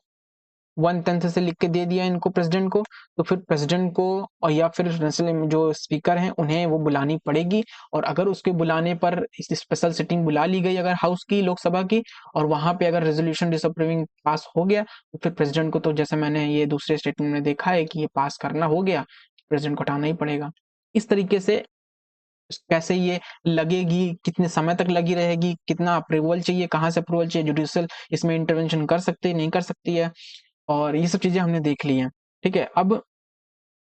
1/10 से लिख के दे दिया इनको प्रेसिडेंट को, तो फिर प्रेसिडेंट को, और या फिर नेशनल जो स्पीकर हैं उन्हें वो बुलानी पड़ेगी। और अगर उसके बुलाने पर इस स्पेशल सिटिंग बुला ली गई अगर हाउस की, लोकसभा की, और वहां पे अगर रेजोल्यूशन डिसअप्रूविंग पास हो गया, तो फिर प्रेसिडेंट को, तो जैसे मैंने ये दूसरे स्टेटमेंट में देखा है कि ये पास करना हो गया, प्रेसिडेंट को हटाना ही पड़ेगा। इस तरीके से कैसे ये लगेगी, कितने समय तक लगी रहेगी, कितना अप्रूवल चाहिए, कहाँ से अप्रूवल चाहिए, जुडिशियल इसमें इंटरवेंशन कर सकती है, नहीं कर सकती है, और ये सब चीजें हमने देख ली हैं, ठीक है। अब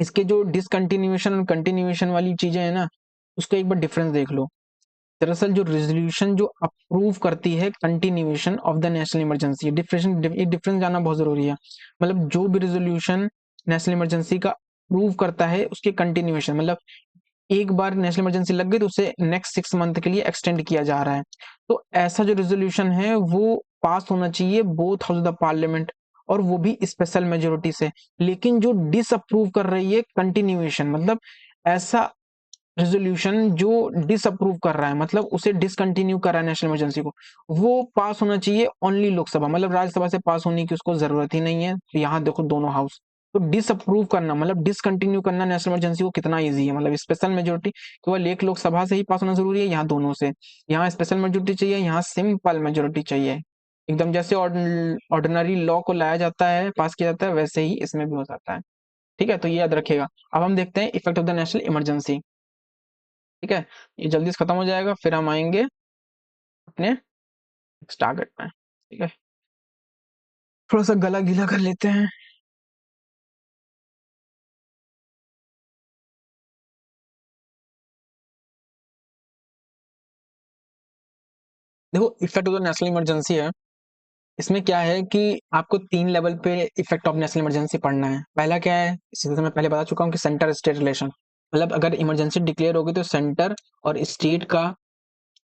इसके जो डिसकंटिन्यूएशन और कंटिन्यूएशन वाली चीजें हैं ना, उसका एक बार डिफरेंस देख लो। दरअसल जो रेजोल्यूशन जो अप्रूव करती है continuation of the national emergency, difference जानना बहुत जरूरी है। मतलब जो भी रेजोल्यूशन नेशनल इमरजेंसी का अप्रूव करता है उसके कंटिन्यूएशन, मतलब एक बार नेशनल इमरजेंसी लग गई तो उसे नेक्स्ट 6 मंथ के लिए एक्सटेंड किया जा रहा है, तो ऐसा जो रेजोल्यूशन है वो पास होना चाहिए both house of the parliament, और वो भी स्पेशल मेजोरिटी से। लेकिन जो डिसअप्रूव कर रही है कंटिन्यूएशन, मतलब ऐसा रेजोल्यूशन जो डिसअप्रूव कर रहा है, मतलब उसे डिसकंटिन्यू कर रहा है नेशनल इमरजेंसी को, वो पास होना चाहिए ओनली लोकसभा, मतलब राज्यसभा से पास होने की उसको जरूरत ही नहीं है। तो यहाँ देखो दोनों हाउस, तो डिसअप्रूव करना मतलब डिसकंटिन्यू करना नेशनल इमरजेंसी को कितना इजी है, मतलब स्पेशल मेजोरिटी केवल एक लोकसभा से ही पास होना जरूरी है, यहाँ दोनों से। यहाँ स्पेशल मेजोरिटी चाहिए, यहाँ सिंपल मेजोरिटी चाहिए। एकदम जैसे ऑर्डिनरी लॉ को लाया जाता है, पास किया जाता है, वैसे ही इसमें भी हो जाता है, ठीक है। तो ये याद रखिएगा। अब हम देखते हैं effect of the national emergency, ठीक है। ये जल्दी से खत्म हो जाएगा, फिर हम आएंगे अपने नेक्स्ट टारगेट में, ठीक है। थोड़ा सा गला गीला कर लेते हैं। देखो effect of the national emergency है, इसमें क्या है कि आपको 3 लेवल पे इफेक्ट ऑफ नेशनल इमरजेंसी पढ़ना है। पहला क्या है, इसी तरह मैं पहले बता चुका हूँ कि सेंटर स्टेट रिलेशन, मतलब अगर इमरजेंसी डिक्लेयर होगी तो सेंटर और स्टेट का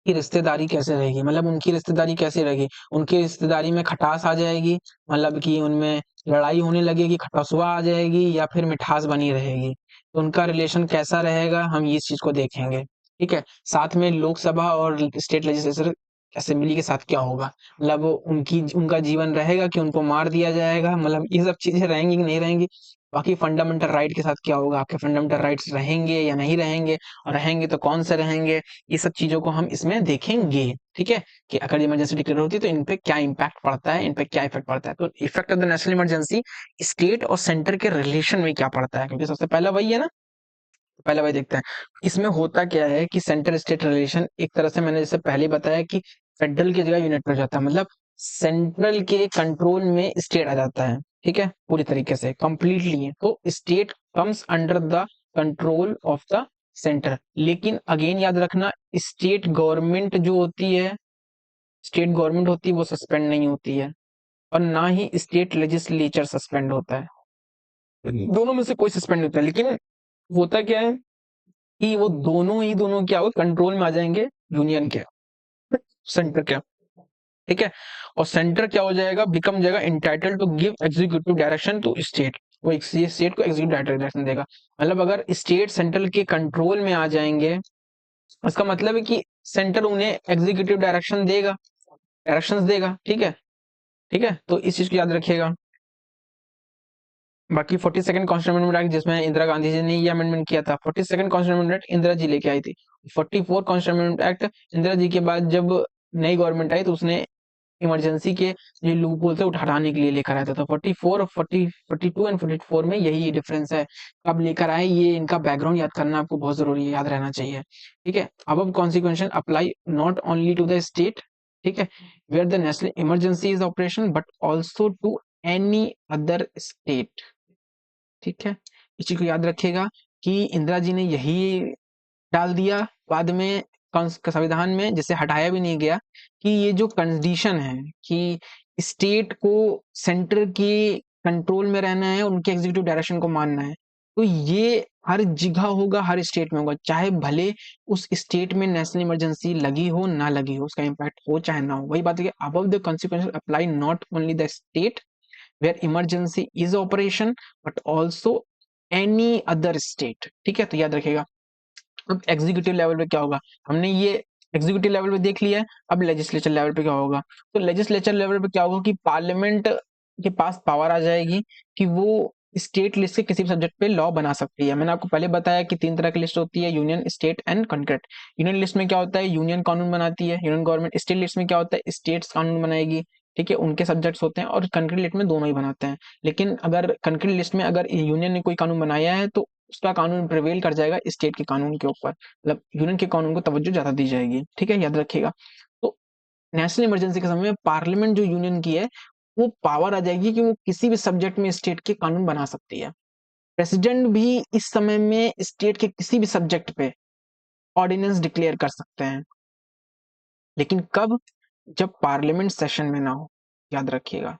की रिश्तेदारी कैसे रहेगी, मतलब उनकी रिश्तेदारी कैसी रहेगी, उनकी रिश्तेदारी में खटास आ जाएगी, मतलब कि उनमें लड़ाई होने लगेगी, खटासुआ आ जाएगी, या फिर मिठास बनी रहेगी, तो उनका रिलेशन कैसा रहेगा, हम इस चीज को देखेंगे। ठीक है, साथ में लोकसभा और स्टेट लेजिस्लेचर असेंबली के साथ क्या होगा, मतलब उनकी उनका जीवन रहेगा कि उनको मार दिया जाएगा, मतलब ये सब चीजें रहेंगी कि नहीं रहेंगी। बाकी फंडामेंटल राइट के साथ क्या होगा, आपके फंडामेंटल राइट्स रहेंगे या नहीं रहेंगे, और रहेंगे तो कौन से रहेंगे, ये सब चीजों को हम इसमें देखेंगे। ठीक है, कि अगर इमरजेंसी डिक्लेयर होती है तो इन पे क्या इम्पैक्ट पड़ता है, इन पे क्या इफेक्ट पड़ता है। तो effect of the national emergency state और सेंटर के रिलेशन में क्या पड़ता है, क्योंकि सबसे पहला वही है ना, तो पहला वही देखते हैं। इसमें होता क्या है कि सेंटर स्टेट रिलेशन एक तरह से मैंने जैसे पहले बताया कि फेडरल की जगह यूनिट पर जाता है, मतलब सेंट्रल के कंट्रोल में स्टेट आ जाता है। ठीक है, पूरी तरीके से कंप्लीटली, तो state comes under the control of the centre. लेकिन अगेन याद रखना, स्टेट गवर्नमेंट जो होती है, स्टेट गवर्नमेंट होती है वो सस्पेंड नहीं होती है, और ना ही स्टेट लेजिस्लेचर सस्पेंड होता है, दोनों में से कोई सस्पेंड नहीं होता है। लेकिन होता क्या है कि वो दोनों क्या हो कंट्रोल में आ जाएंगे यूनियन के, सेंटर के। ठीक है, और सेंटर क्या हो जाएगा, बिकम जाएगा entitle to give executive direction to state, वो स्टेट को एग्जीक्यूटिव डायरेक्शन देगा। मतलब अगर स्टेट सेंट्रल के कंट्रोल में आ जाएंगे, उसका मतलब है कि सेंटर उन्हें एग्जीक्यूटिव डायरेक्शंस देगा। ठीक है, ठीक है, तो इस चीज को याद रखिएगा। बाकी 42nd कॉन्स्टिट्यूशन अमेंडमेंट एक्ट, जिसमें इंदिरा गांधी जी ने ये अमेंडमेंट किया था, 42nd constitution amendment act Indira ji लेके आई थी। 44 constitution amendment act Indira ji के बाद जब नई गवर्नमेंट आई तो उसने इमरजेंसी के जो लूपहोल थे हटाने के लिए लेकर आया था। तो 44 और 42 एंड 44 में यही डिफरेंस है, कब लेकर आए, ये इनका बैकग्राउंड याद करना आपको बहुत जरूरी है, याद रहना चाहिए। ठीक है, अब consequence apply not only to the state, ठीक है, where the national emergency is operation, but also to any other state. ठीक है, इस चीज को याद रखिएगा कि इंदिरा जी ने यही डाल दिया बाद में संविधान में, जिसे हटाया भी नहीं गया, कि ये जो कंडीशन है कि स्टेट को सेंटर के कंट्रोल में रहना है, उनके एग्जीक्यूटिव डायरेक्शन को मानना है, तो ये हर जगह होगा, हर स्टेट में होगा, चाहे भले उस स्टेट में नेशनल इमरजेंसी लगी हो ना लगी हो, उसका इम्पैक्ट हो चाहे ना हो। वही बात है कि above the consequences apply not only the state where emergency is operation, but also any other state. ठीक है, तो याद रखिएगा। अब एग्जीक्यूटिव लेवल पे क्या होगा, हमने ये एग्जीक्यूटिव लेवल पे देख लिया है, अब लेजिस्लेचर लेवल पे क्या होगा। तो लेजिस्लेचर लेवल पे क्या होगा कि पार्लियामेंट के पास पावर आ जाएगी कि वो स्टेट लिस्ट के किसी भी सब्जेक्ट पे लॉ बना सकती है। मैंने आपको पहले बताया कि 3 तरह की लिस्ट होती है, union, state and concurrent. Union list में क्या होता है, यूनियन कानून बनाती है यूनियन गवर्नमेंट। स्टेट लिस्ट में क्या होता है, स्टेट्स कानून बनाएगी। ठीक है, उनके सब्जेक्ट्स होते हैं, और कंकरेंट लिस्ट में दोनों ही बनाते हैं। लेकिन अगर कंकरेंट लिस्ट में अगर यूनियन ने कोई कानून बनाया है तो उसका कानून प्रिवेल कर जाएगा स्टेट के कानून के ऊपर, मतलब यूनियन के कानून को तवज्जो ज्यादा दी जाएगी। ठीक है, याद रखिएगा। तो नेशनल इमरजेंसी के समय में पार्लियामेंट जो यूनियन की है, वो पावर आ जाएगी कि वो किसी भी सब्जेक्ट में स्टेट के कानून बना सकती है। प्रेसिडेंट भी इस समय में स्टेट के किसी भी सब्जेक्ट पे ऑर्डिनेंस डिक्लेयर कर सकते हैं, लेकिन कब, जब पार्लियामेंट सेशन में ना हो। याद रखिएगा,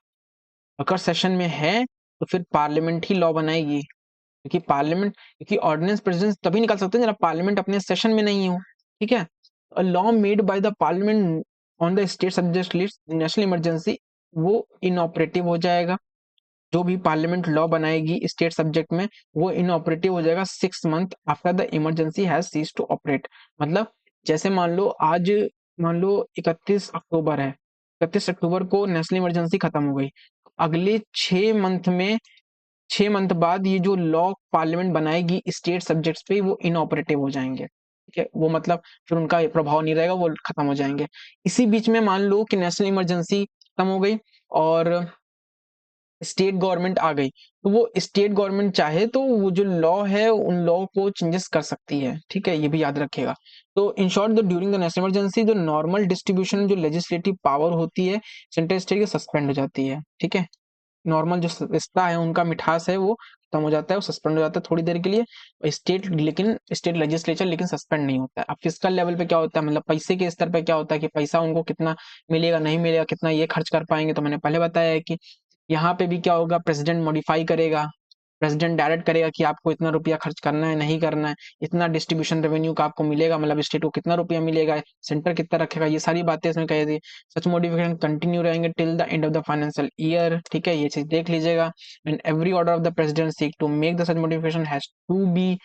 अगर सेशन में है तो फिर पार्लियामेंट ही लॉ बनाएगी, क्योंकि पार्लियामेंट, क्योंकि ऑर्डिनेंस प्रेसिडेंट तभी निकाल सकते हैं जब पार्लियामेंट अपने सेशन में नहीं हो। ठीक है, a law made by the parliament on the state subject list national emergency, वो इनऑपरेटिव हो जाएगा। जो भी पार्लियामेंट लॉ बनाएगी स्टेट सब्जेक्ट में, वो इनऑपरेटिव हो जाएगा 6 month after the emergency has cease to operate. मतलब जैसे मान लो आज, मान लो 31 अक्टूबर है, 31 अक्टूबर को नेशनल इमरजेंसी खत्म हो गई, अगले 6 मंथ में, 6 मंथ बाद ये जो लॉ पार्लियामेंट बनाएगी स्टेट सब्जेक्ट्स पे, वो इनऑपरेटिव हो जाएंगे। ठीक है, वो मतलब फिर उनका प्रभाव नहीं रहेगा, वो खत्म हो जाएंगे। इसी बीच में मान लो कि नेशनल इमरजेंसी खत्म हो गई और स्टेट गवर्नमेंट आ गई, तो वो स्टेट गवर्नमेंट चाहे तो वो जो लॉ है उन लॉ को चेंजेस कर सकती है। ठीक है, ये भी याद रखिएगा। तो in short, during the national emergency जो नॉर्मल डिस्ट्रीब्यूशन जो लेजिस्लेटिव पावर होती है सेंट्रल स्टेट की, सस्पेंड हो जाती है। ठीक है, नॉर्मल जो रिश्ता है उनका मिठास है वो खत्म हो जाता है, वो सस्पेंड हो जाता है थोड़ी देर के लिए। स्टेट लेजिस्लेचर लेकिन सस्पेंड नहीं होता है। अब फिस्कल लेवल पे क्या होता है, मतलब पैसे के स्तर पे क्या होता है कि पैसा उनको कितना मिलेगा नहीं मिलेगा, कितना ये खर्च कर पाएंगे, तो मैंने पहले बताया है कि यहाँ पे भी क्या होगा, प्रेसिडेंट मॉडिफाई करेगा, प्रेसिडेंट डायरेक्ट करेगा कि आपको इतना रुपया खर्च करना है नहीं करना है, इतना डिस्ट्रीब्यूशन रेवेन्यू का आपको मिलेगा, मतलब स्टेट को कितना रुपया मिलेगा, सेंटर कितना रखेगा, ये सारी बातें इसमें कही थी। सच मॉडिफिकेशन कंटिन्यू रहेंगे till the end of the financial year, ठीक है, ये चीज देख लीजिएगा। And every order of the president seek to make the such modification has to be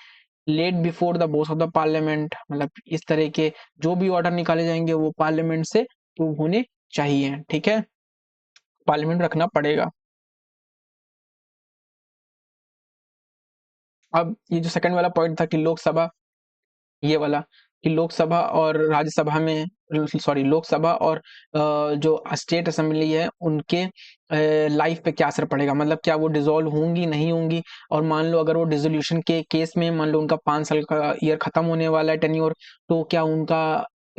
laid before the both of the parliament, मतलब इस तरह के जो भी ऑर्डर निकाले जाएंगे वो पार्लियामेंट से प्रूव होने चाहिए, ठीक है, पार्लियामेंट रखना पड़ेगा। अब ये जो सेकंड वाला पॉइंट था कि लोकसभा, ये वाला कि लोकसभा और राज्यसभा में, सॉरी लोकसभा और जो स्टेट असेंबली है उनके लाइफ पे क्या असर पड़ेगा, मतलब क्या वो डिसॉल्व होंगी नहीं होंगी। और मान लो अगर वो डिसोल्यूशन के केस में मान लो उनका 5 साल का ईयर खत्म होने वाला है टेन्योर, तो क्या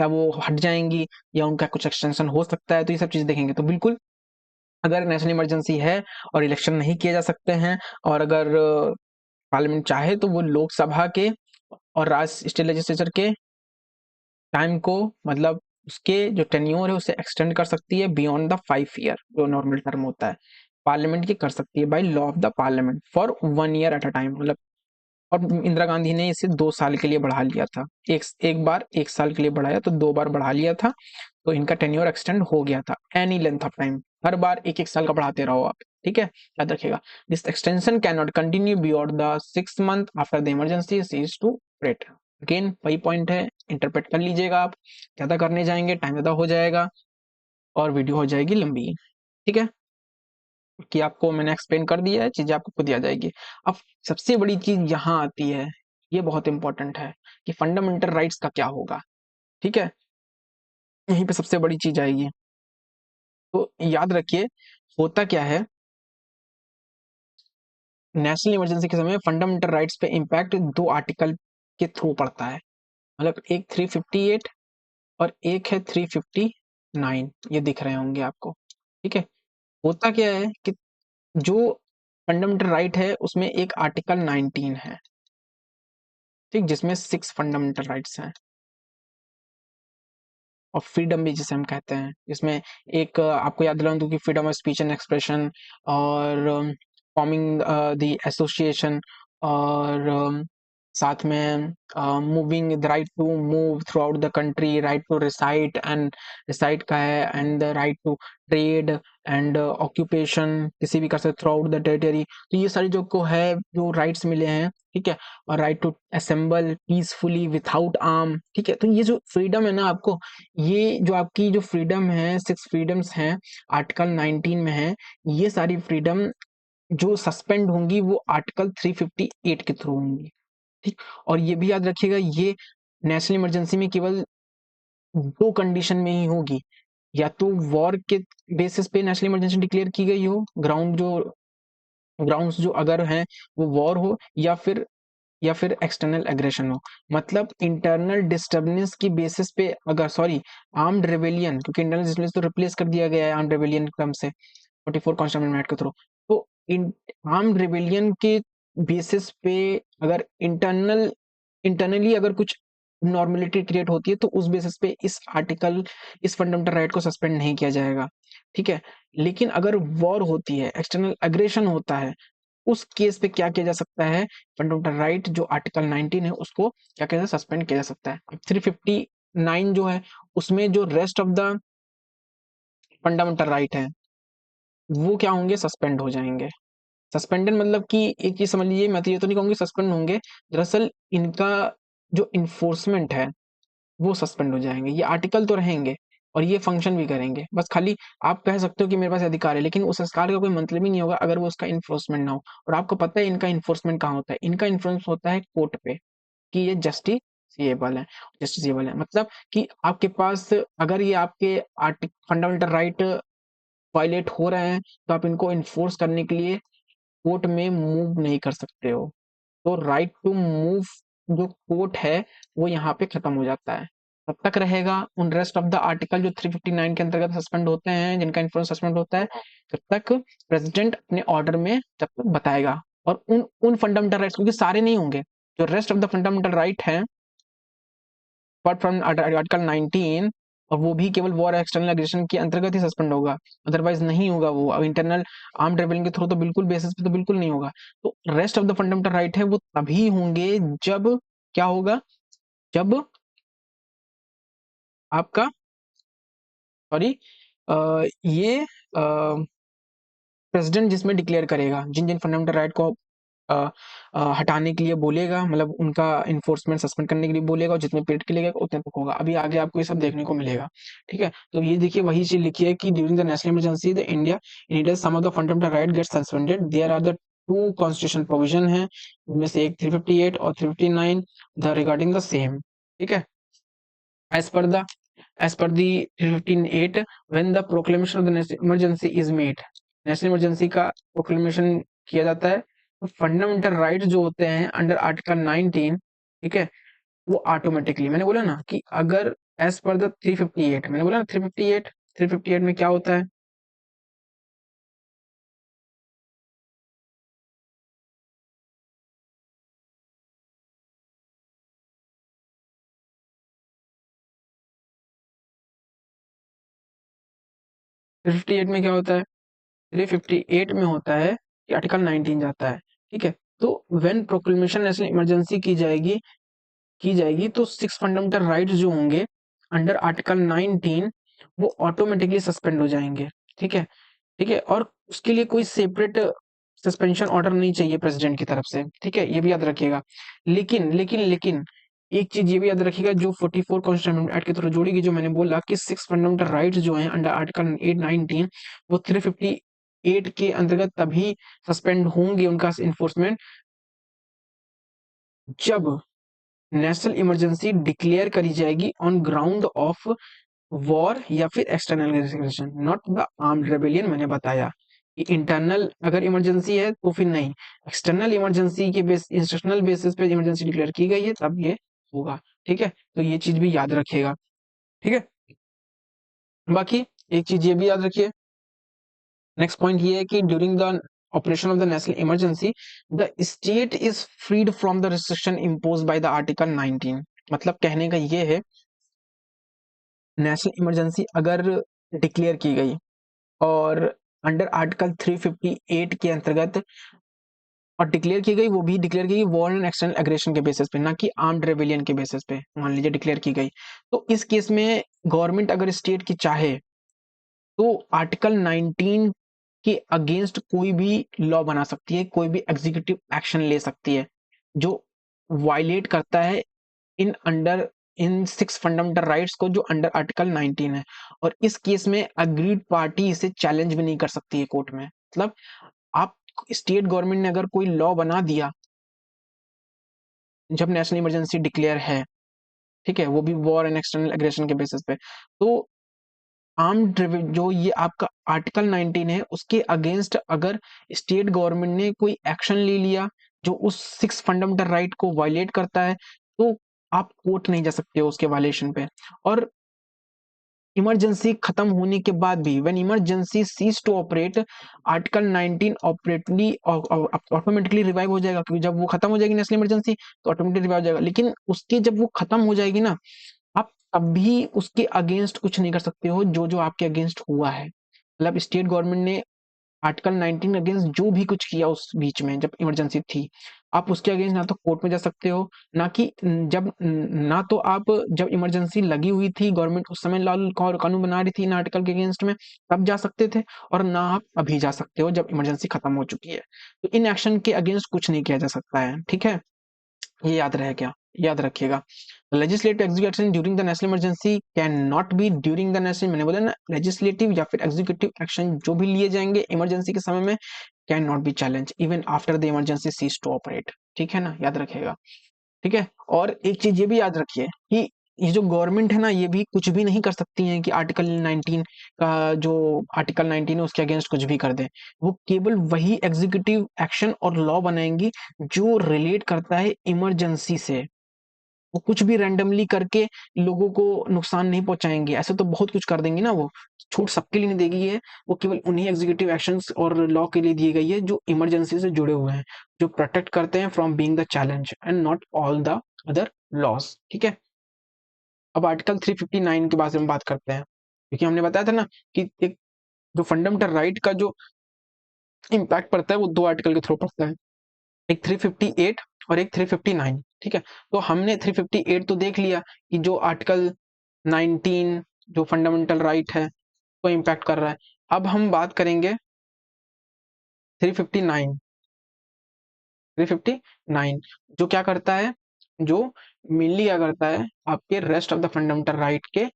वो हट जाएंगी या उनका कुछ एक्सटेंशन हो सकता है, तो ये सब चीज देखेंगे। तो बिल्कुल अगर नेशनल इमरजेंसी है और इलेक्शन नहीं किए जा सकते हैं, और अगर पार्लियामेंट चाहे तो वो लोकसभा के और राज्य स्टेट लेजिस्लेचर के टाइम को, मतलब उसके जो टेन्योर है उसे एक्सटेंड कर सकती है बियॉन्ड द 5 ईयर, जो नॉर्मल टर्म होता है पार्लियामेंट की, कर सकती है by law of the parliament for 1 year at a time, मतलब। और इंदिरा गांधी ने इसे 2 साल के लिए बढ़ा लिया था, एक बार 1 साल के लिए बढ़ाया, तो 2 बार बढ़ा लिया था, तो इनका टेन्योर एक्सटेंड हो गया था एनी लेंथ ऑफ टाइम, हर बार 1-1 साल का बढ़ाते रहो आप, ठीक है, याद रखिएगा। This extension can not continue beyond the 6 month after the emergency cease to operate. Again वही पॉइंट है, इंटरप्रेट कर लीजिएगा आप, ज्यादा करने जाएंगे टाइम ज्यादा हो जाएगा और वीडियो हो जाएगी लंबी, ठीक है, कि आपको मैंने एक्सप्लेन कर दिया है, चीजें आपको खुद याद आएगी। अब सबसे बड़ी चीज यहाँ आती है, ये बहुत इंपॉर्टेंट है कि फंडामेंटल राइट्स का क्या होगा, ठीक है, यहीं पे सबसे बड़ी चीज आएगी। तो याद रखिए होता क्या है, नेशनल इमरजेंसी के समय फंडामेंटल राइट्स पे इम्पैक्ट 2 आर्टिकल के थ्रू पड़ता है, मतलब एक 358 और एक है 359, ये दिख रहे होंगे आपको, ठीक है। होता क्या है कि जो फंडामेंटल राइट है उसमें एक आर्टिकल 19 है, ठीक, जिसमें 6 फंडामेंटल राइट्स हैं, और फ्रीडम भी जिसे हम कहते हैं, इसमें एक आपको याद दिलाऊं दूं कि freedom of speech and expression, और फॉर्मिंग द एसोसिएशन, और साथ में moving the right to move throughout the country, right to reside and reside का है, and the right to trade and occupation किसी भी कर सकते थ्रू आउट द टेरिटरी। तो ये सारी जो को है जो राइट्स मिले हैं, ठीक है, और right to assemble peacefully without arm, ठीक है। तो ये जो फ्रीडम है ना आपको, ये जो आपकी जो फ्रीडम है, 6 फ्रीडम्स हैं आर्टिकल 19 में है, ये सारी फ्रीडम जो सस्पेंड होंगी वो आर्टिकल 358 के थ्रू होंगी, ठीक। और ये भी याद रखिएगा, ये नेशनल इमरजेंसी में केवल 2 कंडीशन में ही होगी, या तो वॉर के बेसिस पे नेशनल इमरजेंसी डिक्लेयर की गई हो, ग्राउंड्स जो अगर हैं वो वॉर हो, या फिर एक्सटर्नल एग्रेशन हो, मतलब इंटरनल डिस्टर्बेंस की बेसिस पे, अगर सॉरी आर्म्ड रेबेलियन, क्योंकि इंटरनल डिस्टर्बेंस तो रिप्लेस कर दिया गया है आर्म्ड रेबेलियन क्रम से 44 कॉन्स्टिट्यूशन एक्ट के थ्रू। तो इन आर्म्ड रेबेलियन के बेसिस पे अगर इंटरनली अगर कुछ नॉर्मेलिटी क्रिएट होती है, तो उस बेसिस पे इस फंडामेंटल राइट को सस्पेंड नहीं किया जाएगा, ठीक है। लेकिन अगर वॉर होती है, एक्सटर्नल अग्रेशन होता है, उस केस पे क्या किया जा सकता है, फंडामेंटल राइट जो आर्टिकल 19 है उसको क्या किया जा सस्पेंड किया जा सकता है। अब 359 जो है उसमें जो rest of the fundamental right है वो क्या होंगे, सस्पेंड हो जाएंगे। सस्पेंडेड मतलब कि एक चीज समझ लीजिए, मैं तो ये तो नहीं कहूंगी सस्पेंड होंगे, दरअसल इनका जो इन्फोर्समेंट है वो सस्पेंड हो जाएंगे। ये आर्टिकल तो रहेंगे और ये फंक्शन भी करेंगे, बस खाली आप कह सकते हो कि मेरे पास अधिकार है, लेकिन उस अधिकार का कोई मतलब ही नहीं होगा अगर वो उसका इन्फोर्समेंट ना हो। और आपको पता है इनका इन्फोर्समेंट कहाँ होता है, इनका इन्फ्लुएंस होता है कोर्ट पे, कि ये जस्टिसएबल है, मतलब कि आपके पास अगर ये आपके फंडामेंटल राइट वायलेट हो रहे हैं, तो आप इनको इन्फोर्स करने के लिए कोर्ट में मूव नहीं कर सकते हो। तो राइट टू मूव जो कोर्ट है वो यहाँ पे खत्म हो जाता है। तब तक रहेगा। उन रेस्ट ऑफ द आर्टिकल जो 359 के अंतर्गत सस्पेंड होते हैं, जिनका इन्फ्लुएंस सस्पेंड होता है, तब तक प्रेसिडेंट अपने ऑर्डर में जब तक बताएगा। और उन फंडामेंटल राइट्स, क्योंकि सारे नहीं होंगे, जो rest of the fundamental right है अपार्ट फ्रॉम आर्टिकल 19, और वो भी केवल वॉर एक्सटर्नल एग्रेशन के अंतर्गत ही सस्पेंड होगा, अदरवाइज नहीं होगा वो। अब इंटरनल आर्म्ड रेबेलियन के थ्रू तो बिल्कुल बेसिस पे तो बिल्कुल नहीं होगा। तो rest of the fundamental right है वो तभी होंगे जब क्या होगा, जब आपका सॉरी ये प्रेसिडेंट जिसमें डिक्लेयर करेगा, जिन जिन फंडामेंटल राइट को हटाने के लिए बोलेगा, मतलब उनका इन्फोर्समेंट सस्पेंड करने के लिए बोलेगा, और जितने पीरियड के लिए उतने तक होगा। अभी आगे आपको ये सब देखने को मिलेगा, ठीक है। तो ये देखिए वही चीज लिखी है कि during the national emergency the India in some of the fundamental right get suspended. There are the two constitution provision है, उनमें से एक 358 और 359 द रिगार्डिंग द सेम, ठीक है। As per the as per the 358, when the proclamation of the national emergency is made, national emergency का proclamation किया जाता है, तो फंडामेंटल राइट जो होते हैं अंडर आर्टिकल 19, ठीक है, वो ऑटोमेटिकली, मैंने बोला ना कि अगर एज पर द 358, मैंने बोला ना 358 में क्या होता है, थ्री फिफ्टी एट में क्या होता है, 358 में होता है कि आर्टिकल 19 जाता है, ठीक है। तो व्हेन प्रोक्लेमेशन नेशनल इमरजेंसी की जाएगी तो 6 फंडामेंटल राइट्स जो होंगे अंडर आर्टिकल 19 वो ऑटोमेटिकली सस्पेंड हो जाएंगे, ठीक है, ठीक है। और उसके लिए कोई सेपरेट सस्पेंशन ऑर्डर नहीं चाहिए प्रेसिडेंट की तरफ से, ठीक है, ये भी याद रखिएगा। लेकिन एक चीज ये भी याद रखिएगा, जो 44 कॉन्स्टिट्यूशन एक्ट के थ्रू जोड़ेगी, जो मैंने बोला कि 6 फंडामेंटल राइट्स जो हैं अंडर आर्टिकल 819 वो 358 के अंतर्गत तभी सस्पेंड होंगे, उनका इन्फोर्समेंट, जब नेशनल इमरजेंसी डिक्लेयर करी जाएगी ऑन ग्राउंड ऑफ वॉर या फिर external aggression, not the armed rebellion. मैंने बताया कि इंटरनल अगर इमरजेंसी है तो फिर नहीं, एक्सटर्नल इमरजेंसी के इंस्ट्रक्शनल बेसिस पे इमरजेंसी डिक्लेयर की गई है तब ये होगा, ठीक है। तो ये चीज भी याद रखिएगा, ठीक है। बाकी एक चीज ये भी याद रखिए, नेक्स्ट पॉइंट ये है कि during the operation of the national emergency the state is freed from the restriction impose by the article 19। मतलब कहने का ये है, नेशनल इमरजेंसी अगर डिक्लेयर की गई और अंडर आर्टिकल 358 के अंतर्गत, और डिक्लेयर की गई, वो भी डिक्लेयर की गई वॉर एंड एक्सटर्नल एग्रेशन के बेसिस पे, ना कि आर्म्ड रेबेलियन के बेसिस पे, मान लीजिए डिक्लेयर की गई, तो इस केस में गवर्नमेंट अगर स्टेट की चाहे तो आर्टिकल 19 के अगेंस्ट कोई भी लॉ बना सकती है, कोई भी एग्जीक्यूटिव एक्शन ले सकती है जो वायलेट करता है इन 6 फंडामेंटल राइट्स को, जो अंडर आर्टिकल 19 है। और इस केस में अग्रीड पार्टी इसे चैलेंज भी नहीं कर सकती है कोर्ट में। मतलब आप स्टेट गवर्नमेंट ने अगर कोई लॉ बना दिया जब नेशनल इमरजेंसी डिक्लेयर है, ठीक है, वो भी वॉर एंड एक्सटर्नल एग्रेशन के बेसिस पे, तो आर्म्ड जो ये आपका आर्टिकल 19 है उसके अगेंस्ट अगर स्टेट गवर्नमेंट ने कोई एक्शन ले लिया जो उस 6 फंडामेंटल राइट को वायलेट करता है, तो आप कोर्ट नहीं जा सकते हो उसके वायलेशन पे। और इमरजेंसी खत्म होने के बाद भी, when emergency cease to operate, article 19 automatically revive हो जाएगा, क्योंकि जब वो खत्म हो जाएगी नेशनल इमरजेंसी तो ऑटोमेटिकली रिवाइव हो जाएगा। लेकिन उसके जब वो खत्म हो जाएगी ना, आप तब भी उसके अगेंस्ट कुछ नहीं कर सकते हो जो जो आपके अगेंस्ट हुआ है। मतलब स्टेट गवर्नमेंट ने आर्टिकल 19 अगेंस्ट जो भी कुछ किया उस बीच में जब इमरजेंसी थी, आप उसके अगेंस्ट ना तो कोर्ट में जा सकते हो, ना कि ना तो आप जब इमरजेंसी लगी हुई थी, गवर्नमेंट उस समय लॉ और कानून बना रही थी इन आर्टिकल के अगेंस्ट में, तब जा सकते थे, और ना आप अभी जा सकते हो जब इमरजेंसी खत्म हो चुकी है। तो इन एक्शन के अगेंस्ट कुछ नहीं किया जा सकता है, ठीक है। ये याद रहे क्या, याद रखिएगा। Legislative execution during the national emergency can not B during the national, मैंने बोला ना लेजिस्लेटिव या फिर एग्जीक्यूटिव एक्शन जो भी लिए जाएंगे इमरजेंसी के समय में, can not be challenge even after the emergency cease to operate, ठीक है ना, याद रखिएगा, ठीक है। और एक चीज ये भी याद रखिए कि ये जो गवर्नमेंट है ना, ये भी कुछ भी नहीं कर सकती है कि आर्टिकल 19 का जो आर्टिकल 19 है उसके अगेंस्ट कुछ भी कर दें। वो केवल वही एग्जीक्यूटिव एक्शन और लॉ बनाएंगी जो रिलेट करता है इमरजेंसी से, वो कुछ भी रैंडमली करके लोगों को नुकसान नहीं पहुंचाएंगे, ऐसे तो बहुत कुछ कर देंगे ना। वो छूट सबके लिए नहीं देगी है, वो केवल उन्हीं एग्जीक्यूटिव एक्शंस और लॉ के लिए दी गई है जो इमरजेंसी से जुड़े हुए हैं, जो प्रोटेक्ट करते हैं from being the challenge and not all the other laws. ठीक है, अब आर्टिकल 359 के बारे में बात करते हैं, क्योंकि हमने बताया था ना कि एक जो फंडामेंटल राइट का जो इम्पैक्ट पड़ता है वो दो आर्टिकल के थ्रू पड़ता है, एक 358 और एक 359। ठीक है, तो हमने 358 तो देख लिया कि जो आर्टिकल 19 जो फंडामेंटल राइट है वो इम्पैक्ट कर रहा है। अब हम बात करेंगे 359। 359 जो क्या करता है, जो मेनली क्या करता है, आपके rest of the fundamental right के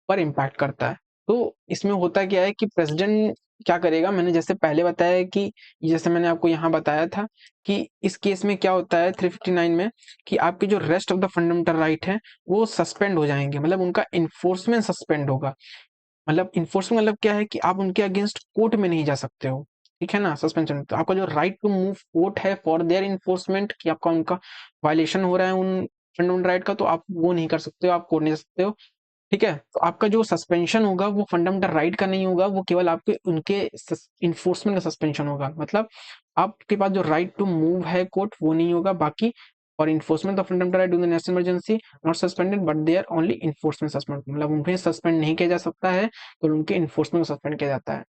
पर इम्पैक्ट करता है। तो इसमें होता क्या है कि प्रेसिडेंट क्या करेगा, मैंने जैसे पहले बताया कि जैसे मैंने आपको यहाँ बताया था कि इस केस में क्या होता है 359 में, कि आपके जो rest of the fundamental right है वो सस्पेंड हो जाएंगे, मतलब उनका इन्फोर्समेंट सस्पेंड होगा। मतलब इन्फोर्समेंट मतलब क्या है कि आप उनके अगेंस्ट कोर्ट में नहीं जा सकते हो। ठीक है ना, सस्पेंशन तो आपका जो राइट टू मूव कोर्ट है फॉर देयर इन्फोर्समेंट, कि आपका उनका वायलेशन हो रहा है उन फंडामेंटल राइट का, तो आप वो नहीं कर सकते हो, आप कोर्ट नहीं जा सकते हो। ठीक है, तो आपका जो सस्पेंशन होगा वो फंडामेंटल राइट का नहीं होगा, वो केवल आपके उनके इन्फोर्समेंट का सस्पेंशन होगा। मतलब आपके पास जो राइट टू मूव है कोर्ट वो नहीं होगा, बाकी और enforcement of fundamental right in the national emergency not suspended but they are only enforcement suspend, मतलब उन्हें सस्पेंड नहीं किया जा सकता है, तो उनके इन्फोर्समेंट को सस्पेंड किया जाता है।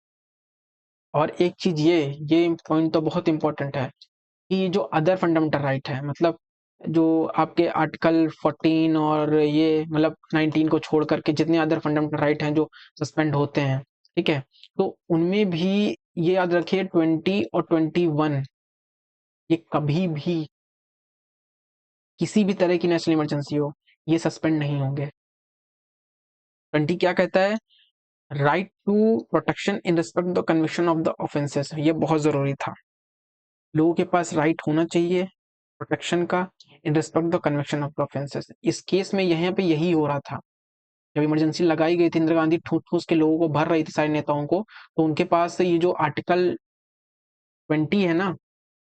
और एक चीज ये पॉइंट तो बहुत इंपॉर्टेंट है कि जो अदर फंडामेंटल राइट है, मतलब जो आपके आर्टिकल 14 और ये मतलब 19 को छोड़ करके जितने अदर फंडामेंटल राइट हैं जो सस्पेंड होते हैं, ठीक है, तो उनमें भी ये याद रखिए 20 और 21 ये कभी भी किसी भी तरह की नेशनल इमरजेंसी हो ये सस्पेंड नहीं होंगे। 20 क्या कहता है, right to protection in respect the conviction of the offences, ये बहुत जरूरी था। लोगों के पास राइट होना चाहिए प्रोटेक्शन का इन respect the conviction of the offences. इस केस में यहाँ पे यही हो रहा था, जब इमरजेंसी लगाई गई थी, इंदिरा गांधी ठूस ठूस के लोगों को भर रही थी सारे नेताओं को, तो उनके पास ये जो आर्टिकल 20 है ना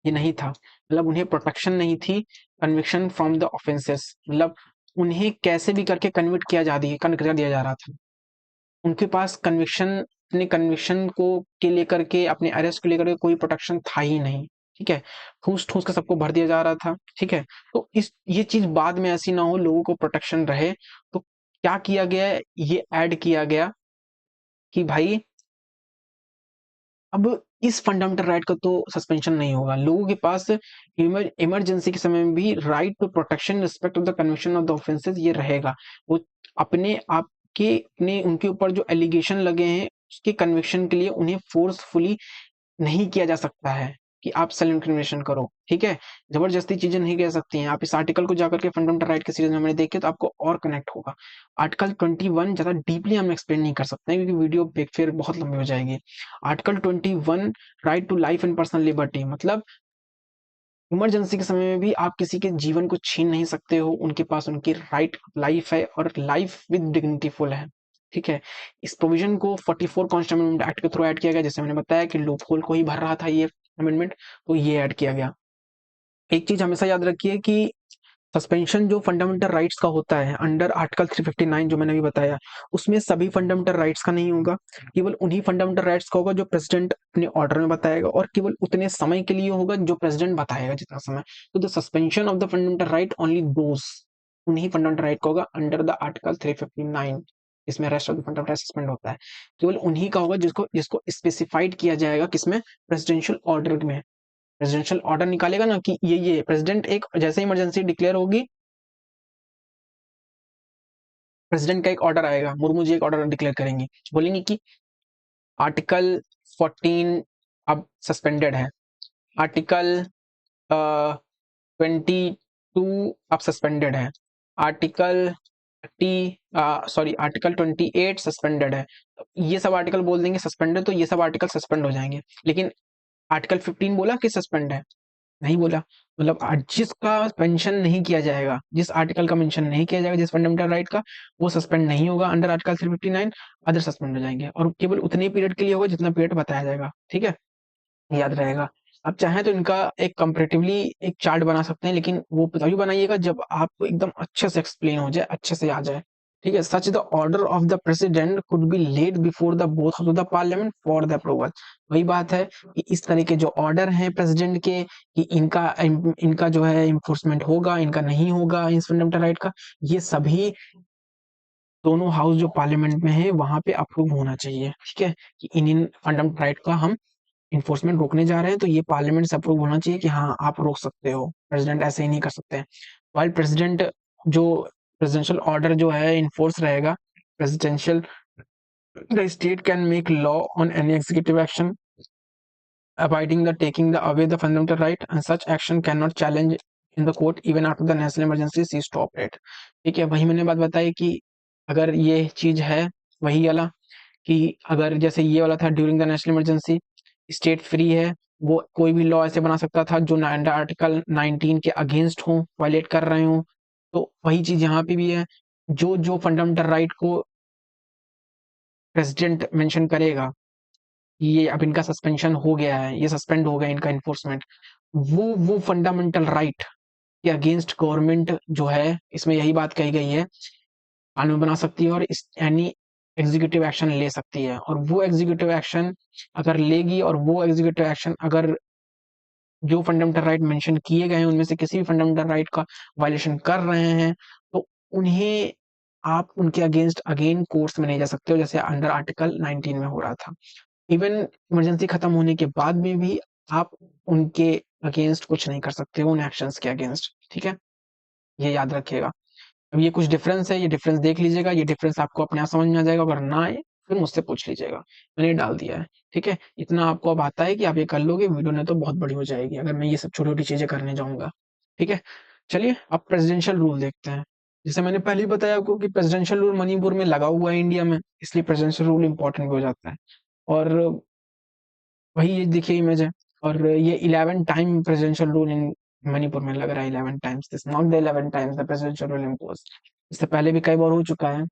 ये नहीं था, मतलब उन्हें प्रोटेक्शन नहीं थी कन्विक्शन फ्रॉम द ऑफेंसेस, मतलब उन्हें कैसे भी करके कन्विक्ट कर दिया जा रहा था। उनके पास कन्विक्शन, अपने कन्विक्शन को के लेकर के, अपने अरेस्ट को लेकर के कोई प्रोटेक्शन था ही नहीं। ठीक है, ठूस ठूस के सबको भर दिया जा रहा था। ठीक है, तो इस ये चीज बाद में ऐसी ना हो, लोगों को प्रोटेक्शन रहे, तो क्या किया गया है, ये ऐड किया गया कि भाई अब इस फंडामेंटल राइट का तो सस्पेंशन नहीं होगा, लोगों के पास इमरजेंसी के समय में भी right to protection respect of the conviction of the offences ये रहेगा। वो अपने आप के अपने उनके ऊपर जो एलिगेशन लगे हैं उसके कन्विक्शन के लिए उन्हें फोर्सफुली नहीं किया जा सकता है कि आप सेल्फ इंक्रिमिनेशन करो। ठीक है, जबरदस्ती चीजें नहीं कह सकती हैं। आप इस आर्टिकल को जाकर के फंडामेंटल राइट के सीरीज में मैंने देखे तो आपको और कनेक्ट होगा। आर्टिकल 21 ज्यादा डीपली हम एक्सप्लेन नहीं कर सकते हैं क्योंकि वीडियो फिर बहुत लंबी हो जाएगी। Article 21 right to life and personal liberty, मतलब इमरजेंसी के समय में भी आप किसी के जीवन को छीन नहीं सकते हो, उनके पास उनकी राइट लाइफ है और लाइफ विद डिग्निटीफुल है। ठीक है, इस प्रोविजन को 44 कॉन्स्टिट्यूशन एक्ट के थ्रू ऐड किया गया, जैसे मैंने बताया कि लूप होल को ही भर रहा था ये अमेंडमेंट, तो ये ऐड किया गया। एक चीज हमेशा याद रखिए कि सस्पेंशन जो फंडामेंटल राइट्स का होता है अंडर आर्टिकल 359 जो मैंने अभी बताया, उसमें सभी फंडामेंटल राइट्स का नहीं होगा, केवल उन्हीं फंडामेंटल राइट्स का होगा जो प्रेसिडेंट अपने ऑर्डर में बताएगा, और केवल उतने समय के लिए होगा जो प्रेसिडेंट बताएगा जितना समय। तो the suspension of the fundamental right only those, उन्हीं फंडामेंटल राइट का होगा अंडर द आर्टिकल 359, इसमें rest of the fundamental right suspend होता है, केवल उन्हीं का होगा जिसको जिसको स्पेसिफाइड किया जाएगा किसमें, प्रेसिडेंशियल ऑर्डर में। प्रेसिडेंशियल ऑर्डर निकालेगा ना कि ये प्रेसिडेंट एक जैसे इमरजेंसी डिक्लेयर होगी, प्रेसिडेंट का एक ऑर्डर आएगा, मुर्मू जी एक ऑर्डर डिक्लेयर करेंगे, बोलेंगे कि आर्टिकल 14 अब सस्पेंडेड है, आर्टिकल 22 अब सस्पेंडेड है, आर्टिकल 28 सस्पेंडेड है। ये सब आर्टिकल बोल देंगे सस्पेंडेड, तो ये सब आर्टिकल सस्पेंड हो जाएंगे। लेकिन आर्टिकल 15 बोला कि सस्पेंड है, नहीं बोला, मतलब जिसका मेंशन नहीं किया जाएगा, जिस आर्टिकल का मेंशन नहीं किया जाएगा जिस फंडामेंटल राइट का, वो सस्पेंड नहीं होगा अंडर आर्टिकल 359, अदर सस्पेंड हो जाएंगे, और केवल उतने पीरियड के लिए होगा जितना पीरियड बताया जाएगा। ठीक है, याद रहेगा। आप चाहें तो इनका एक कंपैरेटिवली एक चार्ट बना सकते हैं, लेकिन वो तभी बनाइएगा जब आपको एकदम अच्छे से एक्सप्लेन हो जाए, अच्छे से आ जाए। ठीक है, सच the order of the president could be laid before the both of the parliament for the approval. वही बात है कि इस तरह के जो ऑर्डर हैं प्रेसिडेंट के, कि इनका जो है इन्फोर्समेंट होगा, इनका नहीं होगा, इस फंडामेंटल राइट का, ये सभी दोनों हाउस जो पार्लियामेंट में है वहां पे अप्रूव होना चाहिए। ठीक है, कि इन फंडामेंटल राइट का हम इन्फोर्समेंट रोकने जा रहे हैं, तो ये पार्लियामेंट से अप्रूव होना चाहिए कि हाँ आप रोक सकते हो, प्रेसिडेंट ऐसे ही नहीं कर सकते हैं। वाइल प्रेसिडेंट जो प्रेसिडेंशियल ऑर्डर जो है इन्फोर्स रहेगा, presidential the state can make law on any executive action abiding the taking the away the fundamental right, and such action cannot challenge in the court even after the national emergency cease to operate। ठीक है, वही मैंने बात बताई कि अगर ये चीज है, वही वाला कि अगर जैसे ये वाला था during the national emergency, state free है, वो कोई भी लॉ ऐसे बना सकता था जो अंडर आर्टिकल 19 के अगेंस्ट हो, वायलेट कर रहे हो। तो वही चीज यहाँ पे भी है, जो जो फंडामेंटल राइट को प्रेसिडेंट मेंशन करेगा, ये अब इनका सस्पेंशन हो गया है, ये सस्पेंड हो गया इनका इन्फोर्समेंट, वो फंडामेंटल राइट के अगेंस्ट गवर्नमेंट जो है, इसमें यही बात कही गई है, कानून बना सकती है और इस यानी एग्जीक्यूटिव एक्शन ले सकती है। और वो एग्जीक्यूटिव एक्शन अगर लेगी, और वो एग्जीक्यूटिव एक्शन अगर जो फंडामेंटल राइट मेंशन किए गए हैं उनमें से किसी भी फंडामेंटल राइट का वायलेशन कर रहे हैं, तो उन्हें आप उनके अगेंस्ट अगेन कोर्ट्स में नहीं जा सकते हो, जैसे अंडर आर्टिकल 19 में हो रहा था। इवन इमरजेंसी खत्म होने के बाद में भी आप उनके अगेंस्ट कुछ नहीं कर सकते हो, उन एक्शंस के अगेंस्ट। ठीक है, ये याद रखिएगा। अब ये कुछ डिफरेंस है, ये डिफरेंस देख लीजिएगा, ये डिफरेंस आपको अपने आप समझ में आ जाएगा, अगर ना आए फिर मुझसे पूछ लीजिएगा, मैंने डाल दिया है। ठीक है, इतना आपको अब आता है कि आप ये कर लोगे, वीडियो ने तो बहुत बड़ी हो जाएगी अगर मैं ये सब छोटी छोटी चीजें करने जाऊंगा। ठीक है, चलिए अब प्रेसिडेंशियल रूल देखते हैं। जैसे मैंने पहले ही बताया आपको कि प्रेसिडेंशियल रूल मणिपुर में लगा हुआ है इंडिया में, इसलिए प्रेसिडेंशियल रूल इंपॉर्टेंट हो जाता है। और वही ये देखिए इमेज है, और ये 11 time presidential rule in Manipur में लग रहा है, 11 times, this not the 11 times the presidential rule impose. इससे पहले भी कई बार हो चुका है।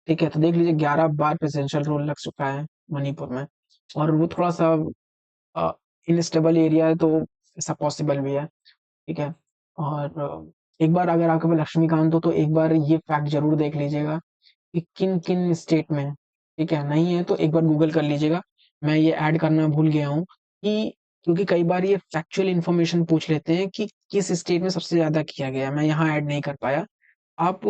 ठीक है, तो देख लीजिए 11 बार प्रेसिडेंशियल रूल लग चुका है मणिपुर में, और वो थोड़ा सा इनस्टेबल एरिया है, तो ऐसा पॉसिबल भी है। ठीक है, और एक बार अगर आपके पास लक्ष्मीकांत हो तो एक बार ये फैक्ट जरूर देख लीजिएगा कि किन किन स्टेट में, ठीक है, नहीं है तो एक बार गूगल कर लीजिएगा। मैं ये ऐड करना भूल गया हूँ कि क्योंकि कई बार ये फैक्चुअल इंफॉर्मेशन पूछ लेते हैं कि किस स्टेट में सबसे ज्यादा किया गया, मैं यहाँ ऐड नहीं कर पाया। आप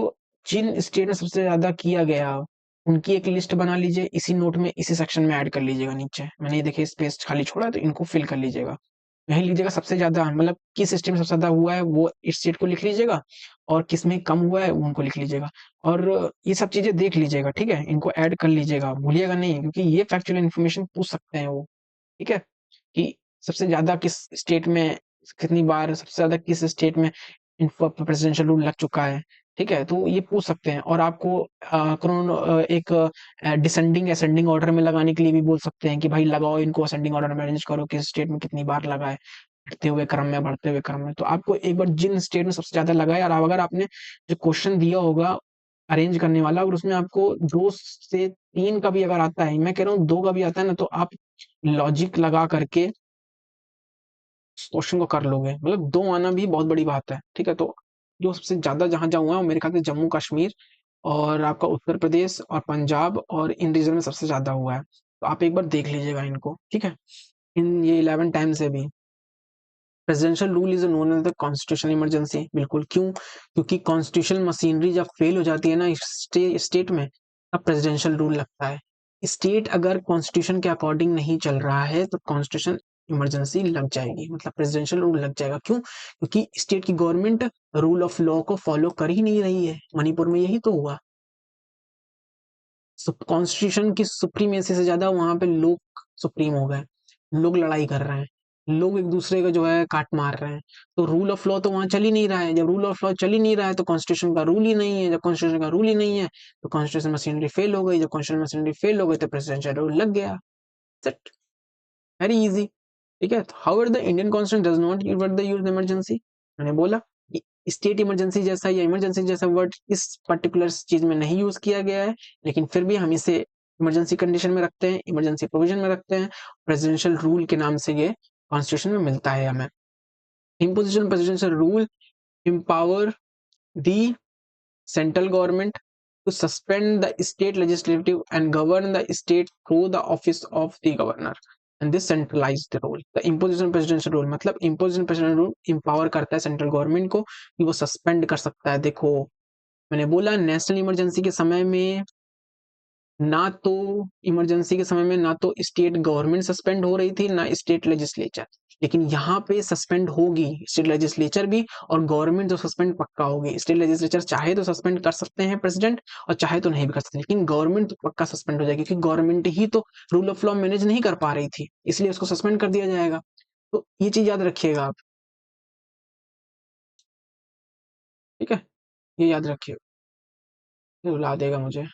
जिन स्टेट में सबसे ज्यादा किया गया उनकी एक लिस्ट बना लीजिए, इसी नोट में इसी सेक्शन में ऐड कर लीजिएगा। नीचे मैंने ये देखिए स्पेस खाली छोड़ा है, तो इनको फिल कर लीजिएगा। यही लीजिएगा सबसे ज्यादा, मतलब किस स्टेट में सबसे ज्यादा हुआ है वो इस स्टेट को लिख लीजिएगा, और किस में कम हुआ है उनको लिख लीजिएगा। और ये सब चीजें देख लीजिएगा, ठीक है, इनको ऐड कर लीजिएगा, भूलिएगा नहीं, क्योंकि ये फैक्चुअल इन्फॉर्मेशन पूछ सकते हैं वो। ठीक है, कि सबसे ज्यादा किस स्टेट में कितनी बार, सबसे ज्यादा किस स्टेट में प्रेसिडेंशियल रूल लग चुका है। ठीक है, तो ये पूछ सकते हैं, और आपको एक डिसेंडिंग असेंडिंग ऑर्डर में लगाने के लिए भी बोल सकते हैं कि भाई लगाओ इनको असेंडिंग ऑर्डर में, अरेंज करो किस स्टेट में कितनी बार लगा है, घटते हुए क्रम में, बढ़ते हुए क्रम में। तो आपको एक बार जिन स्टेट में सबसे ज्यादा लगा है, और अगर आपने जो क्वेश्चन दिया होगा अरेंज करने वाला, और उसमें आपको 2 से 3 का भी अगर आता है, मैं कह रहा हूँ 2 का भी आता है ना, तो आप लॉजिक लगा करके क्वेश्चन को कर लोगे, मतलब 2 आना भी बहुत बड़ी बात है। ठीक है, तो जो सबसे ज्यादा जहां हुआ है मेरे ख्याल से जम्मू कश्मीर और आपका उत्तर प्रदेश और पंजाब, और इन रीजन में सबसे ज्यादा हुआ है। तो आप एक बार देख लीजिएगा इनको। ठीक है, इन ये 11 टाइम से भी presidential rule is known as the constitutional emergency. बिल्कुल, क्यों? क्योंकि कॉन्स्टिट्यूशनल मशीनरी जब फेल हो जाती है ना स्टेट में, तब प्रेसिडेंशियल रूल लगता है। स्टेट अगर कॉन्स्टिट्यूशन के अकॉर्डिंग नहीं चल रहा है तो कॉन्स्टिट्यूशन इमरजेंसी लग जाएगी, मतलब प्रेसिडेंशियल रूल लग जाएगा। क्यों? क्योंकि स्टेट की गवर्नमेंट रूल ऑफ लॉ को फॉलो कर ही नहीं रही है। मणिपुर में यही तो हुआ, कॉन्स्टिट्यूशन की सुप्रीमेसी से ज्यादा वहां पे लोग सुप्रीम हो गए, लोग लड़ाई कर रहे हैं, लोग एक दूसरे को जो है काट मार रहे हैं। तो रूल ऑफ लॉ तो वहां चल ही नहीं रहा है। जब रूल ऑफ लॉ चल ही नहीं रहा है तो कॉन्स्टिट्यूशन का रूल ही नहीं है। जब कॉन्स्टिट्यूशन का रूल ही नहीं है तो कॉन्स्टिट्यूशन मशीनरी फेल हो गई। जब कॉन्स्टिट्यूशन मशीनरी फेल हो गई तो प्रेसिडेंशियल रूल लग गया। Set, very easy. ठीक है, however the Indian constitution does not use the use emergency. मैंने बोला स्टेट इमरजेंसी जैसा या इमरजेंसी जैसा वर्ड इस पर्टिकुलर चीज में नहीं यूज किया गया है, लेकिन फिर भी हम इसे इमरजेंसी कंडीशन में रखते हैं, इमरजेंसी प्रोविजन में रखते हैं, प्रेसिडेंशियल रूल के नाम से ये कॉन्स्टिट्यूशन में मिलता है हमें। Imposition presidential rule empower the central government to suspend the state legislative and govern the state through the office of the governor and this centralized the role. The imposition presidential rule मतलब imposition presidential rule empower करता है central government को कि वो suspend कर सकता है। देखो मैंने बोला नेशनल इमरजेंसी के समय में ना तो इमरजेंसी के समय में ना तो स्टेट गवर्नमेंट सस्पेंड हो रही थी ना स्टेट लेजिस्लेचर, लेकिन यहाँ पे सस्पेंड होगी स्टेट लेजिस्लेचर भी और गवर्नमेंट तो सस्पेंड पक्का होगी। स्टेट लेजिस्लेचर चाहे तो सस्पेंड कर सकते हैं प्रेसिडेंट और चाहे तो नहीं भी कर सकते, लेकिन गवर्नमेंट तो पक्का सस्पेंड हो जाएगी क्योंकि गवर्नमेंट ही तो रूल ऑफ लॉ मैनेज नहीं कर पा रही थी, इसलिए उसको सस्पेंड कर दिया जाएगा। तो ये चीज याद रखिएगा आप, ठीक है, ये याद रखिएगा। ये रुला देगा मुझे,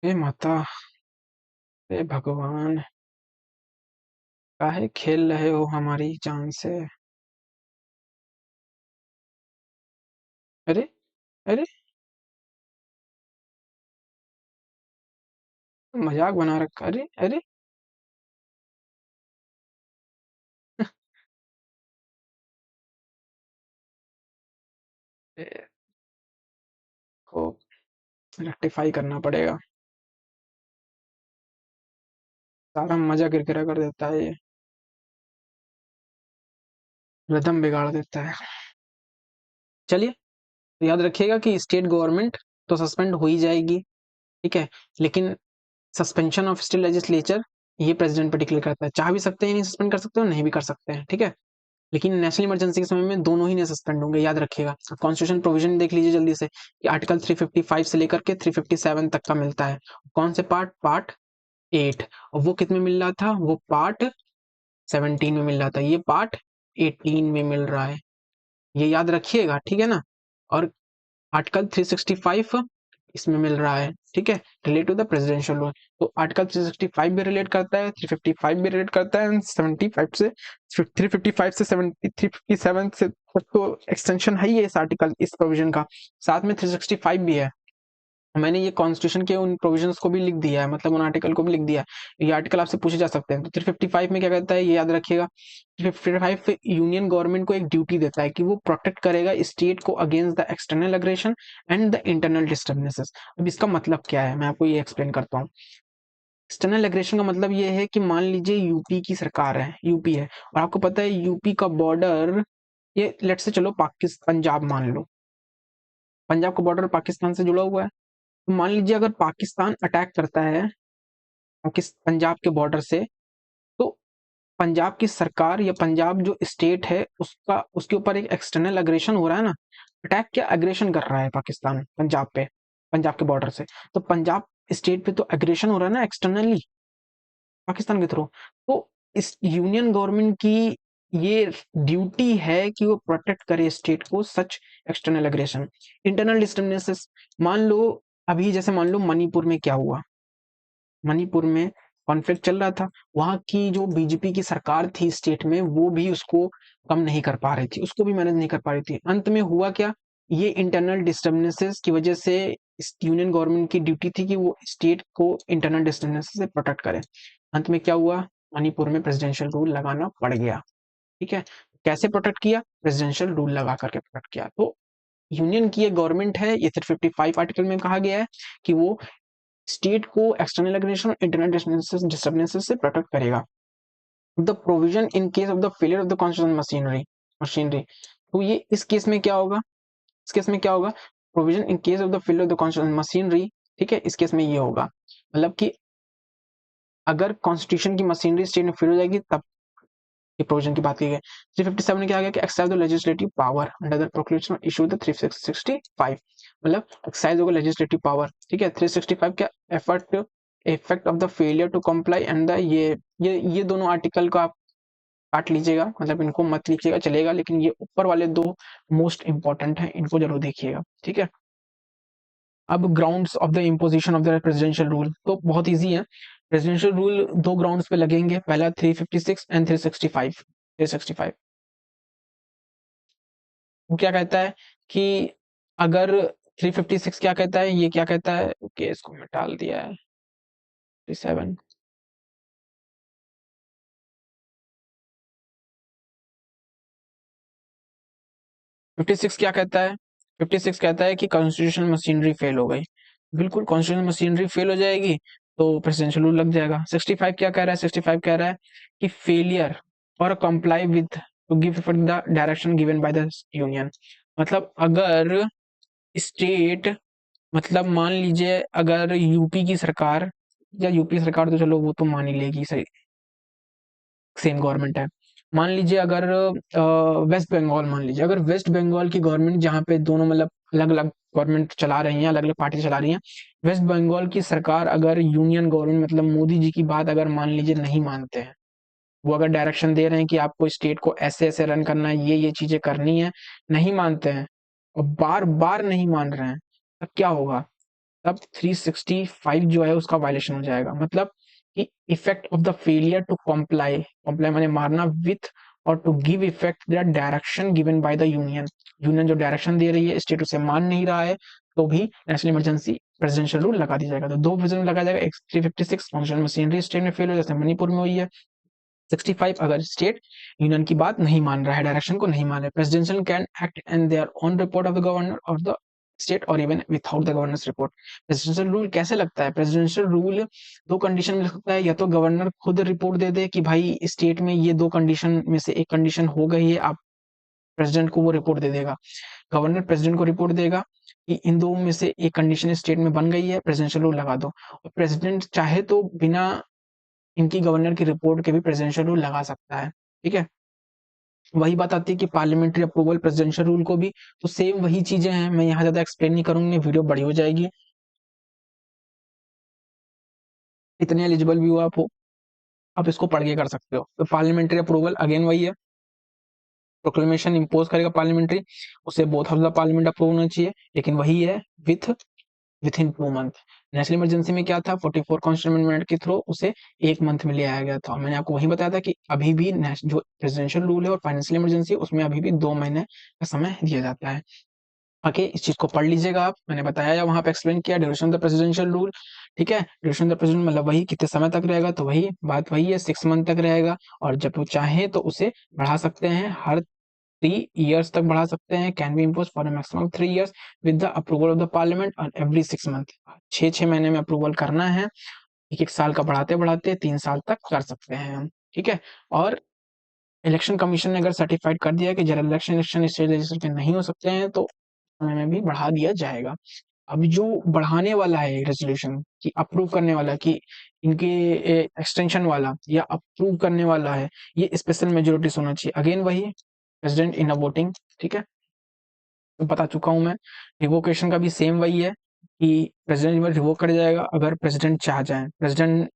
हे माता, हे भगवान, काहे खेल रहे हो हमारी जान से। अरे अरे मजाक बना रखा, अरे अरे ए, को रेक्टिफाई करना पड़ेगा, सारा मजा किरकिरा कर देता है ये, रिदम बिगाड़ देता है। चलिए तो याद रखिएगा कि स्टेट गवर्नमेंट तो सस्पेंड हो ही जाएगी, ठीक है, लेकिन सस्पेंशन ऑफ स्टेट लेजिस्लेचर ये प्रेसिडेंट पे डिक्लेयर करता है, चाह भी सकते हैं नहीं सस्पेंड कर सकते हो, नहीं भी कर सकते हैं, ठीक है, लेकिन नेशनल इमरजेंसी के समय में दोनों ही नहीं सस्पेंड होंगे, याद रखिएगा। कॉन्स्टिट्यूशन प्रोविजन देख लीजिए जल्दी से कि आर्टिकल 355 से लेकर के 357 तक का मिलता है। कौन से पार्ट? पार्ट 8, और वो कितने मिल रहा था? वो पार्ट 17 में मिल रहा था, ये पार्ट 18 में मिल रहा है, ये याद रखिएगा, ठीक है ना। और आर्टिकल 365 इसमें मिल रहा है, ठीक है, relate to the presidential rule. तो आर्टिकल 365 भी रिलेट करता है, 355 भी रिलेट करता है, 75 से 355 से 357 से तक तो एक्सटेंशन है ही है इस आर्टिकल, इस प्रोविजन का, साथ में 365 भी है। मैंने ये कॉन्स्टिट्यूशन के उन प्रोविजंस को भी लिख दिया है, मतलब उन आर्टिकल को भी लिख दिया है, ये आर्टिकल आपसे पूछे जा सकते हैं। तो 355 में क्या कहता है ये याद रखिएगा। 355 यूनियन गवर्नमेंट को एक ड्यूटी देता है कि वो प्रोटेक्ट करेगा स्टेट को against the external aggression and the internal disturbances. अब इसका मतलब क्या है मैं आपको ये एक्सप्लेन करता हूँ। एक्सटर्नल एग्रेशन का मतलब ये है कि मान लीजिए यूपी की सरकार है, यूपी है, और आपको पता है यूपी का बॉर्डर, ये लेट से चलो पाकिस्तान, पंजाब मान लो, पंजाब का बॉर्डर पाकिस्तान से जुड़ा हुआ है। तो मान लीजिए अगर पाकिस्तान अटैक करता है पंजाब के बॉर्डर से, तो पंजाब की सरकार या पंजाब जो स्टेट है उसका, उसके ऊपर एक एक्सटर्नल अग्रेशन हो रहा है ना, अटैक क्या अग्रेशन कर रहा है पाकिस्तान पंजाब पे, पंजाब के बॉर्डर से, तो पंजाब स्टेट पे तो अग्रेशन हो रहा है ना एक्सटर्नली पाकिस्तान के थ्रू। तो इस यूनियन गवर्नमेंट की ये ड्यूटी है कि वो प्रोटेक्ट करे स्टेट को सच एक्सटर्नल अग्रेशन। इंटरनल डिस्टर्बेंसेस, मान लो अभी जैसे मान लो मणिपुर में क्या हुआ, मणिपुर में कॉन्फ्लिक्ट चल रहा था, वहां की जो बीजेपी की सरकार थी स्टेट में वो भी उसको कम नहीं कर पा रही थी, उसको भी मैनेज नहीं कर पा रही थी। अंत में हुआ क्या, ये इंटरनल डिस्टर्बेंसेस की वजह से इस यूनियन गवर्नमेंट की ड्यूटी थी कि वो स्टेट को इंटरनल डिस्टर्बेंसेस से प्रोटेक्ट करे। अंत में क्या हुआ, मणिपुर में प्रेसिडेंशियल रूल लगाना पड़ गया, ठीक है। कैसे प्रोटेक्ट किया, प्रेसिडेंशियल रूल लगा करके प्रोटेक्ट किया। तो यूनियन की एक गवर्नमेंट है, ये 355 आर्टिकल में कहा गया है कि वो स्टेट को एक्सटर्नल एग्रेशन और इंटरनल डिस्टर्बेंसेस से प्रोटेक्ट करेगा। The provision in case of the failure of the constitution machinery, तो ये इस केस में क्या होगा, इस केस में क्या होगा, provision in case of the failure of the constitution machinery, ठीक है, इस केस में ये होगा, मतलब कि अगर कॉन्स्टिट्यूशन की मशीनरी स्टेट में फेल हो जाएगी तब ये प्रोविजन की बात की गई। 357 में क्या आ गया कि exercise the legislative power under the proclamation issue the 365, मतलब एक्सरसाइज होगा लेजिस्लेटिव पावर, ठीक है। 365 क्या, effort effect of the failure to comply and the ये दोनों आर्टिकल को आप काट लीजिएगा, मतलब इनको मत लिखिएगा चलेगा, लेकिन ये ऊपर वाले दो मोस्ट इंपॉर्टेंट है, इनको जरूर देखिएगा, ठीक है। अब grounds of the imposition of the presidential rule तो बहुत इजी है। प्रेसिडेंशियल रूल दो ग्राउंड्स पे लगेंगे, पहला 356 एंड 365। वो क्या कहता है कि अगर 356 क्या कहता है, ये क्या कहता है, ओके इसको मैं टाल दिया है, 37 56 क्या कहता है? 56 कहता है कि कॉन्स्टिट्यूशनल मशीनरी फेल हो गई। बिल्कुल, कॉन्स्टिट्यूशनल मशीनरी फेल हो जाएगी तो प्रेसिडेंशियल रूल लग जाएगा। 65 क्या कह रहा है? 65 कह रहा है कि फेलियर और comply with to give effect the direction given by the union. मतलब अगर स्टेट, मतलब मान लीजिए अगर यूपी की सरकार, या यूपी सरकार तो चलो वो तो मान ही लेगी, सही सेम गवर्नमेंट है। मान लीजिए अगर वेस्ट बंगाल, मान लीजिए अगर वेस्ट बंगाल की गवर्नमेंट, जहाँ पे दोनों मतलब अलग अलग गवर्नमेंट चला रही हैं, अलग अलग पार्टी चला रही हैं, वेस्ट बंगाल की सरकार अगर यूनियन गवर्नमेंट मतलब मोदी जी की बात अगर मान लीजिए नहीं मानते हैं, वो अगर डायरेक्शन दे रहे हैं कि आपको स्टेट को ऐसे ऐसे रन करना है, ये चीजें करनी है, नहीं मानते हैं और बार बार नहीं मान रहे हैं, तब क्या होगा? तब 365 जो है उसका वायलेशन हो जाएगा। मतलब कि effect of the failure to comply, comply माने मारना, विथ और to give effect the direction given by the union. Union जो डायरेक्शन दे रही है, स्टेट उसे मान नहीं रहा है, तो भी नेशनल इमरजेंसी प्रेसिडेंशियल रूल लगा दिया जाएगा। तो दो विजन लगाया जाएगा, एक 356 कॉन्स्टिट्यूशनल मशीनरी स्टेट में फेल हो, जैसे मणिपुर में हुई है। 65 अगर स्टेट यूनियन की बात नहीं मान रहा है, डायरेक्शन को नहीं मान रहा है, presidential can act and there on report of the governor और द स्टेट और even without the governor's report. Presidential rule कैसे लगता है? प्रेसिडेंशियल रूल दो कंडीशन में लग सकता है, या तो गवर्नर खुद रिपोर्ट दे दे कि भाई स्टेट में ये दो कंडीशन में से एक कंडीशन हो गई है, आप प्रेसिडेंट को वो रिपोर्ट दे देगा। गवर्नर प्रेसिडेंट को रिपोर्ट देगा कि इन दो में से एक कंडीशन स्टेट में बन गई है, प्रेसिडेंशियल रूल लगा दो। और प्रेसिडेंट चाहे तो बिना इनकी गवर्नर की रिपोर्ट के भी प्रेसिडेंशियल रूल लगा सकता है। ठीक है, वही बात आती है कि पार्लियामेंट्री अप्रूवल प्रेसिडेंशियल रूल को भी, तो सेम वही चीजें हैं, मैं यहाँ ज्यादा एक्सप्लेन नहीं करूंगी, वीडियो बड़ी हो जाएगी। इतने एलिजिबल भी हो आप इसको पढ़ के कर सकते हो। तो पार्लियामेंट्री अप्रूवल अगेन वही है, प्रोक्लेमेशन इंपोज करेगा पार्लियामेंट्री, उसे both house of parliament approve होना चाहिए, लेकिन वही है with in 2 month. National emergency में क्या था? 44 कॉन्स्टिट्यूशन अमेंडमेंट के थ्रू उसे 1 मंथ में ले आया गया था। मैंने आपको वही बताया था कि अभी भी जो प्रेसिडेंशियल रूल है और फाइनेंशियल इमरजेंसी, उसमें अभी भी 2 महीने का समय दिया जाता है। आके इस चीज को पढ़ लीजिएगा आप, मैंने बताया वहां पे एक्सप्लेन किया duration of the presidential rule. ठीक है, ड्यूरेशन ऑफ द प्रेसिडेंट मतलब वही कितने समय तक रहेगा, तो वही बात वही है, 6 मंथ तक रहेगा। और जब वो चाहे तो उसे बढ़ा सकते हैं, हर 3 years तक बढ़ा सकते हैं, can be impose for maximum 3 years with the approval of the parliament on every 6 month. 6 6 महीने में अप्रूवल करना है, एक एक साल का बढ़ाते बढ़ाते 3 साल तक कर सकते हैं हम। ठीक है, और इलेक्शन कमीशन ने अगर सर्टिफाइड कर दिया कि जनरल इलेक्शन स्टेट लेजिस्लेचर के नहीं हो सकते हैं, तो समय में भी बढ़ा दिया जाएगा। अभी जो बढ़ाने वाला है रेजोल्यूशन कि अप्रूव करने वाला कि इनके एक्सटेंशन वाला या अप्रूव करने वाला है, ये स्पेशल मेजोरिटी होना चाहिए। अगेन वही प्रेसिडेंट इन अ वोटिंग। ठीक है, तो बता चुका हूं मैं। रिवोकेशन का भी सेम वही है कि प्रेसिडेंट रिवोक कर जाएगा अगर प्रेसिडेंट चाह जाए। प्रेसिडेंट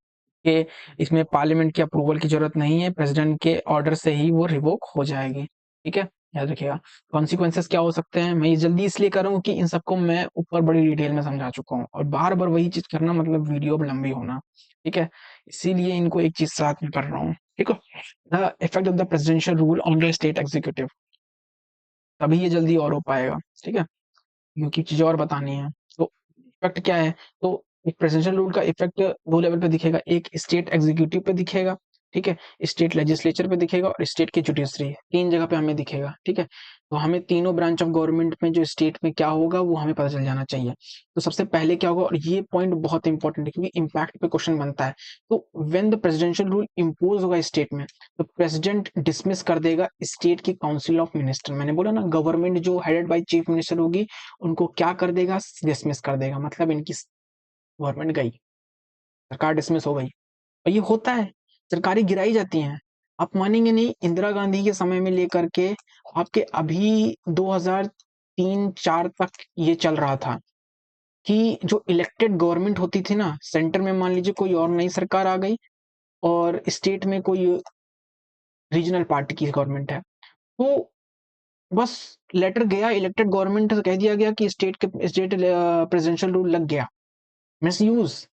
के इसमें पार्लियामेंट की अप्रूवल की जरूरत नहीं है, प्रेसिडेंट के ऑर्डर से ही वो रिवोक हो जाएगी। ठीक है, याद रखिएगा। कॉन्सिक्वेंसेस क्या हो सकते हैं, मैं ये जल्दी इसलिए कर रहा हूँ कि इन सबको मैं ऊपर बड़ी डिटेल में समझा चुका हूँ, और बार बार वही चीज करना मतलब वीडियो लंबी होना। ठीक है, इसीलिए इनको एक चीज साथ में कर रहा हूँ। ठीक है, the effect of the presidential rule on the state executive, तभी ये जल्दी और हो पाएगा। ठीक है, क्योंकि चीजें और बतानी है। तो इफेक्ट क्या है? तो एक प्रेसिडेंशियल रूल का इफेक्ट 2 लेवल पे दिखेगा, एक स्टेट एग्जीक्यूटिव पे दिखेगा, ठीक है, स्टेट लेजिस्लेचर पे दिखेगा, और स्टेट की जुडिशरी, 3 जगह पे हमें दिखेगा। ठीक है, तो हमें तीनों ब्रांच ऑफ गवर्नमेंट में जो स्टेट में क्या होगा वो हमें पता चल जाना चाहिए। तो सबसे पहले क्या होगा, और ये पॉइंट बहुत इंपॉर्टेंट है क्योंकि इम्पैक्ट पे क्वेश्चन बनता है। तो when the presidential rule impose होगा स्टेट में, तो प्रेसिडेंट डिसमिस कर देगा स्टेट की काउंसिल ऑफ मिनिस्टर। मैंने बोला ना, गवर्नमेंट जो हेडेड बाय चीफ मिनिस्टर होगी, उनको क्या कर देगा? डिसमिस कर देगा। मतलब इनकी गवर्नमेंट गई, सरकार डिसमिस हो गई। और ये होता है, सरकारें गिराई जाती हैं। आप मानेंगे नहीं, इंदिरा गांधी के समय में लेकर के आपके अभी 2003-4 तक ये चल रहा था कि जो इलेक्टेड गवर्नमेंट होती थी ना, सेंटर में मान लीजिए कोई और नई सरकार आ गई और स्टेट में कोई रीजनल पार्टी की गवर्नमेंट है, तो बस लेटर गया इलेक्टेड गवर्नमेंट से कह दिया गया कि स्टेट प्रेसिडेंशियल रूल लग गया। मिसयूज,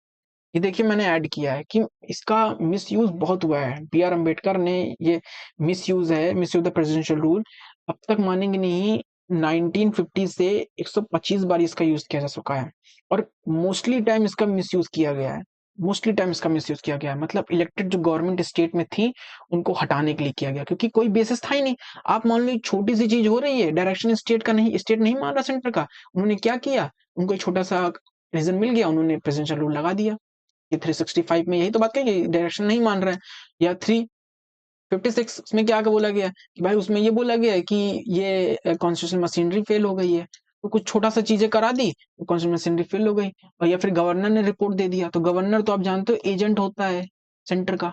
ये देखिए मैंने ऐड किया है कि इसका मिसयूज बहुत हुआ है। बी आर अम्बेडकर ने ये मिसयूज है, मिसयूज द प्रेसिडेंशियल रूल, अब तक मानेंगे नहीं, 1950 से 125 बार इसका यूज किया जा चुका है, और मोस्टली टाइम इसका मिसयूज किया गया है। मोस्टली टाइम इसका मिसयूज किया गया है। मतलब इलेक्टेड जो गवर्नमेंट स्टेट में थी उनको हटाने के लिए किया गया, क्योंकि कोई बेसिस था ही नहीं। आप मान लो छोटी सी चीज हो रही है, डायरेक्शन स्टेट का नहीं, स्टेट नहीं मान रहा सेंटर का, उन्होंने क्या किया, उनको एक छोटा सा रीजन मिल गया, उन्होंने प्रेसिडेंशियल रूल लगा दिया। ये 365 में यही तो बात कही, डायरेक्शन नहीं मान रहे हैं। या 356 उसमें क्या बोला गया कि भाई, उसमें ये बोला गया है कि ये कॉन्स्टिट्यूशन मशीनरी फेल हो गई है, तो कुछ छोटा सा चीजें करा दी तो कॉन्स्टिट्यूशन मशीनरी फेल हो गई। और या फिर गवर्नर ने रिपोर्ट दे दिया, तो गवर्नर तो आप जानते हो एजेंट होता है सेंटर का,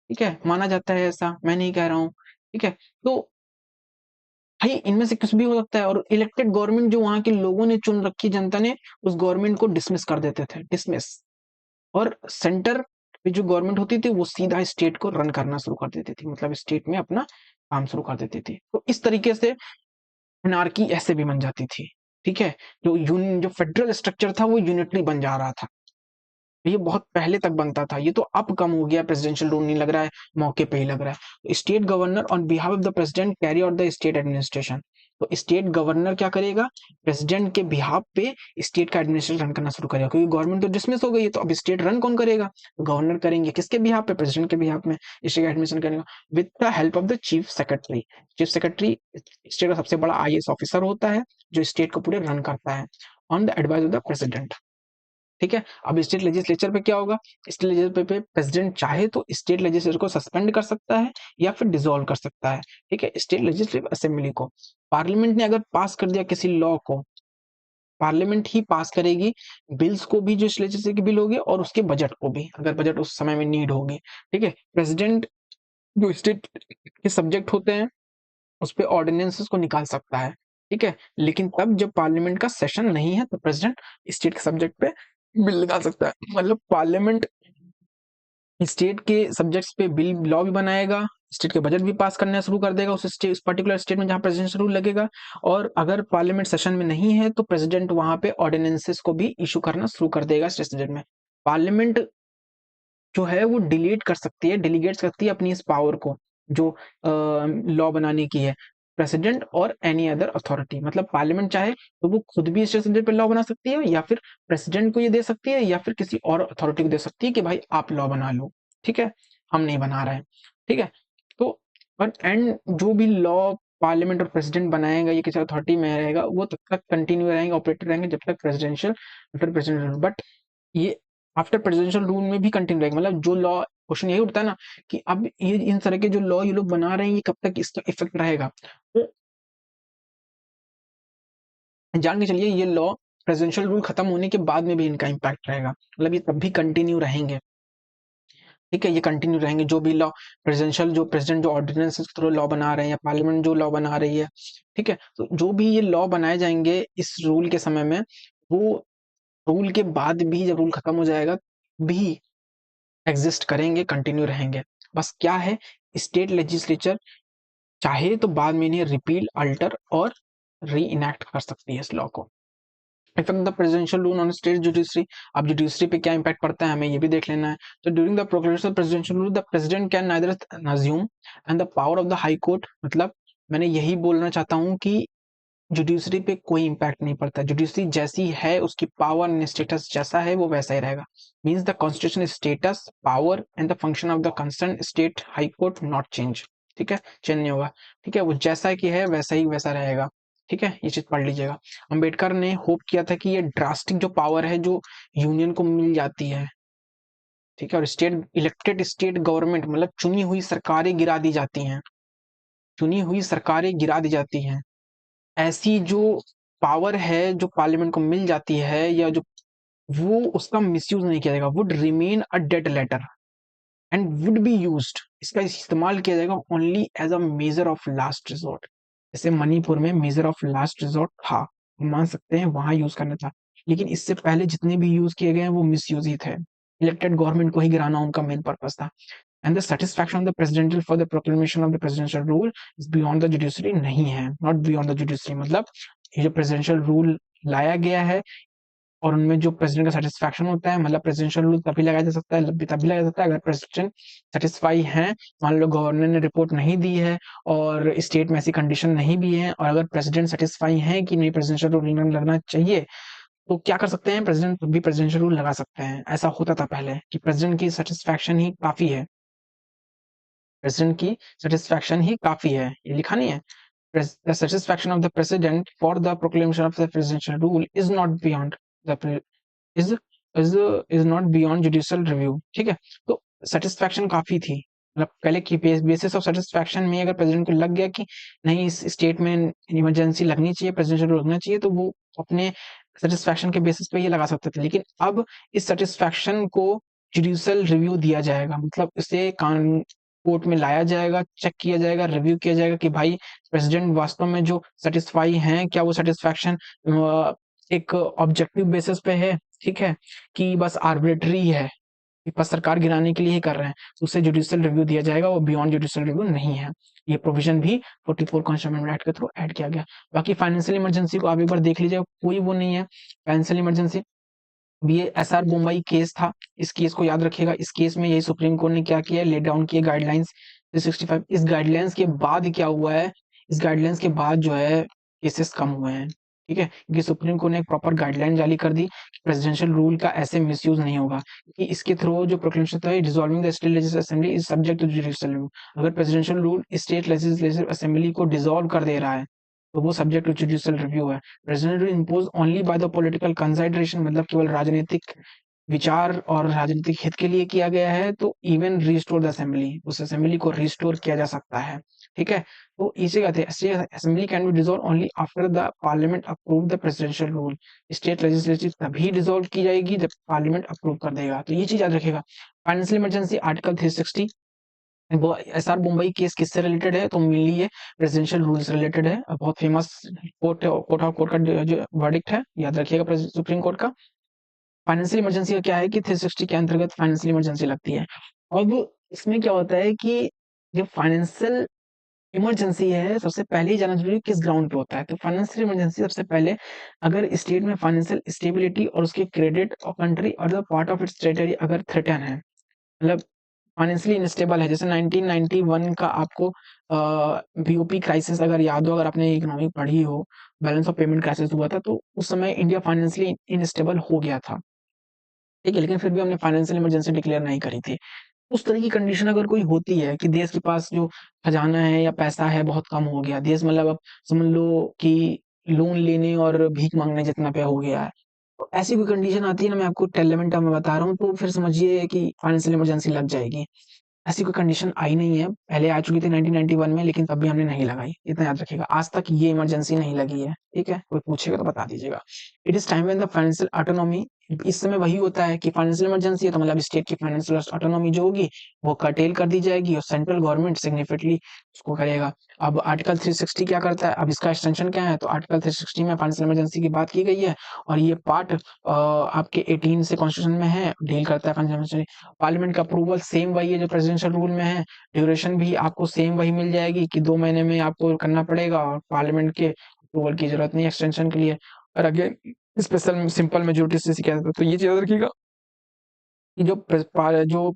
ठीक है, माना जाता है ऐसा, मैं नहीं कह रहा हूँ, ठीक है। तो भाई इनमें से कुछ भी हो सकता है, और इलेक्टेड गवर्नमेंट जो वहां के लोगों ने चुन रखी, जनता ने, उस गवर्नमेंट को डिसमिस कर देते थे, डिसमिस। और सेंटर पे जो गवर्नमेंट होती थी वो सीधा स्टेट को रन करना शुरू कर देती थी, मतलब स्टेट में अपना काम शुरू कर देती थी। तो इस तरीके से एनार्की ऐसे भी बन जाती थी, ठीक है। जो फेडरल स्ट्रक्चर था वो यूनिटरी बन जा रहा था। ये बहुत पहले तक बनता था, ये तो अब कम हो गया, प्रेसिडेंशियल रूल नहीं लग रहा है, मौके पे ही लग रहा है। State governor on behalf of the president carry out the state administration. तो स्टेट गवर्नर क्या करेगा, प्रेसिडेंट के बिहाफ पे स्टेट का एडमिनिस्ट्रेशन रन करना शुरू करेगा, क्योंकि गवर्नमेंट तो डिसमिस हो गई है, तो अब स्टेट रन कौन करेगा, तो गवर्नर करेंगे। किसके बिहाफ पे, प्रेसिडेंट के बिहाफ में स्टेट का एडमिनिस्ट्रेशन करेगा, with the help of the chief secretary. Chief secretary state का सबसे बड़ा आईएएस ऑफिसर होता है, जो स्टेट को पूरे रन करता है on the advice of the president, ठीक है। अब स्टेट लेजिस्लेचर पे क्या होगा, स्टेट लेजिस्लेचर पे प्रेसिडेंट चाहे तो स्टेट लेजिस्लेचर को सस्पेंड कर सकता है या फिर डिसॉल्व कर सकता है, ठीक है, स्टेट लेजिस्लेटिव असेंबली को। पार्लियामेंट ने अगर पास कर दिया किसी लॉ को, पार्लियामेंट ही पास करेगी बिल्स को भी, जो लेजिस्लेचर के बिल होगी, और उसके बजट को भी, अगर बजट उस समय में नीड होगी, ठीक है। प्रेसिडेंट जो स्टेट के सब्जेक्ट होते हैं उस पे ऑर्डिनेंसेस को निकाल सकता है, ठीक है। लेकिन तब जब पार्लियामेंट का सेशन नहीं है तो प्रेसिडेंट स्टेट के सब्जेक्ट पे बिल निकाल सकता है। मतलब पार्लियामेंट स्टेट के सब्जेक्ट्स पे बिल, लॉ भी बनाएगा, स्टेट के बजट भी पास करना शुरू कर देगा उस पर्टिकुलर स्टेट में जहां प्रेसिडेंशियल रूल लगेगा। और अगर पार्लियामेंट सेशन में नहीं है तो प्रेसिडेंट वहां पे ऑर्डिनेंसेस को भी इशू करना शुरू कर देगा स्टेट बजट में। पार्लियामेंट जो है वो डिलीट कर सकती है, डिलीगेट करती है अपनी इस पावर को, जो लॉ बनाने की है, प्रेसिडेंट और एनी अदर अथॉरिटी। मतलब पार्लियामेंट चाहे तो वो खुद भी स्टेट सब्जेक्ट पे लॉ बना सकती है, या फिर प्रेसिडेंट को ये दे सकती है, या फिर किसी और अथॉरिटी को दे सकती है कि भाई आप लॉ बना लो, ठीक है, हम नहीं बना रहे हैं, ठीक है। तो बट एंड जो भी लॉ पार्लियामेंट और प्रेसिडेंट बनाएगा, ये किसी अथॉरिटी में रहेगा, वो तब तक कंटिन्यू रहेंगे, ऑपरेटर रहेंगे जब तक प्रेसिडेंशियल, आफ्टर प्रेसिडेंशियल। बट ये आफ्टर प्रेसिडेंशियल रूल में भी कंटिन्यू रहेगा। मतलब जो लॉ, क्वेश्चन यही उठता है ना कि अब ये इन तरह के जो लॉ ये लोग बना रहे हैं, ये कब तक इसका इफेक्ट रहेगा, तो जान के चलिए ये लॉ प्रेसिडेंशियल रूल खत्म होने के बाद में भी इनका इम्पैक्ट रहेगा, मतलब ये तब भी कंटिन्यू रहेंगे, ठीक है। ये कंटिन्यू रहेंगे जो भी लॉ प्रेसिडेंशियल, जो प्रेसिडेंट जो ऑर्डिनेंस के थ्रू लॉ बना रहे हैं, या पार्लियामेंट जो लॉ बना रही है, ठीक है। तो जो भी ये लॉ बनाए जाएंगे इस रूल के समय में, वो रूल के बाद भी, जब रूल खत्म हो जाएगा भी एग्जिस्ट करेंगे, कंटिन्यू रहेंगे। बस क्या है, स्टेट लेजिस्लेचर चाहे तो बाद में इन्हें रिपील, अल्टर और री इनैक्ट कर सकती है इस लॉ को। Effect the presidential rule on state judiciary. अब जुडिशरी पे क्या इंपैक्ट पड़ता है हमें ये भी देख लेना है। तो during the proclamation of presidential rule the president can neither assume and the power of the high court. मतलब मैंने यही बोलना चाहता हूँ कि जुडिशरी पे कोई इम्पैक्ट नहीं पड़ता, जुडिशरी जैसी है उसकी पावर एंड स्टेटस जैसा है वो वैसा ही रहेगा। Means the constitution status, power and the function of the concern state high court not change, ठीक है, चेंज नहीं होगा, ठीक है, वो जैसा कि है वैसा ही वैसा रहेगा, ठीक है। ये चीज पढ़ लीजिएगा। अंबेडकर ने होप किया था कि ये ड्रास्टिक जो पावर है जो यूनियन को मिल जाती है, ठीक है, और स्टेट इलेक्टेड स्टेट गवर्नमेंट, मतलब चुनी हुई सरकारें गिरा दी जाती हैं, चुनी हुई सरकारें गिरा दी जाती हैं, ऐसी जो पावर है जो पार्लियामेंट को मिल जाती है, या जो वो उसका मिसयूज नहीं किया जाएगा, would remain a dead letter and would be used. इसका इस्तेमाल किया जाएगा only as a measure of last resort. जैसे मणिपुर में मेजर ऑफ लास्ट रिजॉर्ट था, हम मान सकते हैं वहां यूज करना था, लेकिन इससे पहले जितने भी यूज किए गए हैं वो मिसयूज ही थे, इलेक्टेड गवर्नमेंट को ही गिराना उनका मेन पर्पस था। And the satisfaction of the presidential for the proclamation of the presidential rule is beyond the judiciary नहीं है, not beyond the judiciary। मतलब ये जो प्रेसिडेंशियल रूल लाया गया है और उनमें जो प्रेसिडेंट का सेटिस्फैक्शन होता है, मतलब प्रेसिडेंशियल रूल तभी लगाया जा सकता है, तभी लगाया जाता है अगर प्रेसिडेंट सेटिस्फाई है। मान लो गवर्नर ने रिपोर्ट नहीं दी है और स्टेट में ऐसी कंडीशन नहीं भी है, और अगर प्रेसिडेंट सेटिस्फाई है कि नहीं प्रेसिडेंशियल रूल लगना चाहिए, तो क्या कर सकते हैं, प्रेसिडेंट भी प्रेसिडेंशियल रूल लगा सकते हैं। ऐसा होता था पहले कि प्रेसिडेंट की सेटिस्फैक्शन ही काफ़ी है, प्रेसिडेंट की सेटिस्फैक्शन ही काफ़ी है। ये लिखा नहीं है? The satisfaction of the president for the proclamation of the presidential rule is not beyond the is is is not beyond judicial review। ठीक है, तो सेटिस्फैक्शन काफी थी, मतलब पहले की बेसिस ऑफ सेटिस्फैक्शन में अगर प्रेसिडेंट को लग गया कि नहीं इस स्टेट में इमरजेंसी लगनी चाहिए, प्रेसिडेंशियल रूल लगना चाहिए, तो वो अपने सेटिस्फैक्शन के बेसिस पे ये लगा सकते थे। लेकिन अब इस सेटिस्फैक्शन को जुडिशियल रिव्यू दिया जाएगा, मतलब इसे कानून कोर्ट में लाया जाएगा, चेक किया जाएगा, रिव्यू किया जाएगा कि भाई प्रेसिडेंट वास्तव में जो सेटिस्फाई हैं, क्या वो सेटिस्फैक्शन एक ऑब्जेक्टिव बेसिस पे है, ठीक है, कि बस आर्बिट्री है, कि बस सरकार गिराने के लिए ही कर रहे हैं, तो उसे जुडिशियल रिव्यू दिया जाएगा, वो बियॉन्ड जुडिशियल रिव्यू नहीं है। ये प्रोविजन भी 44 कॉन्स्टिट्यूशन एक्ट के थ्रू ऐड किया गया। बाकी फाइनेंशियल इमरजेंसी को आप एक बार देख लीजिए, कोई वो नहीं है फाइनेंशियल इमरजेंसी। ये एसआर मुंबई केस था, इस केस को याद रखिएगा। इस केस में यही सुप्रीम कोर्ट ने क्या किया, ले डाउन किए गाइडलाइंस 365। इस गाइडलाइंस के बाद क्या हुआ है, इस गाइडलाइंस के बाद जो है केसेस कम हुए हैं, ठीक है, क्योंकि सुप्रीम कोर्ट ने एक प्रॉपर गाइडलाइन जारी कर दी कि प्रेसिडेंशियल रूल का ऐसे मिसयूज नहीं होगा, कि इसके थ्रू जो प्रोक्लेमेशन था, dissolving the state legislative assembly is subject to judicial review. अगर presidential rule state legislative assembly को डिसॉल्व कर दे रहा है, तो वो सब्जेक्ट टू जुडिशियल रिव्यू है। President impose only by the political consideration, मतलब केवल राजनीतिक विचार और राजनीतिक हित के लिए किया गया है, तो इवन रिस्टोर द असेंबली, उस असेंबली को रिस्टोर किया जा सकता है, ठीक है। तो इसे कहते हैं assembly can be dissolve only after the parliament approve the presidential rule. State legislature तभी डिसॉल्व की जाएगी जब पार्लियामेंट अप्रूव कर देगा, तो ये चीज याद रखेगा। फाइनेंशियल इमरजेंसी आर्टिकल 360, वो एसआर मुंबई केस किससे रिलेटेड है, तो मेनली ये प्रेसिडेंशियल रूल से रिलेटेड है। बहुत फेमस कोर्ट का जो वर्डिक्ट है, याद रखिएगा, सुप्रीम कोर्ट का। फाइनेंशियल इमरजेंसी का क्या है कि 360 के अंतर्गत फाइनेंशियल इमरजेंसी लगती है। अब इसमें क्या होता है कि जब फाइनेंशियल इमरजेंसी है, सबसे पहले ही जानना जरूरी है किस ग्राउंड पे होता है। तो फाइनेंशियल इमरजेंसी सबसे पहले अगर स्टेट में फाइनेंशियल स्टेबिलिटी और उसके क्रेडिट और कंट्री और the part of its territory अगर थ्रेटन है, मतलब फाइनेंशियली इनस्टेबल है, जैसे 1991 का आपको बीओपी क्राइसिस अगर याद हो, अगर आपने इकोनॉमिक पढ़ी हो, बैलेंस ऑफ पेमेंट क्राइसिस हुआ था, तो उस समय इंडिया फाइनेंशियली इनस्टेबल हो गया था, ठीक है, लेकिन फिर भी हमने फाइनेंशियल इमरजेंसी डिक्लेयर नहीं करी थी। उस तरह की कंडीशन अगर कोई होती है कि देश के पास जो खजाना है या पैसा है बहुत कम हो गया, देश मतलब अब समझ लो कि लोन लेने और भीख मांगने जितना पे हो गया है, तो ऐसी कोई कंडीशन आती है ना, मैं आपको टेलेमेंटा में बता रहा हूँ, तो फिर समझिए कि फाइनेंशियल इमरजेंसी लग जाएगी। ऐसी कोई कंडीशन आई नहीं है, पहले आ चुकी थी 1991 में, लेकिन तब भी हमने नहीं लगाई, इतना याद रखिएगा। आज तक ये इमरजेंसी नहीं लगी है, ठीक है, कोई पूछेगा तो बता दीजिएगा। It is time when the financial autonomy, इस समय वही होता है कि फाइनेंशियल इमरजेंसी है, तो मतलब स्टेट की फाइनेंशियल ऑटोनॉमी जो होगी वो कर्टेल कर दी जाएगी और सेंट्रल गवर्नमेंट सिग्निफिकेंटली उसको करेगा। अब आर्टिकल 360 क्या करता है, अब इसका एक्सटेंशन क्या है, तो आर्टिकल 360 में फाइनेंशियल इमरजेंसी की बात की गई है, और ये पार्ट आपके 18 से कॉन्स्टिट्यूशन में है, डील करता है फाइनेंशियल इमरजेंसी। पार्लियामेंट का अप्रूवल सेम वही है जो प्रेसिडेंशियल रूल में है, ड्यूरेशन भी आपको सेम वही मिल जाएगी कि 2 महीने में आपको करना पड़ेगा, और पार्लियामेंट के अप्रूवल की जरूरत नहीं एक्सटेंशन के लिए। और अगेन स्पेशल सिंपल मेजोरिटी से किया जाता है, तो ये चीज याद रखिएगा कि जो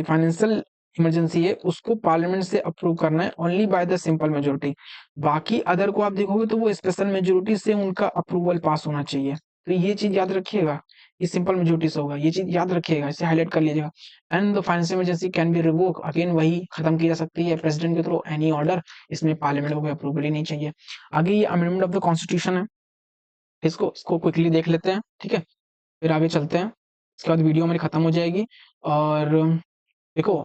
फाइनेंशियल इमरजेंसी है उसको पार्लियामेंट से अप्रूव करना है only by the simple majority. बाकी अदर को आप देखोगे तो वो स्पेशल मेजोरिटी से उनका अप्रूवल पास होना चाहिए, तो ये चीज याद रखिएगा, ये सिंपल मेजोरिटी से होगा, ये चीज याद रखिएगा, इसे हाईलाइट कर लीजिएगा। And the financial emergency can be revoke, again वही खत्म की जा सकती है प्रेसिडेंट के थ्रू एनी ऑर्डर, इसमें पार्लियामेंट को कोई अप्रूवल ही नहीं चाहिए। आगे ये अमेंडमेंट ऑफ द कॉन्स्टिट्यूशन है, इसको क्विकली देख लेते हैं, ठीक है, फिर आगे चलते हैं, इसके बाद वीडियो हमारी खत्म हो जाएगी। और देखो,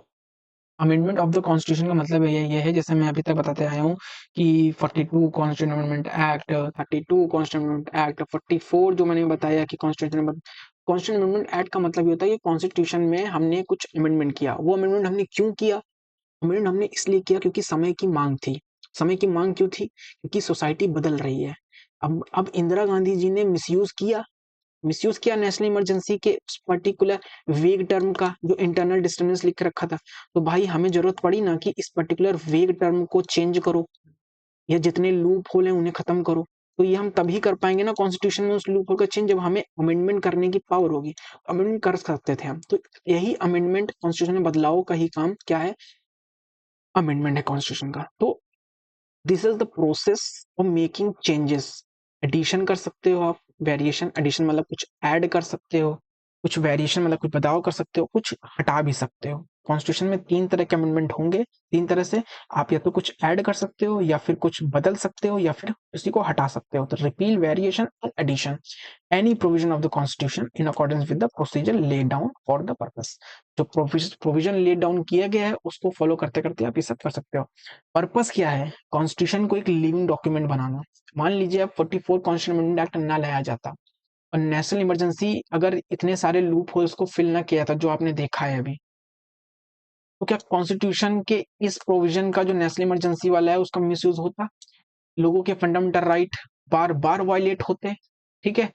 अमेंडमेंट ऑफ द कॉन्स्टिट्यूशन का मतलब ये है, जैसे मैं अभी तक बताते आया हूँ कि 42 constitution amendment act, 32 constitution amendment act, 44 जो मैंने बताया कि कॉन्स्टिट्यूशन अमेंडमेंट एक्ट का मतलब ये होता है कि कॉन्स्टिट्यूशन में हमने कुछ अमेंडमेंट किया। वो अमेंडमेंट हमने क्यों किया, अमेंडमेंट हमने इसलिए किया क्योंकि समय की मांग थी। समय की मांग क्यों थी, क्योंकि सोसाइटी बदल रही है। अब इंदिरा गांधी जी ने मिसयूज किया नेशनल इमरजेंसी के पर्टिकुलर वेग टर्म का, जो इंटरनल डिस्टर्बेंस लिख के रखा था, तो भाई हमें जरूरत पड़ी ना कि इस पर्टिकुलर वेग टर्म को चेंज करो, या जितने लूप होल हैं उन्हें खत्म करो। तो ये हम तभी कर पाएंगे ना कॉन्स्टिट्यूशन में उस लूप होल का चेंज, जब हमें अमेंडमेंट करने की पावर होगी, अमेंडमेंट कर सकते थे हम। तो यही अमेंडमेंट कॉन्स्टिट्यूशन में बदलाव का ही काम क्या है, अमेंडमेंट है कॉन्स्टिट्यूशन का। तो this is the process of making changes, addition कर सकते हो आप, वेरिएशन, एडिशन मतलब कुछ ऐड कर सकते हो, कुछ वेरिएशन मतलब कुछ बदलाव कर सकते हो, कुछ हटा भी सकते हो। कॉन्स्टिट्यूशन में 3 तरह के अमेंडमेंट होंगे, 3 तरह से आप या तो कुछ ऐड कर सकते हो या फिर कुछ बदल सकते हो या फिर उसी को हटा सकते हो। तो repeal, variation and addition any provision of the constitution in accordance with the procedure laid down for the purpose. जो प्रोविजन लेड डाउन किया गया है उसको फॉलो करते करते आप ये सब कर सकते हो। पर्पस क्या है? कॉन्स्टिट्यूशन को एक लिविंग डॉक्यूमेंट बनाना। मान लीजिए अब 44 कॉन्स्टिट्यूशन अमेंडमेंट एक्ट ना लाया जाता और नेशनल इमरजेंसी अगर इतने सारे लूप होल्स को फिल ना किया था जो आपने देखा है अभी, तो क्या कॉन्स्टिट्यूशन के इस प्रोविजन का जो नेशनल इमरजेंसी वाला है उसका मिसयूज होता? लोगों के फंडामेंटल राइट बार बार वायलेट होते? ठीक है,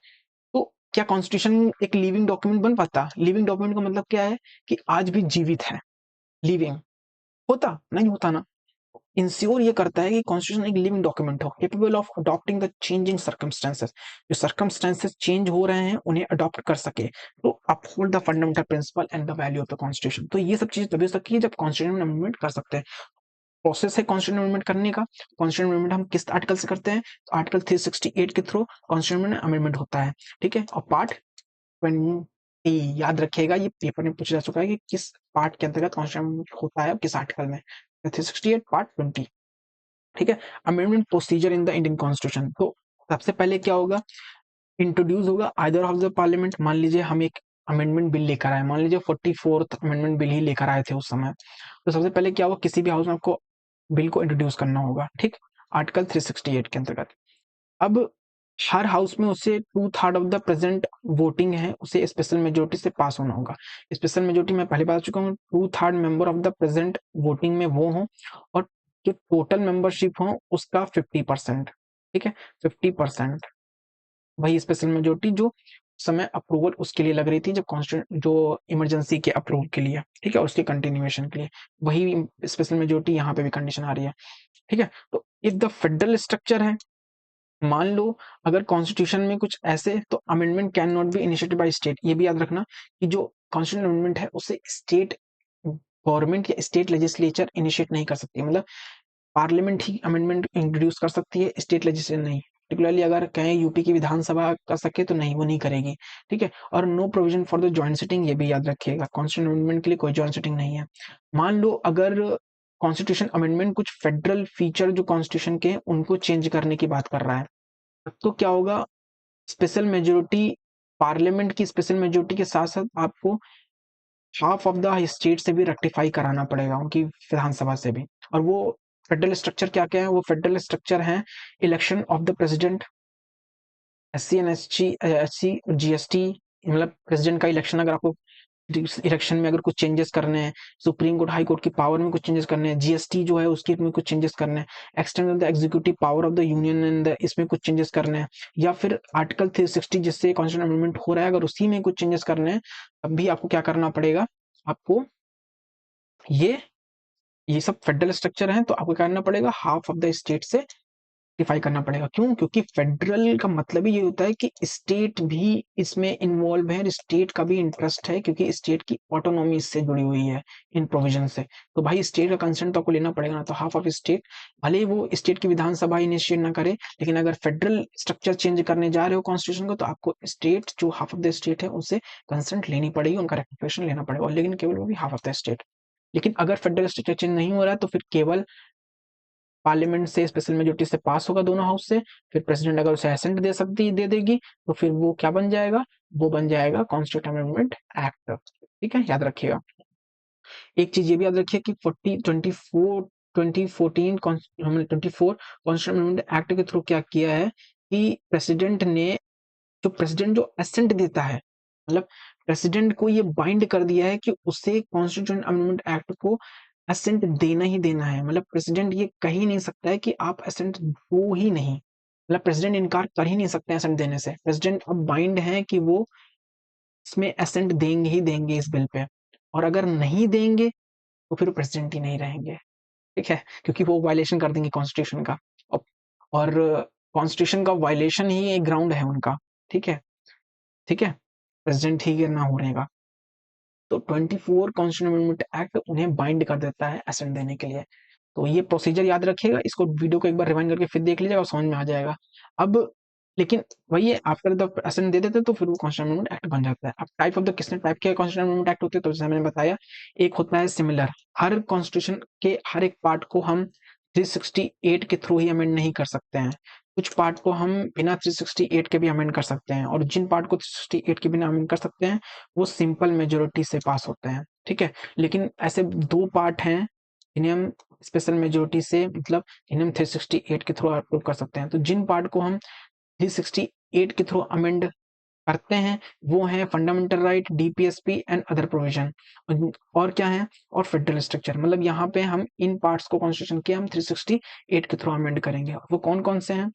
तो क्या कॉन्स्टिट्यूशन एक लिविंग डॉक्यूमेंट बन पाता? लिविंग डॉक्यूमेंट का मतलब क्या है कि आज भी जीवित है। लिविंग होता नहीं होता ना। इंश्योर ये करता है कि कॉन्स्टिट्यूशन एक लिविंग डॉक्यूमेंट हो, capable of adopting the changing circumstances. जो सर्कमस्टेंसेस चेंज हो रहे हैं उन्हें अडॉप्ट कर सके, तो uphold the fundamental principle and the value of the constitution. तो ये सब चीज तभी हो सकती है जब कॉन्स्टिट्यूशन अमेंडमेंट कर सकते हैं। प्रोसेस है कॉन्स्टिट्यूशन अमेंडमेंट करने का। कॉन्स्टिट्यूशन अमेंडमेंट हम किस आर्टिकल से करते हैं? तो आर्टिकल 368 के थ्रू कॉन्स्टिट्यूशन अमेंडमेंट होता है। ठीक है, और पार्ट 20 याद रखिएगा, ये पेपर में पूछा जा चुका है कि किस पार्ट के अंतर्गत कॉन्स्टिट्यूशन होता है, किस आर्टिकल में। 368 पार्ट 20। ठीक है, amendment procedure in the Indian constitution. तो सबसे पहले क्या होगा? इंट्रोड्यूस होगा आइदर ऑफ द पार्लियामेंट। मान लीजिए हम एक अमेंडमेंट बिल लेकर आए, मान लीजिए 44th अमेंडमेंट बिल ही लेकर आए थे उस समय, तो सबसे पहले क्या होगा? किसी भी हाउस में आपको बिल को इंट्रोड्यूस करना होगा। ठीक, आर्टिकल 368 के अंतर्गत। अब हर हाउस में उसे 2/3 ऑफ द प्रेजेंट वोटिंग है उसे स्पेशल मेजोरिटी से पास होना होगा। स्पेशल मेजोरिटी मैं पहले बता चुका हूँ, 2/3 member of the present voting में वो हो और जो टोटल मेंबरशिप हो उसका 50%। ठीक है, 50% वही स्पेशल मेजोरिटी जो समय अप्रूवल उसके लिए लग रही थी, जब कॉन्स्टिट्यूशन जो इमरजेंसी के अप्रूवल के लिए, ठीक है, उसके कंटिन्यूएशन के लिए वही स्पेशल मेजोरिटी यहाँ पे भी कंडीशन आ रही है। ठीक है, तो इफ द फेडरल स्ट्रक्चर है, मान लो अगर कॉन्स्टिट्यूशन में कुछ ऐसे, तो amendment can not be initiated by state. ये भी याद रखना कि जो कॉन्स्टिट्यूशन अमेंडमेंट है उसे स्टेट गवर्नमेंट या स्टेट लेजिस्लेचर इनिशिएट नहीं कर सकती। मतलब पार्लियामेंट ही अमेंडमेंट इंट्रोड्यूस कर सकती है, स्टेट लेजिस्लेचर नहीं। पर्टिकुलरली अगर कहें यूपी की विधानसभा कर सके तो नहीं, वो नहीं करेगी। ठीक है, और no provision for the joint sitting, ये भी याद रखिएगा, कॉन्स्टिट्यूशन अमेंडमेंट के लिए कोई जॉइंट सिटिंग नहीं है। मान लो अगर कॉन्स्टिट्यूशन अमेंडमेंट कुछ फेडरल फीचर जो कॉन्स्टिट्यूशन के उनको चेंज करने की बात कर रहा है, तो क्या होगा? स्पेशल मेजोरिटी, पार्लियामेंट की स्पेशल मेजोरिटी के साथ साथ आपको हाफ ऑफ द स्टेट से भी रेक्टिफाई कराना पड़ेगा, उनकी विधानसभा से भी। और वो फेडरल स्ट्रक्चर क्या क्या है? वो फेडरल स्ट्रक्चर है election of the president, SC and SC GST, मतलब प्रेसिडेंट का इलेक्शन अगर आपको इलेक्शन में अगर कुछ चेंजेस करने हैं, सुप्रीम कोर्ट हाई कोर्ट की पावर में कुछ चेंजेस करने हैं, जीएसटी जो है उसके में कुछ चेंजेस करने हैं, extend the executive power of the union and इसमें कुछ चेंजेस करने हैं, या फिर आर्टिकल 360 जिससे कॉन्स्टिट्यूशन अमेंडमेंट हो रहा है अगर उसी में कुछ चेंजेस करने हैं, तब भी आपको क्या करना पड़ेगा? आपको ये ये सब फेडरल स्ट्रक्चर है तो आपको क्या करना पड़ेगा? हाफ ऑफ द स्टेट से रेक्टिफाई करना पड़ेगा। क्यों? क्योंकि फेडरल का मतलब ही ये होता है कि स्टेट भी इसमें इन्वॉल्व है, स्टेट का भी इंटरेस्ट है, क्योंकि स्टेट की ऑटोनॉमी इससे जुड़ी हुई है इन प्रोविजन से। तो भाई स्टेट का कंसेंट तो आपको लेना पड़ेगा ना। तो हाफ ऑफ स्टेट, भले ही वो स्टेट की विधानसभा इनिशिएट ना करे, लेकिन अगर फेडरल स्ट्रक्चर चेंज करने जा रहे हो कॉन्स्टिट्यूशन को, तो आपको स्टेट जो हाफ ऑफ द स्टेट है उनसे कंसेंट लेनी पड़ेगी, उनका रेक्टिफिकेशन लेना पड़ेगा, लेकिन केवल वो भी हाफ ऑफ द स्टेट। लेकिन अगर फेडरल स्ट्रक्चर चेंज नहीं हो रहा है तो फिर केवल पार्लियामेंट से स्पेशल मेजोरिटी से पास होगा दोनों हाउस से, फिर प्रेसिडेंट अगर उसे असेंट दे देगी तो फिर वो क्या बन जाएगा? वो बन जाएगा कॉन्स्टिट्यूशन अमेंडमेंट एक्ट। ठीक है, याद रखिएगा। एक चीज ये भी याद रखिए कि 24 कॉन्स्टिट्यूशन अमेंडमेंट एक्ट के थ्रू क्या किया है कि प्रेसिडेंट जो असेंट देता है, मतलब प्रेसिडेंट को ये बाइंड कर दिया है कि उसे कॉन्स्टिट्यूशन अमेंडमेंट एक्ट को असेंट देना ही देना है। मतलब प्रेसिडेंट ये कह ही नहीं सकता है कि आप असेंट दो ही नहीं, मतलब प्रेसिडेंट इनकार कर ही नहीं सकते असेंट देने से। प्रेसिडेंट अब बाइंड है कि वो इसमें असेंट देंगे ही देंगे इस बिल पे, और अगर नहीं देंगे तो फिर प्रेसिडेंट ही नहीं रहेंगे। ठीक है, क्योंकि वो वायलेशन कर देंगे कॉन्स्टिट्यूशन का, और कॉन्स्टिट्यूशन का वायलेशन ही एक ग्राउंड है उनका। ठीक है, ठीक है, प्रेसिडेंट ही ना हो रहेगा। तो 24 कॉन्स्टिट्यूशन अमेंडमेंट एक्ट उन्हें बाइंड कर देता है असेंट देने के लिए। तो ये प्रोसीजर याद रखिएगा, इसको वीडियो को एक बार रिवाइंड करके फिर देख लीजिएगा और समझ में आ जाएगा। अब लेकिन वही है, आफ्टर द प्रेसिडेंट दे देते तो फिर वो कॉन्स्टिट्यूशन अमेंडमेंट एक्ट बन जाता है। अब टाइप ऑफ द किसने टाइप के कॉन्स्टिट्यूशन अमेंडमेंट एक्ट होते हैं, तो जैसे मैंने बताया, एक होता है सिमिलर, हर कॉन्स्टिट्यूशन के हर एक पार्ट को हम 368 के थ्रू ही अमेंड नहीं कर सकते हैं, कुछ पार्ट को हम बिना 368 के भी अमेंड कर सकते हैं, और जिन पार्ट को 368 के बिना अमेंड कर सकते हैं वो सिंपल मेजोरिटी से पास होते हैं, ठीक है। लेकिन ऐसे दो पार्ट हैं जिन्हें हम स्पेशल मेजोरिटी से, मतलब जिन्हें हम 368 के थ्रू अप्रूव कर सकते हैं। तो जिन पार्ट को हम 368 के थ्रू अमेंड करते हैं वो है fundamental right, DPSP and other provision, और क्या है, और फेडरल स्ट्रक्चर। मतलब यहाँ पे हम इन पार्ट्स को कॉन्स्टिट्यूशन के हम 368 के थ्रू अमेंड करेंगे। वो कौन कौन से हैं,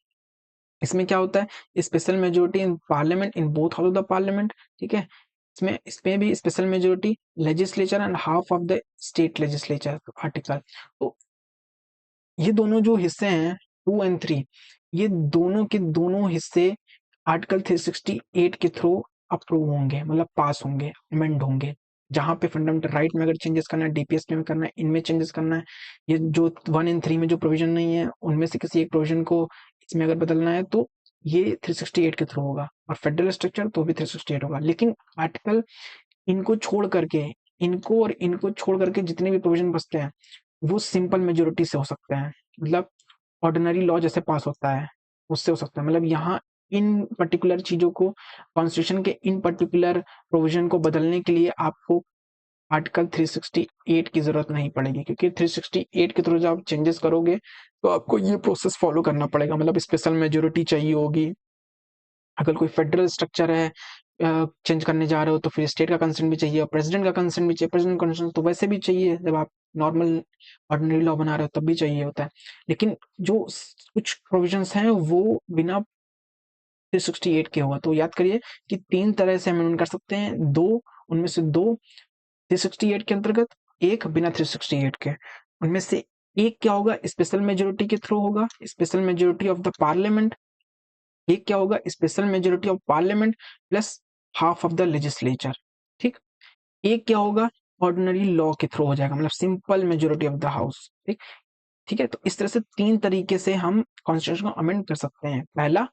इसमें क्या होता है, special majority in parliament in both house of the parliament, ठीक है। इसमें भी special majority legislature and half of the state legislature article. तो ये दोनों जो हिस्से हैं 2 एंड 3, ये दोनों के दोनों हिस्से आर्टिकल 368 के थ्रू अप्रूव होंगे, मतलब पास होंगे, अमेंड होंगे। जहां पे फंडामेंटल राइट में अगर चेंजेस करना है, डीपीएसपी में करना है, इनमें चेंजेस करना है, ये जो 1 एंड 3 में जो प्रोविजन नहीं है उनमें से किसी एक प्रोविजन को इसमें अगर बदलना है तो ये 368 के थ्रू होगा, और फेडरल स्ट्रक्चर तो भी 368 होगा। लेकिन आर्टिकल इनको छोड़ करके, इनको और इनको छोड़ करके जितने भी प्रोविजन बचते हैं वो सिंपल मेजोरिटी से हो सकते हैं, मतलब ऑर्डिनरी लॉ जैसे पास होता है उससे हो सकता है। मतलब यहाँ इन पर्टिकुलर चीजों को, कॉन्स्टिट्यूशन के इन पर्टिकुलर प्रोविजन को बदलने के लिए आपको आर्टिकल 368 की जरूरत नहीं पड़ेगी, क्योंकि 368 के थ्रू जब आप चेंजेस करोगे तो आपको ये प्रोसेस फॉलो करना पड़ेगा, मतलब स्पेशल मेजोरिटी चाहिए होगी। अगर कोई फेडरल स्ट्रक्चर है चेंज करने जा रहे हो तो फिर स्टेट का कंसेंट भी चाहिए, और प्रेसिडेंट का कंसेंट भी चाहिए। प्रेसिडेंट कंसेंट तो वैसे भी चाहिए जब आप नॉर्मल ऑर्डिनरी लॉ बना रहे हो तब भी चाहिए होता है। लेकिन जो कुछ प्रोविजंस हैं वो बिना 368 के होगा। तो याद करिए कि 3 तरह से अमेंडमेंट कर सकते हैं, 2 उनमें से 2 368 के अंतर्गत, 1 बिना 368 के। उनमें से एक क्या होगा, स्पेशल मेजोरिटी के थ्रू होगा, special majority of the parliament. एक क्या होगा, special majority of parliament plus half of the legislature, ठीक। एक क्या होगा, ऑर्डिनरी लॉ के थ्रू हो जाएगा, मतलब simple majority of the house, ठीक। ठीक है, तो इस तरह से 3 तरीके से हम कॉन्स्टिट्यूशन को अमेंड कर सकते हैं। पहला,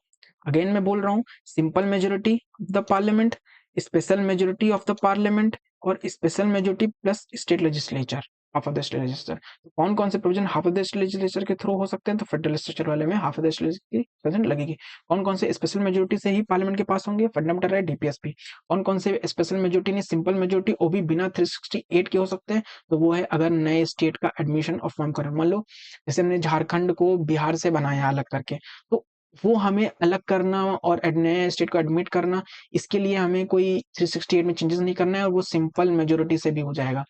अगेन मैं बोल रहा हूँ, simple majority of the parliament, special majority of the parliament, और special majority plus state legislature, half of the state legislature. तो कौन कौन से provision half of the state legislature के थ्रू हो सकते हैं, तो फेडरल स्ट्रक्चर वाले में हाफ ऑफ द स्टेट की प्रेजेंट लगेगी। कौन कौन से स्पेशल मेजोरिटी से ही पार्लियामेंट के पास होंगे, फंडामेंटल राइट, डीपीएसपी। कौन कौन से स्पेशल मेजोरिटी नहीं, सिंपल मेजोरिटी, वो भी बिना 368 के हो सकते हैं, तो वो है अगर नए स्टेट का एडमिशन और फॉर्म करें। मान लो जैसे हमने झारखंड को बिहार से बनाया अलग करके, तो वो हमें अलग करना और नए स्टेट को एडमिट करना, इसके लिए हमें कोई 368 में चेंजेस नहीं करना है, और वो सिंपल मेजोरिटी से भी हो जाएगा।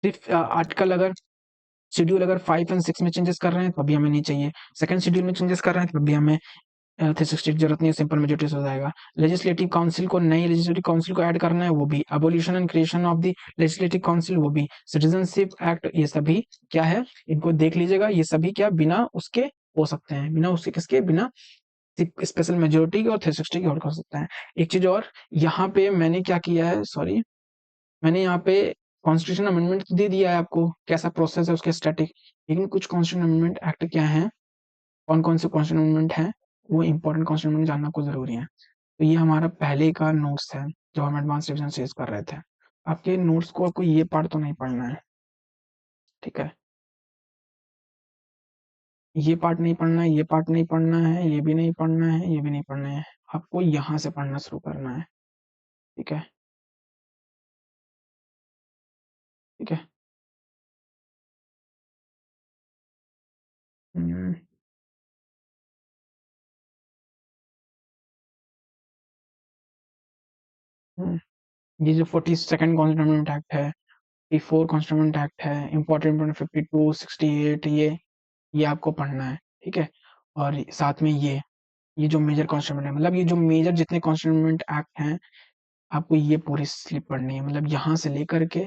सिर्फ आर्टिकल अगर शेड्यूल अगर 5 एंड 6 में चेंजेस कर रहे हैं तो अभी हमें नहीं चाहिए, सेकंड शेड्यूल में चेंजेस कर रहे हैं तो अभी हमें 360 की जरूरत नहीं है, सिंपल मेजोरिटी से हो जाएगा। लेजिस्लेटिव काउंसिल को, नई लेजिस्लेटिव काउंसिल को ऐड करना है, वो भी abolition and creation of the legislative council, वो भी सिटीजनशिप एक्ट, ये सभी क्या है, इनको देख लीजिएगा, ये सभी क्या बिना उसके हो सकते हैं, बिना उसके किसके, बिना स्पेशल मेजोरिटी के और 360 के और कर सकते हैं। एक चीज और, यहाँ पे मैंने क्या किया है, सॉरी, मैंने यहाँ पे कॉन्स्टिट्यूशन अमेंडमेंट दे दिया है आपको, कैसा प्रोसेस है उसके स्टैटिक। लेकिन कुछ कॉन्स्टिट्यूशन अमेंडमेंट एक्ट क्या है, कौन कौन से कॉन्स्टिट्यूशन अमेंडमेंट है, वो इंपॉर्टेंट कॉन्स्टिट्यूशन अमेंडमेंट जानना को जरूरी है। तो ये हमारा पहले का नोट्स है जो हम एडवांस रिविजन सीरीज कर रहे थे। आपके नोट्स को आपको ये पार्ट तो नहीं पढ़ना है, ठीक है, ये पार्ट नहीं पढ़ना है, ये पार्ट नहीं पढ़ना है, ये भी नहीं पढ़ना है, ये भी नहीं पढ़ना है, आपको यहाँ से पढ़ना शुरू करना है, ठीक है, ठीक है। हम्म, हम्म, ये जो 42nd कॉन्स्टिट्यूशन एक्ट है, 54 कॉन्स्टिट्यूशन एक्ट है, इंपॉर्टेंट 52 68, ये आपको पढ़ना है, ठीक है। और साथ में ये जो मेजर कॉन्स्टिट्यूएंट है, मतलब ये जो मेजर जितने कॉन्स्टिट्यूएंट एक्ट हैं, आपको ये पूरी स्लिप पढ़नी है, मतलब यहाँ से लेकर के,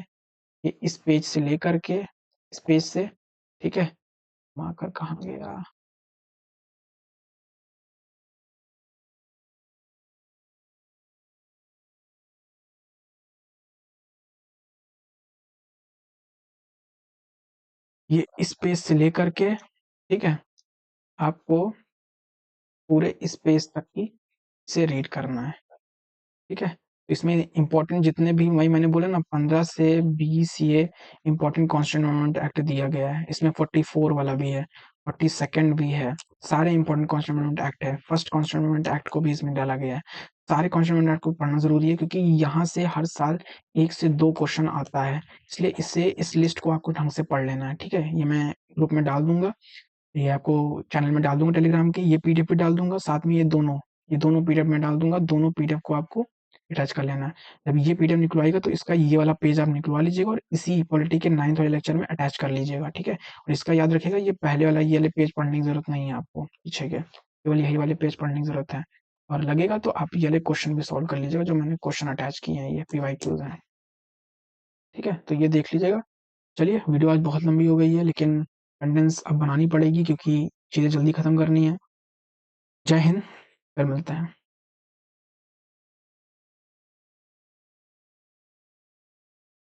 ये इस पेज से लेकर के इस पेज से, ठीक है। मार्कर कहाँ गया, ये इस पेज से लेकर के, ठीक है, आपको पूरे इस पेज तक की इसे रीड करना है, ठीक है? तो इसमें इम्पोर्टेंट जितने भी वही मैंने बोला ना 15 से 20 ये इम्पोर्टेंट कॉन्स्टिट्यूएंट अमेंडमेंट एक्ट दिया गया है। इसमें 44 वाला भी है, 42nd भी है, सारे इम्पोर्टेंट कॉन्स्टिट्यूएंट अमेंडमेंट एक्ट है। फर्स्ट कॉन्स्टिट्यूएंट अमेंडमेंट एक्ट को भी इसमें डाला गया है। सारे कॉन्स्टिट्यूएंट अमेंडमेंट एक्ट को पढ़ना ज़रूरी है क्योंकि यहाँ से हर साल 1 से 2 क्वेश्चन आता है, इसलिए इस लिस्ट को आपको ढंग से पढ़ लेना है, ठीक है? ये मैं ग्रुप में डाल दूँगा, ये आपको चैनल में डाल दूँगा टेलीग्राम के, ये पीडीएफ भी डाल दूँगा, साथ में ये दोनों पीडीएफ में डाल दूँगा, दोनों पीडीएफ को आपको अटैच कर लेना है। जब ये पीडीएफ निकलवाएगा तो इसका ये वाला पेज आप निकलवा लीजिएगा और इसी पॉलिटी के 9th वाले लेक्चर में अटैच कर लीजिएगा, ठीक है? और इसका याद रखिएगा ये पहले वाला ये वाले पेज पढ़ने की ज़रूरत नहीं है आपको, पीछे के, केवल यही वाले पेज पढ़ने की ज़रूरत है। और लगेगा तो आप ये वाले क्वेश्चन भी सॉल्व कर लीजिएगा जो मैंने क्वेश्चन अटैच किए हैं, ये पीवाईक्यूज़ हैं, ठीक है? तो ये देख लीजिएगा। चलिए वीडियो आज बहुत लंबी हो गई है लेकिन अटेंडेंस अब बनानी पड़ेगी क्योंकि चीज़ें जल्दी खत्म करनी है। जय हिंद, फिर मिलते हैं।